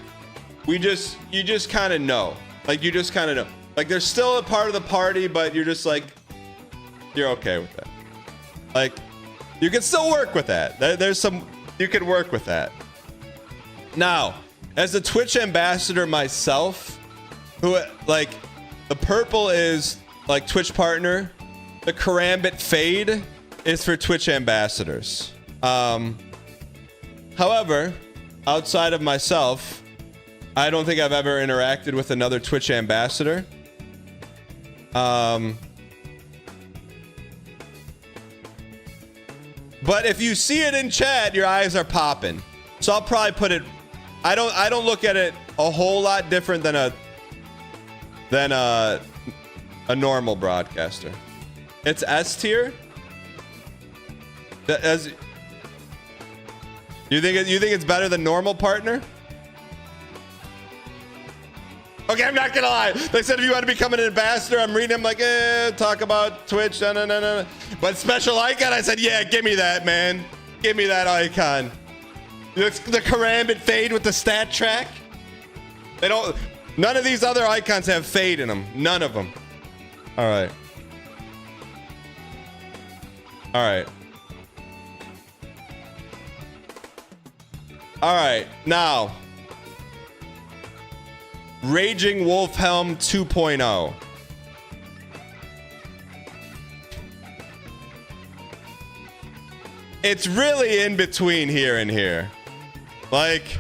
You just kind of know. Like you just kind of know. Like they're still a part of the party, but you're just like you're okay with that. Like you can still work with that. There's some you can work with that. Now, as a Twitch ambassador myself, who like the purple is like Twitch partner, the Karambit Fade is for Twitch ambassadors. However, outside of myself, I don't think I've ever interacted with another Twitch ambassador. But if you see it in chat, your eyes are popping. So I'll probably put it. I don't look at it a whole lot different than a normal broadcaster. It's S tier. As you think it's better than normal partner? Okay, I'm not gonna lie. They said if you want to become an ambassador, I'm reading them like, talk about Twitch, no. But special icon, I said, yeah, give me that, man. Give me that icon. The Karambit Fade with the stat track. None of these other icons have fade in them. None of them. All right. All right, now. Raging Wolfhelm 2.0. It's really in between here and here. Like,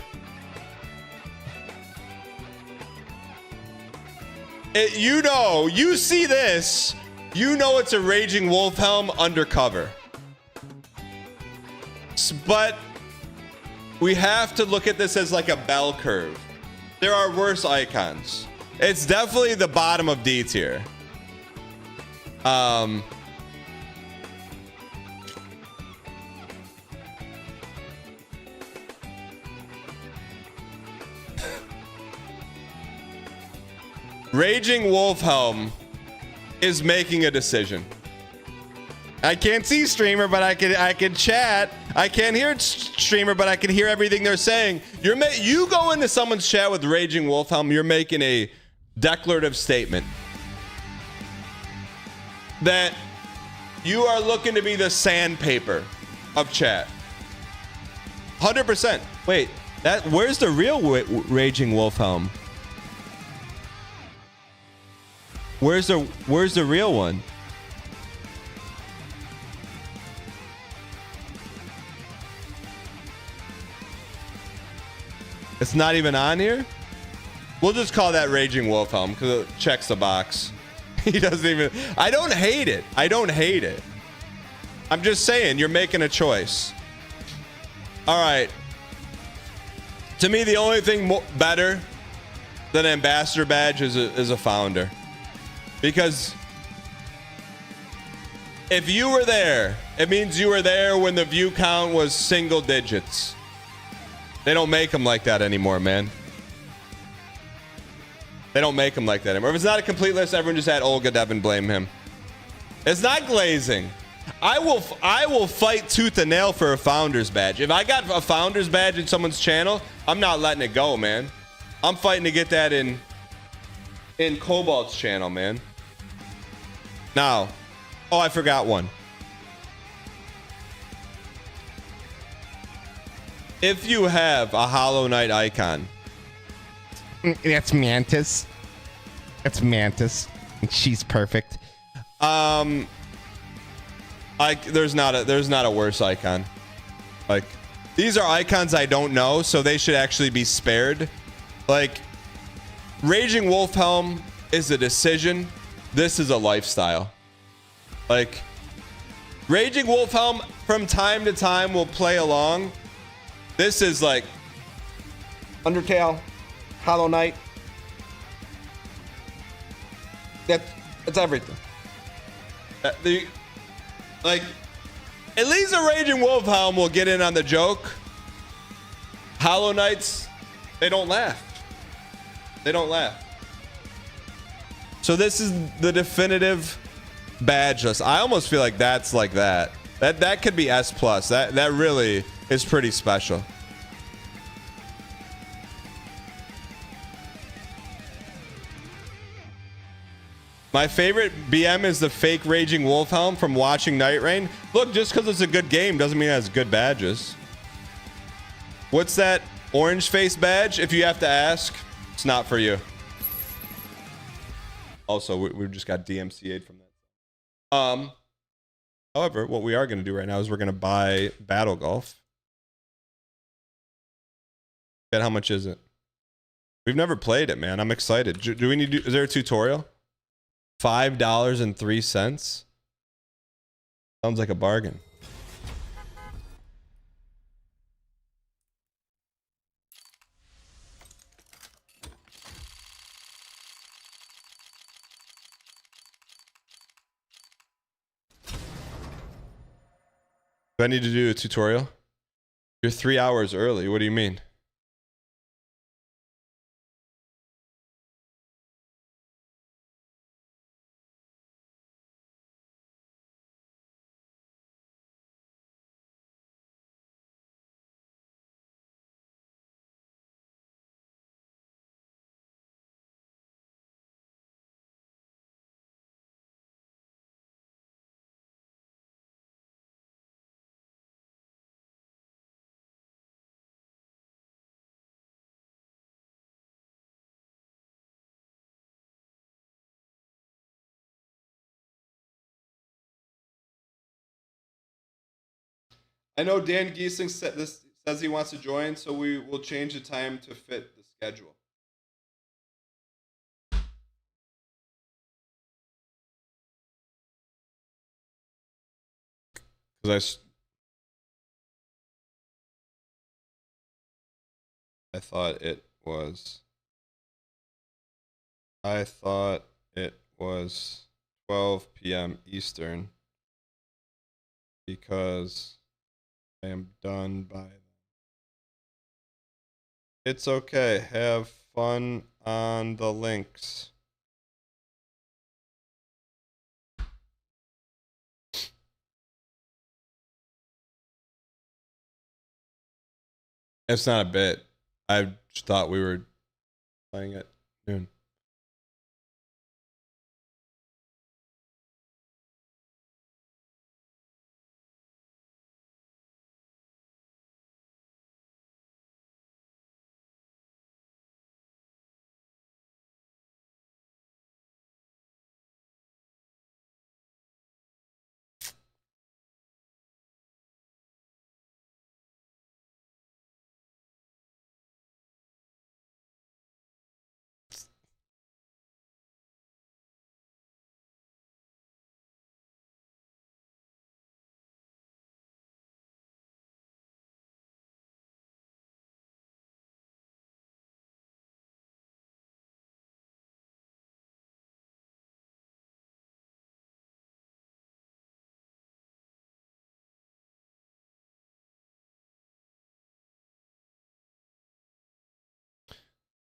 you see this, you know it's a Raging Wolfhelm undercover. But we have to look at this as like a bell curve. There are worse icons. It's definitely the bottom of D tier. Raging Wolfhelm is making a decision. I can't see streamer, but I can chat. I can't hear streamer, but I can hear everything they're saying. You go into someone's chat with Raging Wolfhelm, you're making a declarative statement that you are looking to be the sandpaper of chat. 100%. Wait, where's the real Raging Wolfhelm? Where's the real one? It's not even on here? We'll just call that Raging Wolfhelm because it checks the box. He doesn't even... I don't hate it. I don't hate it. I'm just saying, you're making a choice. All right. To me, the only thing better than an ambassador badge is a founder. Because if you were there, it means you were there when the view count was single digits. They don't make them like that anymore, man. They don't make them like that anymore. If it's not a complete list, everyone just had Olga Devin blame him. It's not glazing. I will fight tooth and nail for a founder's badge. If I got a founder's badge in someone's channel, I'm not letting it go, man. I'm fighting to get that in Cobalt's channel, man. Now, oh, I forgot one. If you have a Hollow Knight icon,
That's Mantis. That's Mantis. And she's perfect.
there's not a worse icon. Like, these are icons I don't know, so they should actually be spared. Like, Raging Wolfhelm is a decision. This is a lifestyle. Like, Raging Wolfhelm from time to time will play along. This is like Undertale, Hollow Knight. That's everything. Like, at least a Raging Wolfhelm will get in on the joke. Hollow Knights, they don't laugh. They don't laugh. So this is the definitive badge list. I almost feel like that's like that. That could be S+. That really is pretty special. My favorite BM is the fake Raging Wolfhelm from watching Night Rain. Look, just because it's a good game doesn't mean it has good badges. What's that orange face badge? If you have to ask, it's not for you. Also, we just got DMCA'd from that. However, what we are going to do right now is we're going to buy Battle Golf. And how much is it? We've never played it, man. I'm excited. Do we need to, is there a tutorial? $5.03. Sounds like a bargain. Do I need to do a tutorial? You're 3 hours early. What do you mean? I know Dan Giesing says he wants to join, so we will change the time to fit the schedule. Because I thought it was 12 p.m. Eastern because I am done by then. It's okay. Have fun on the links. It's not a bit. I just thought we were playing at noon.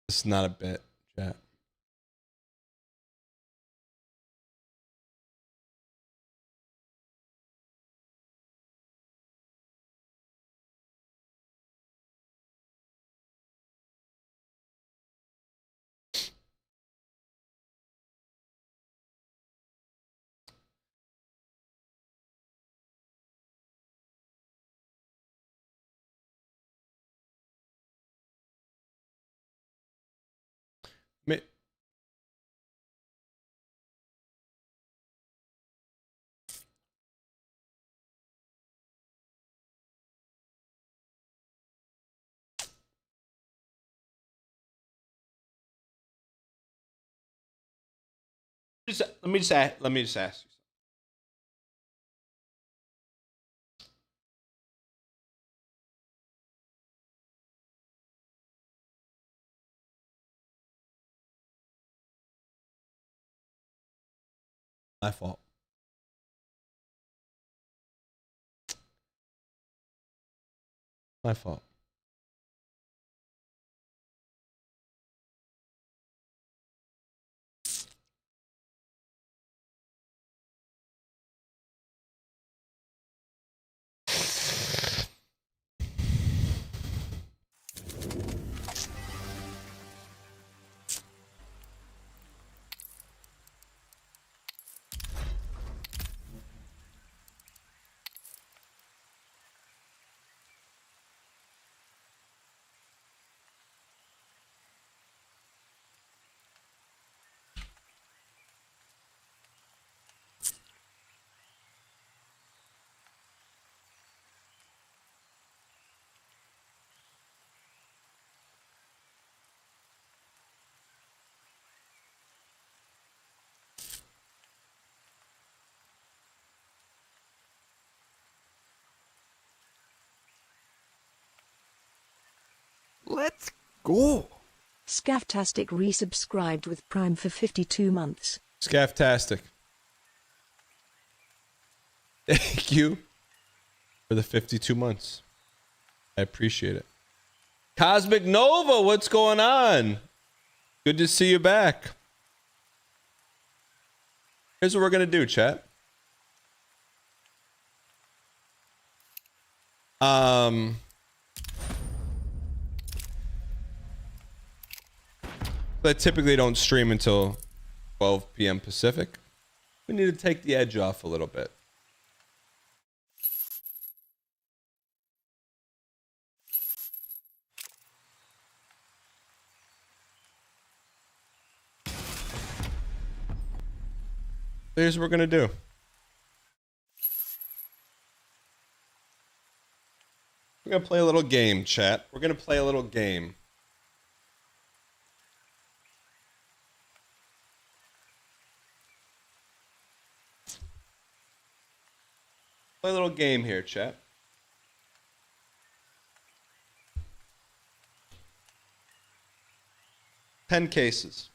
It's not a bit, chat. Let me just ask you. My fault. My fault.
Let's go.
Scafftastic resubscribed with Prime for 52 months.
Scafftastic. Thank you for the 52 months. I appreciate it. Cosmic Nova, what's going on? Good to see you back. Here's what we're going to do, chat. I typically don't stream until 12 p.m. Pacific. We need to take the edge off a little bit. Here's what we're gonna do. We're gonna play a little game, chat. We're gonna play a little game. Play a little game here, chat. $10 cases.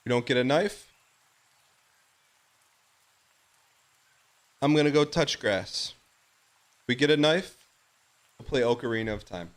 You don't get a knife? I'm gonna go touch grass. We get a knife? We'll play Ocarina of Time.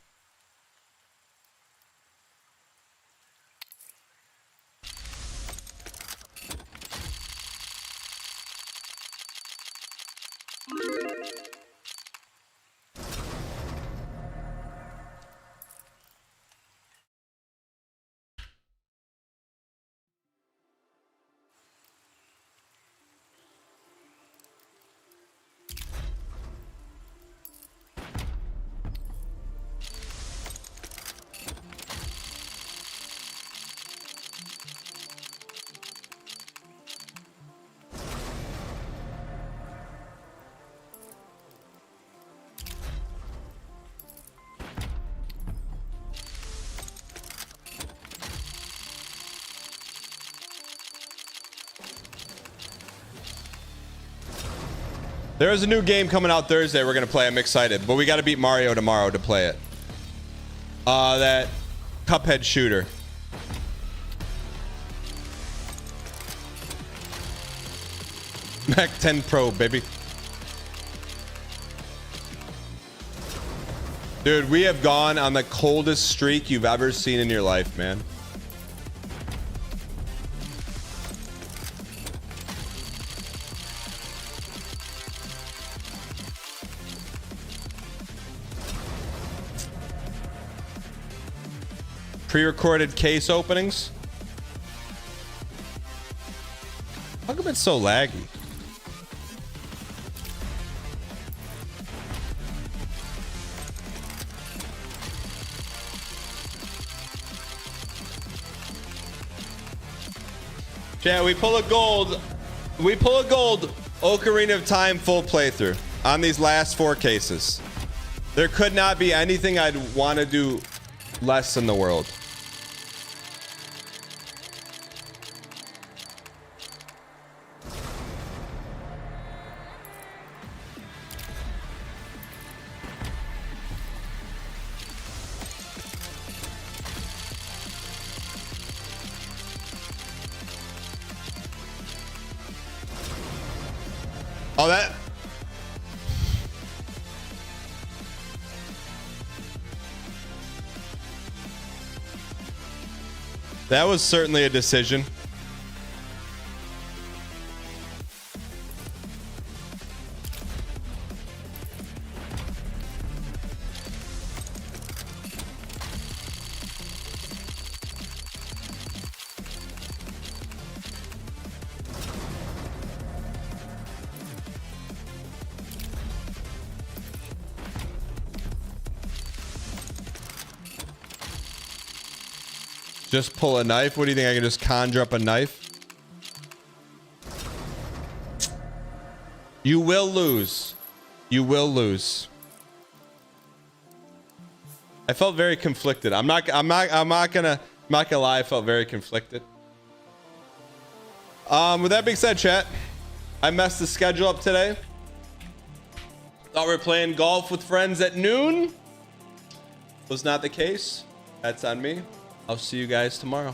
There is a new game coming out Thursday. We're gonna play. I'm excited, but we got to beat Mario tomorrow to play it. That Cuphead shooter. Mac 10 Pro, baby. Dude, we have gone on the coldest streak you've ever seen in your life, man. Pre-recorded case openings. How come it's so laggy? Yeah, we pull a gold. We pull a gold Ocarina of Time full playthrough on these last 4 cases. There could not be anything I'd want to do less in the world. Oh, that was certainly a decision. Just pull a knife? What do you think? I can just conjure up a knife? You will lose. You will lose. I felt very conflicted. I'm not gonna lie, I felt very conflicted. With that being said, chat, I messed the schedule up today. Thought we were playing golf with friends at noon. Was not the case. That's on me. I'll see you guys tomorrow.